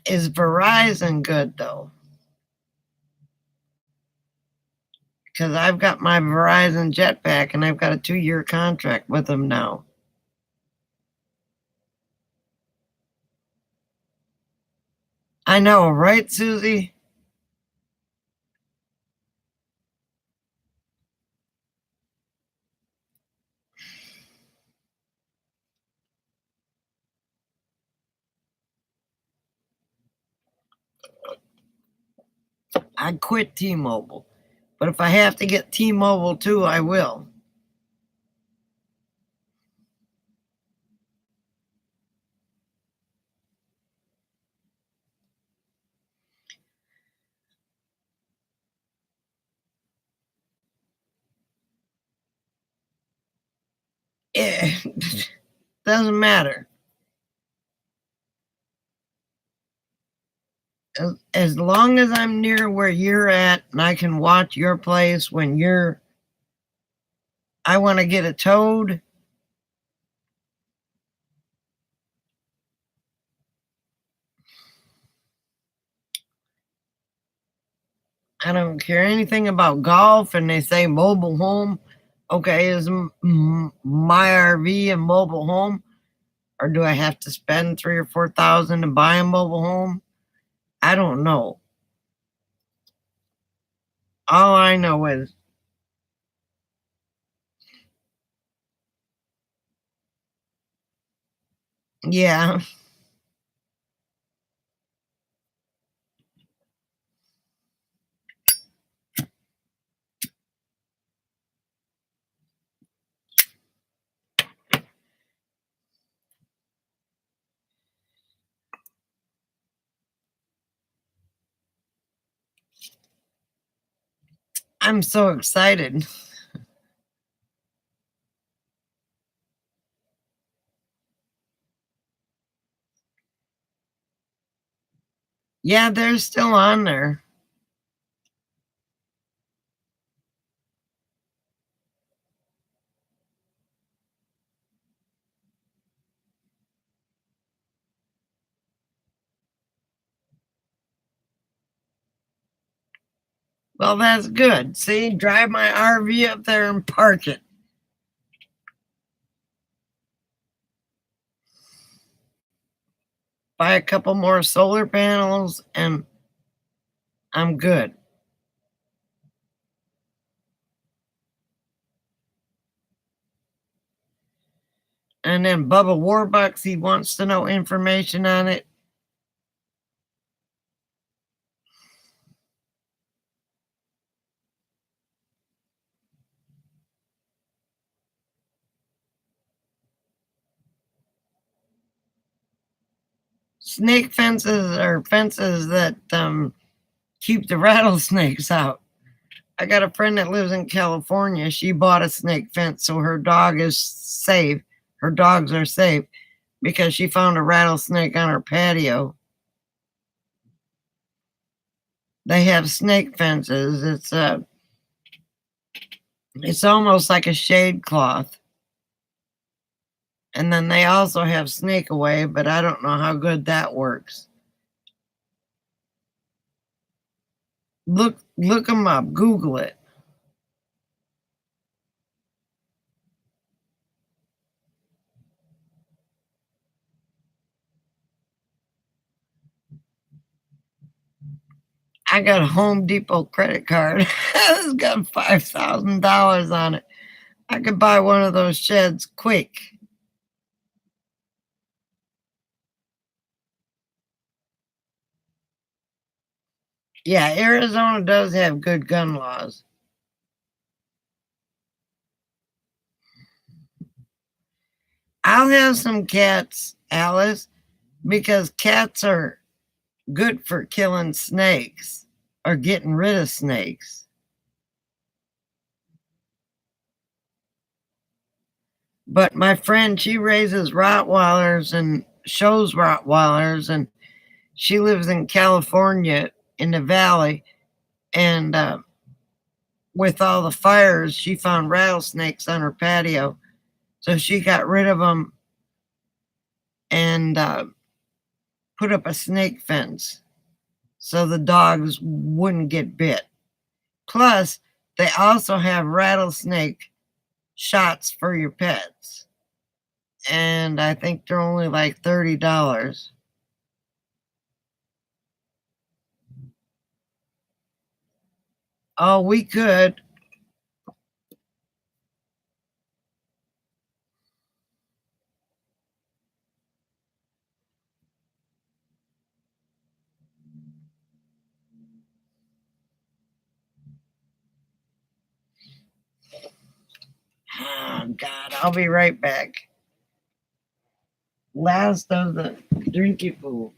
Is Verizon good though? Because I've got my Verizon Jetpack and I've got a 2-year contract with them now. I know, right, Susie? I quit T-Mobile. But if I have to get T-Mobile too, I will. It doesn't matter. As long as I'm near where you're at and I can watch your place when I want to get a towed. I don't care anything about golf, and they say mobile home. Okay, is my RV a mobile home, or do I have to spend 3 or 4,000 to buy a mobile home? I don't know. All I know is, yeah, I'm so excited. Yeah, they're still on there. Well, that's good. See, drive my RV up there and park it. Buy a couple more solar panels, and I'm good. And then Bubba Warbucks, he wants to know information on it. Snake fences are fences that keep the rattlesnakes out. I got a friend that lives in California. She bought a snake fence so her dog is safe. Her dogs are safe because she found a rattlesnake on her patio. They have snake fences. It's almost like a shade cloth. And then they also have snake away, but I don't know how good that works. Look them up, Google it. I got a Home Depot credit card. It's got $5,000 on it. I could buy one of those sheds quick. Yeah, Arizona does have good gun laws. I'll have some cats, Alice, because cats are good for killing snakes or getting rid of snakes. But my friend, she raises Rottweilers and shows Rottweilers, and she lives in California in the valley. And with all the fires, she found rattlesnakes on her patio. So she got rid of them, and put up a snake fence so the dogs wouldn't get bit. Plus, they also have rattlesnake shots for your pets. And I think they're only like $30. Oh, we could. Oh, God, I'll be right back. Last of the drinky food.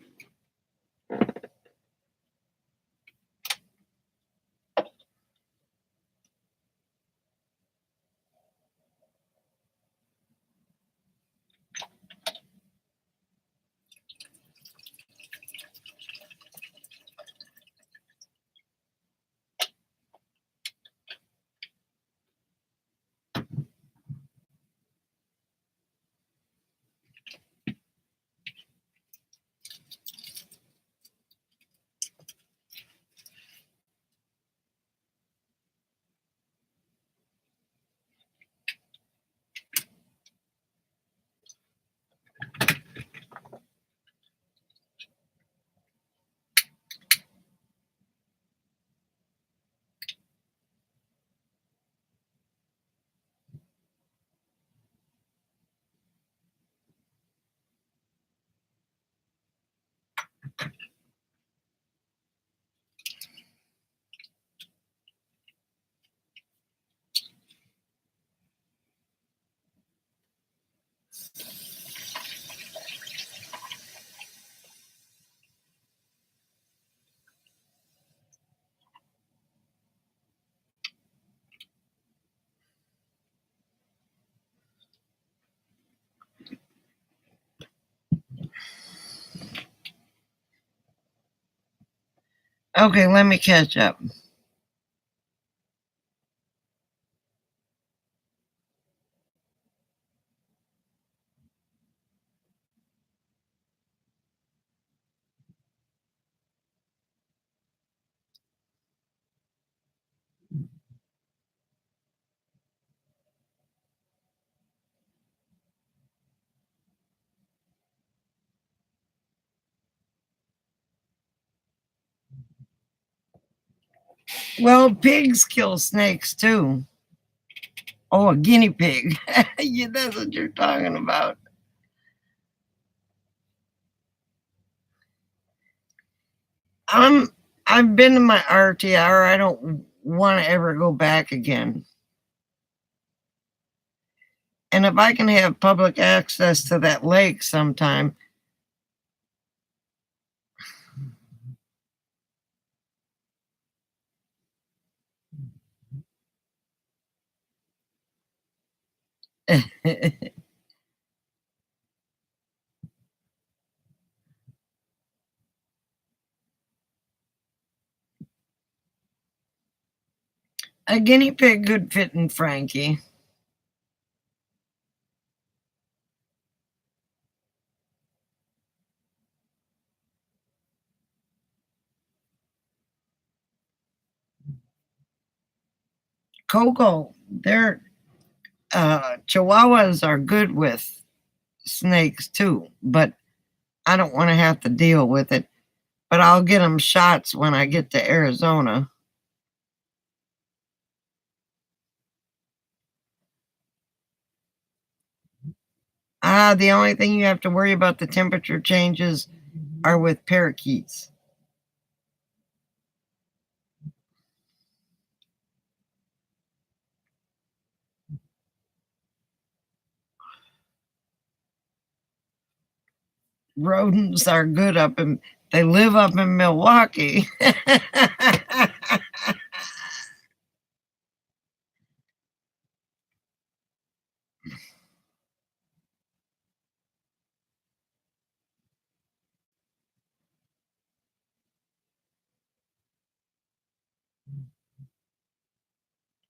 Okay, let me catch up. Well, pigs kill snakes too. Oh, a guinea pig. Yeah, that's what you're talking about. I've been to my RTR. I don't want to ever go back again. And if I can have public access to that lake sometime. A guinea pig could fit in Frankie. Coco, they're Chihuahuas are good with snakes too, but I don't want to have to deal with it. But I'll get them shots when I get to Arizona. The only thing you have to worry about the temperature changes are with parakeets. Rodents are good they live up in Milwaukee.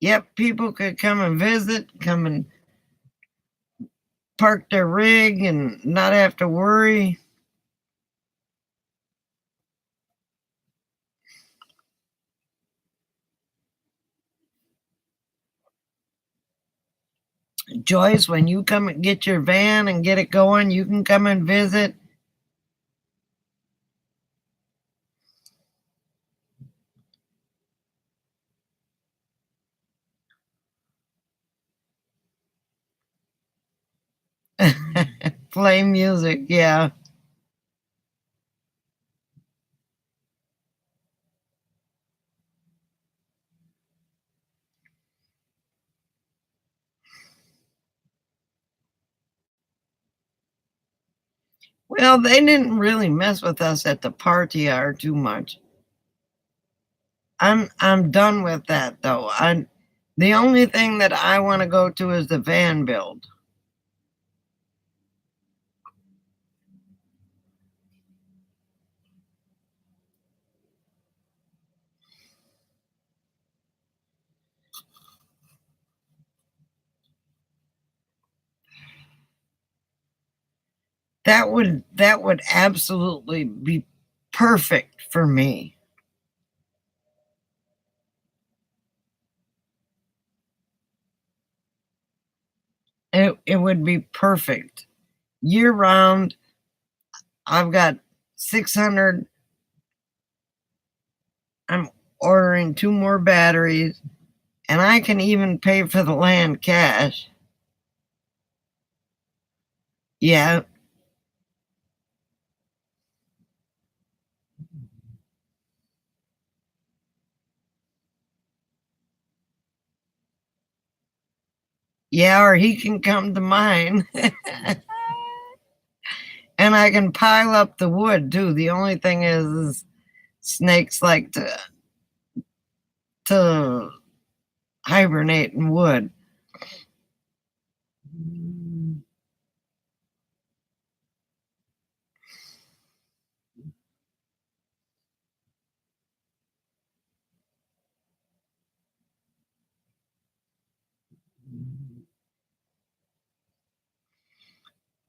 Yep, people could come and visit, come and park their rig and not have to worry. Joyce, when you come and get your van and get it going, you can come and visit. Play music, yeah. Well, they didn't really mess with us at the party hour too much. I'm done with that though. The only thing that I want to go to is the van build. That would absolutely be perfect for me. It would be perfect. Year round, I've got 600. I'm ordering 2 more batteries, and I can even pay for the land cash. Yeah, yeah, or he can come to mine. And I can pile up the wood too. The only thing is snakes like to hibernate in wood.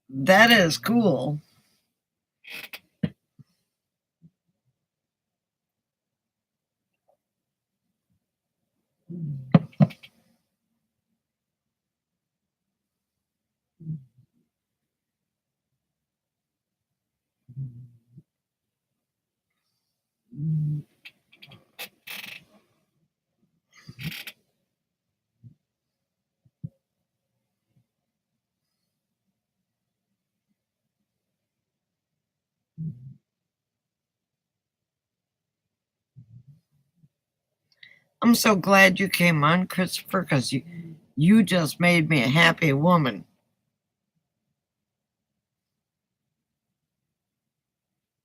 That is cool. I'm so glad you came on, Christopher, because you just made me a happy woman.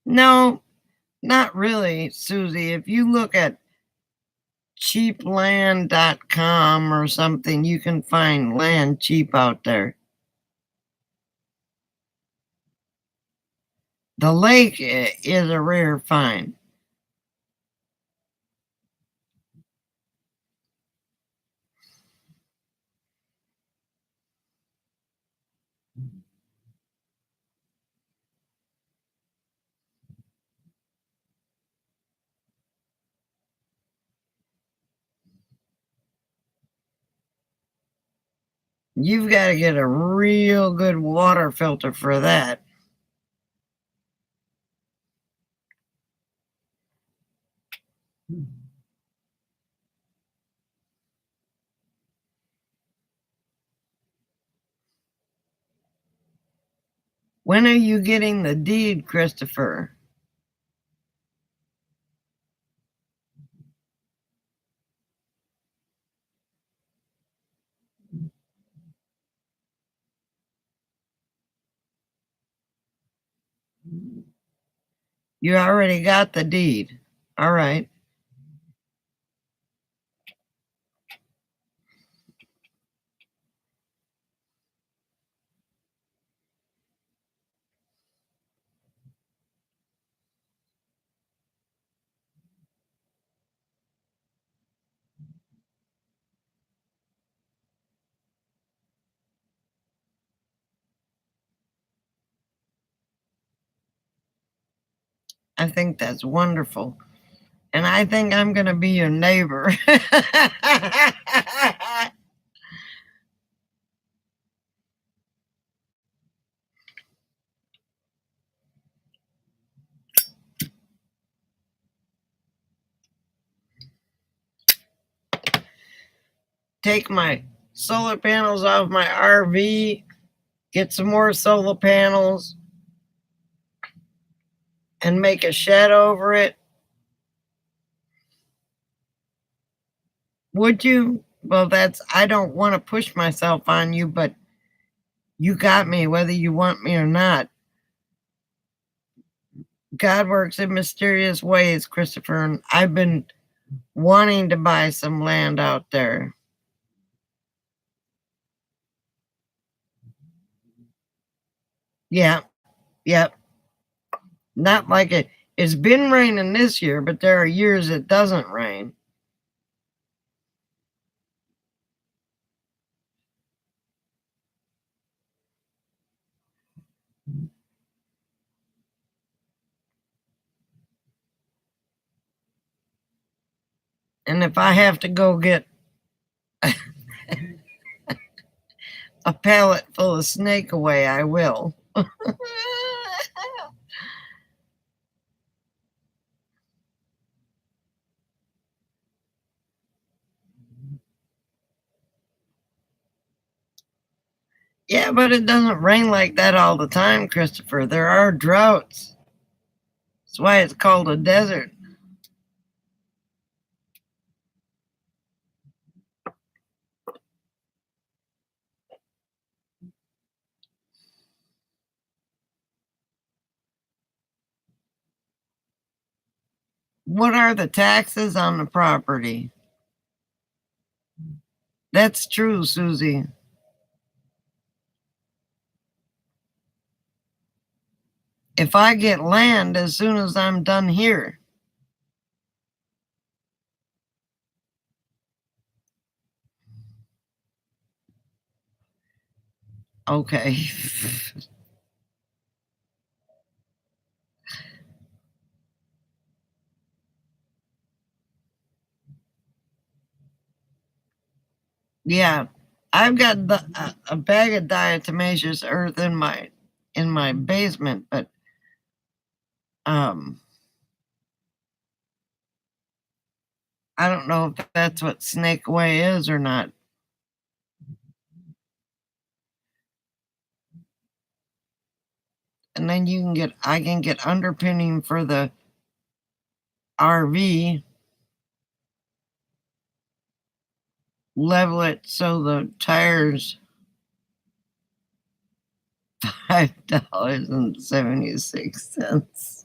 No, not really, Susie. If you look at cheapland.com or something, you can find land cheap out there. The lake is a rare find. You've got to get a real good water filter for that. When are you getting the deed, Christopher? You already got the deed. All right. I think that's wonderful. And I think I'm going to be your neighbor. take my solar panels off my RV, get some more solar panels, and make a shed over it? Would you? Well, I don't want to push myself on you, but you got me whether you want me or not. God works in mysterious ways, Christopher, and I've been wanting to buy some land out there. Yeah, yep. Not like it's been raining this year, but there are years it doesn't rain. And if I have to go get a pallet full of snake away, I will. Yeah, but it doesn't rain like that all the time, Christopher. There are droughts. That's why it's called a desert. What are the taxes on the property? That's true, Susie. If I get land as soon as I'm done here, okay. Yeah, I've got a bag of diatomaceous earth in my basement, but I don't know if that's what snake way is or not. And then I can get underpinning for the RV, level it so the tires $5.76.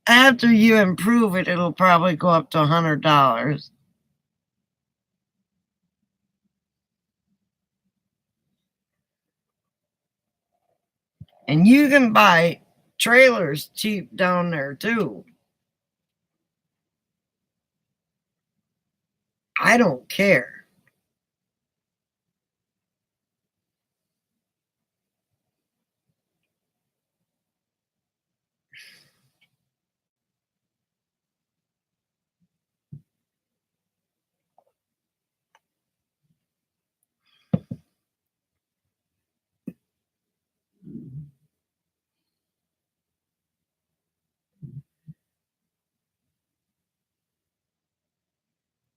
After you improve it, it'll probably go up to $100. And you can buy trailers cheap down there too. I don't care.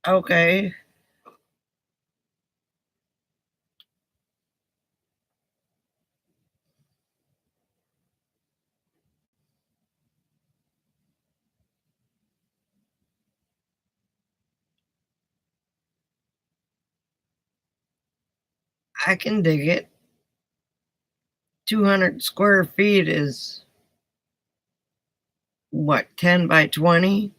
Okay. I can dig it. 200 square feet is what, 10 by 20?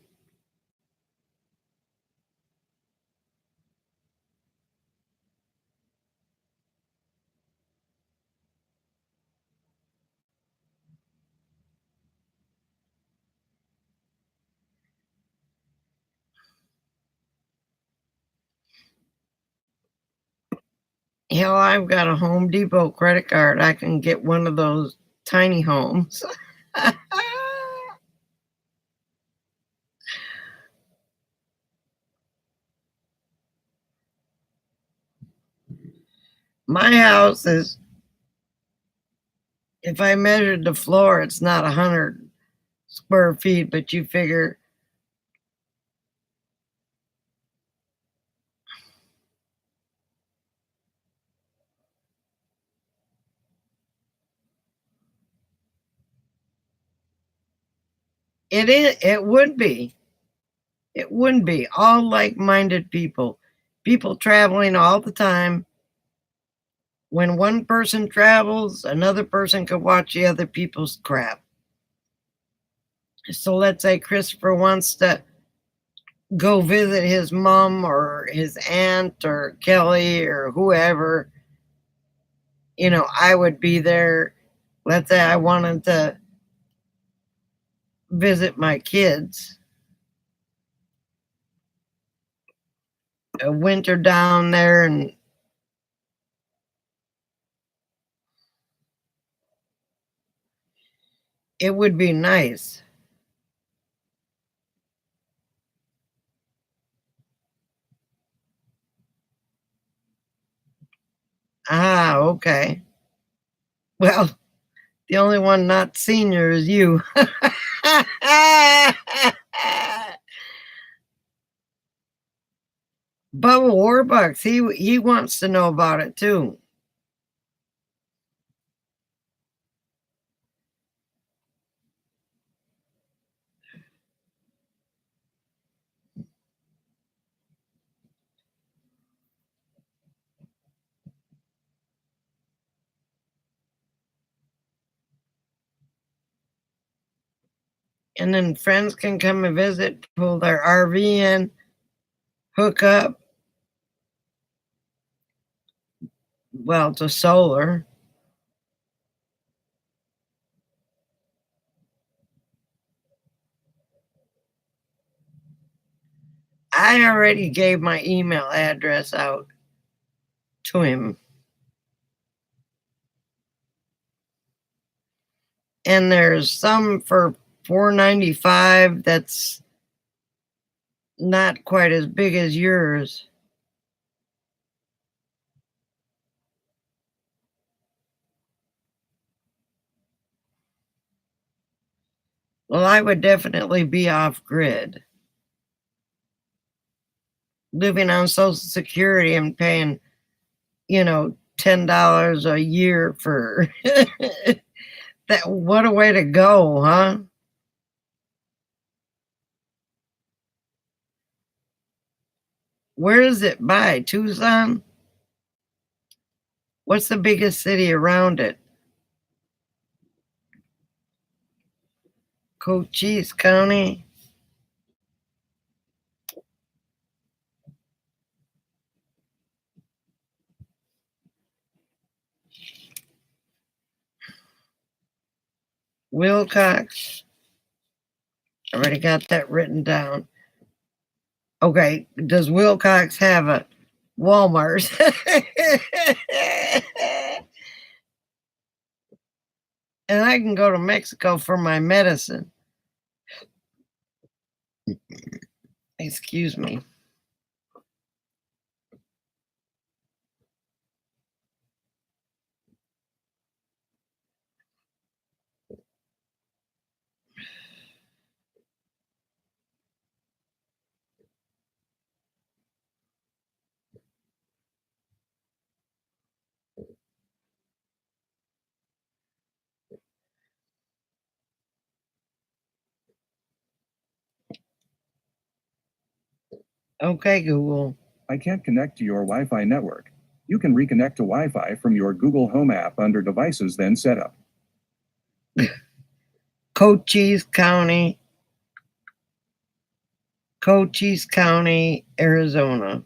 Hell, I've got a Home Depot credit card. I can get one of those tiny homes. My house is, if I measured the floor, it's not 100 square feet, but you figure It is. It would be. It wouldn't be. All like-minded people. People traveling all the time. When one person travels, another person could watch the other people's crap. So let's say Christopher wants to go visit his mom or his aunt or Kelly or whoever. You know, I would be there. Let's say I wanted to visit my kids. A winter down there, and it would be nice. Ah, okay. Well, the only one not senior is you. Bubba Warbucks, he wants to know about it too. And then friends can come and visit, pull their RV in, hook up. Well, to solar. I already gave my email address out to him. And there's some for $4.95 that's not quite as big as yours. Well, I would definitely be off grid. Living on Social Security and paying, $10 a year for that. What a way to go, huh? Where is it by? Tucson? What's the biggest city around it? Cochise County? Wilcox? Already got that written down. Okay, does Wilcox have a Walmart? And I can go to Mexico for my medicine. Excuse me. Okay, Google. I can't connect to your Wi-Fi network. You can reconnect to Wi-Fi from your Google Home app under Devices, then Setup. Cochise County, Arizona.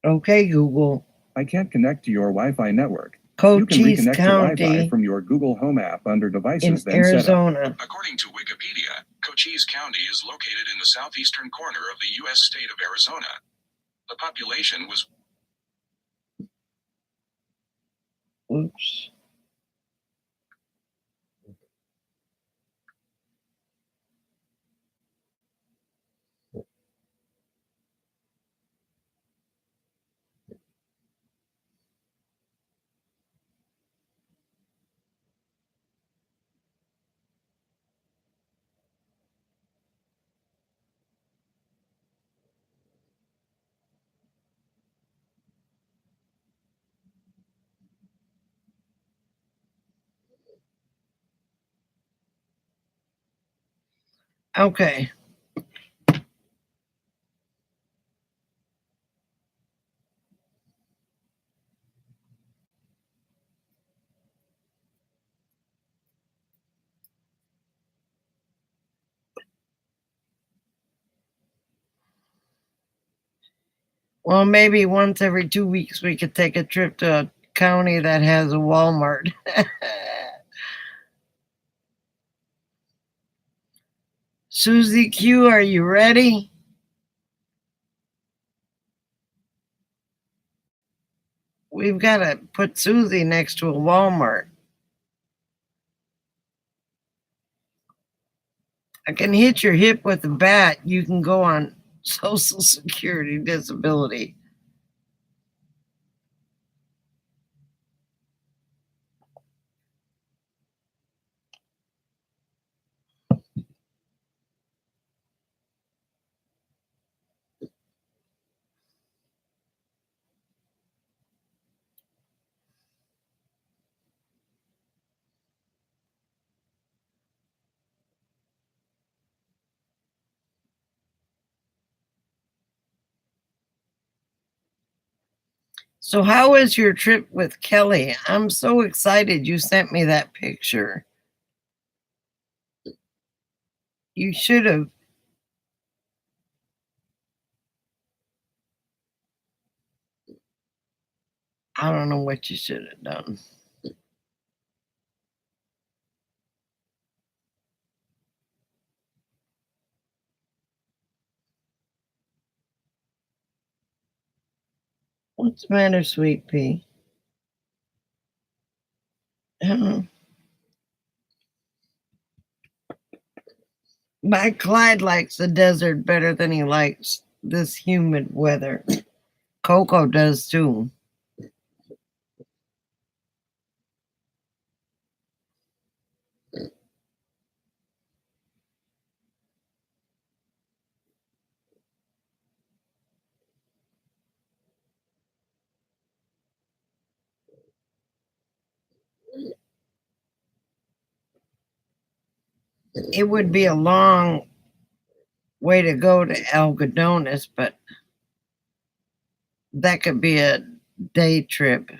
Okay, Google. I can't connect to your Wi-Fi network. You can Cochise reconnect to Wi-Fi County from your Google Home app under in Devices, then Setup. Arizona. According to Wikipedia, Cochise County is located in the southeastern corner of the U.S. state of Arizona. The population was Oops. Okay. Well, maybe once every 2 weeks we could take a trip to a county that has a Walmart. Susie Q, are you ready? We've got to put Susie next to a Walmart. I can hit your hip with a bat. You can go on Social Security disability. So, how was your trip with Kelly? I'm so excited you sent me that picture. You should have. I don't know what you should have done. What's the matter, sweet pea? My Clyde likes the desert better than he likes this humid weather. Coco does too. It would be a long way to go to Algodones, but that could be a day trip,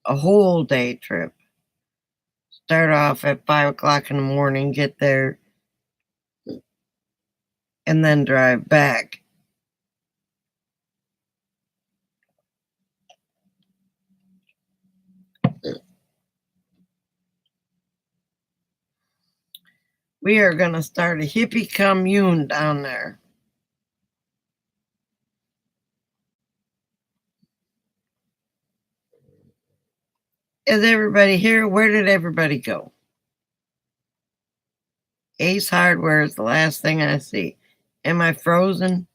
a whole day trip. Start off at 5 o'clock in the morning, get there, and then drive back. We are going to start a hippie commune down there. Is everybody here? Where did everybody go? Ace Hardware is the last thing I see. Am I frozen?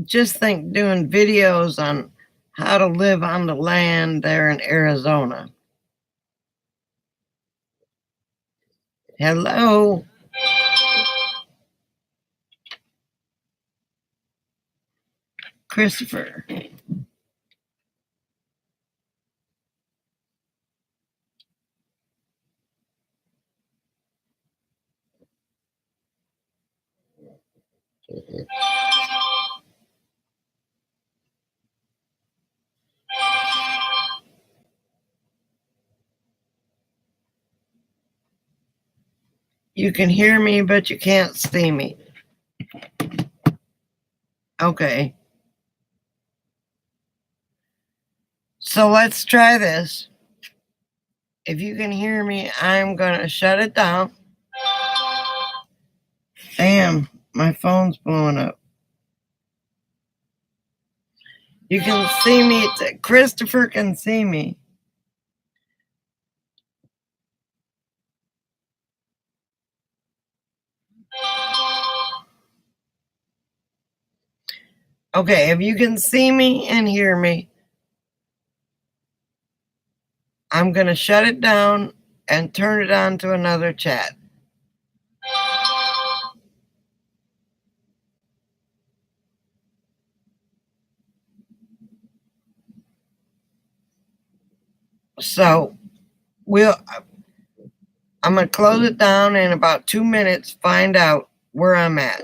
Just think doing videos on how to live on the land there in Arizona. Hello? Christopher. You can hear me, but you can't see me. Okay. So let's try this. If you can hear me, I'm going to shut it down. Damn, my phone's blowing up. You can see me. Christopher can see me. Okay, if you can see me and hear me, I'm going to shut it down and turn it on to another chat. So I'm gonna close it down in about 2 minutes, find out where I'm at.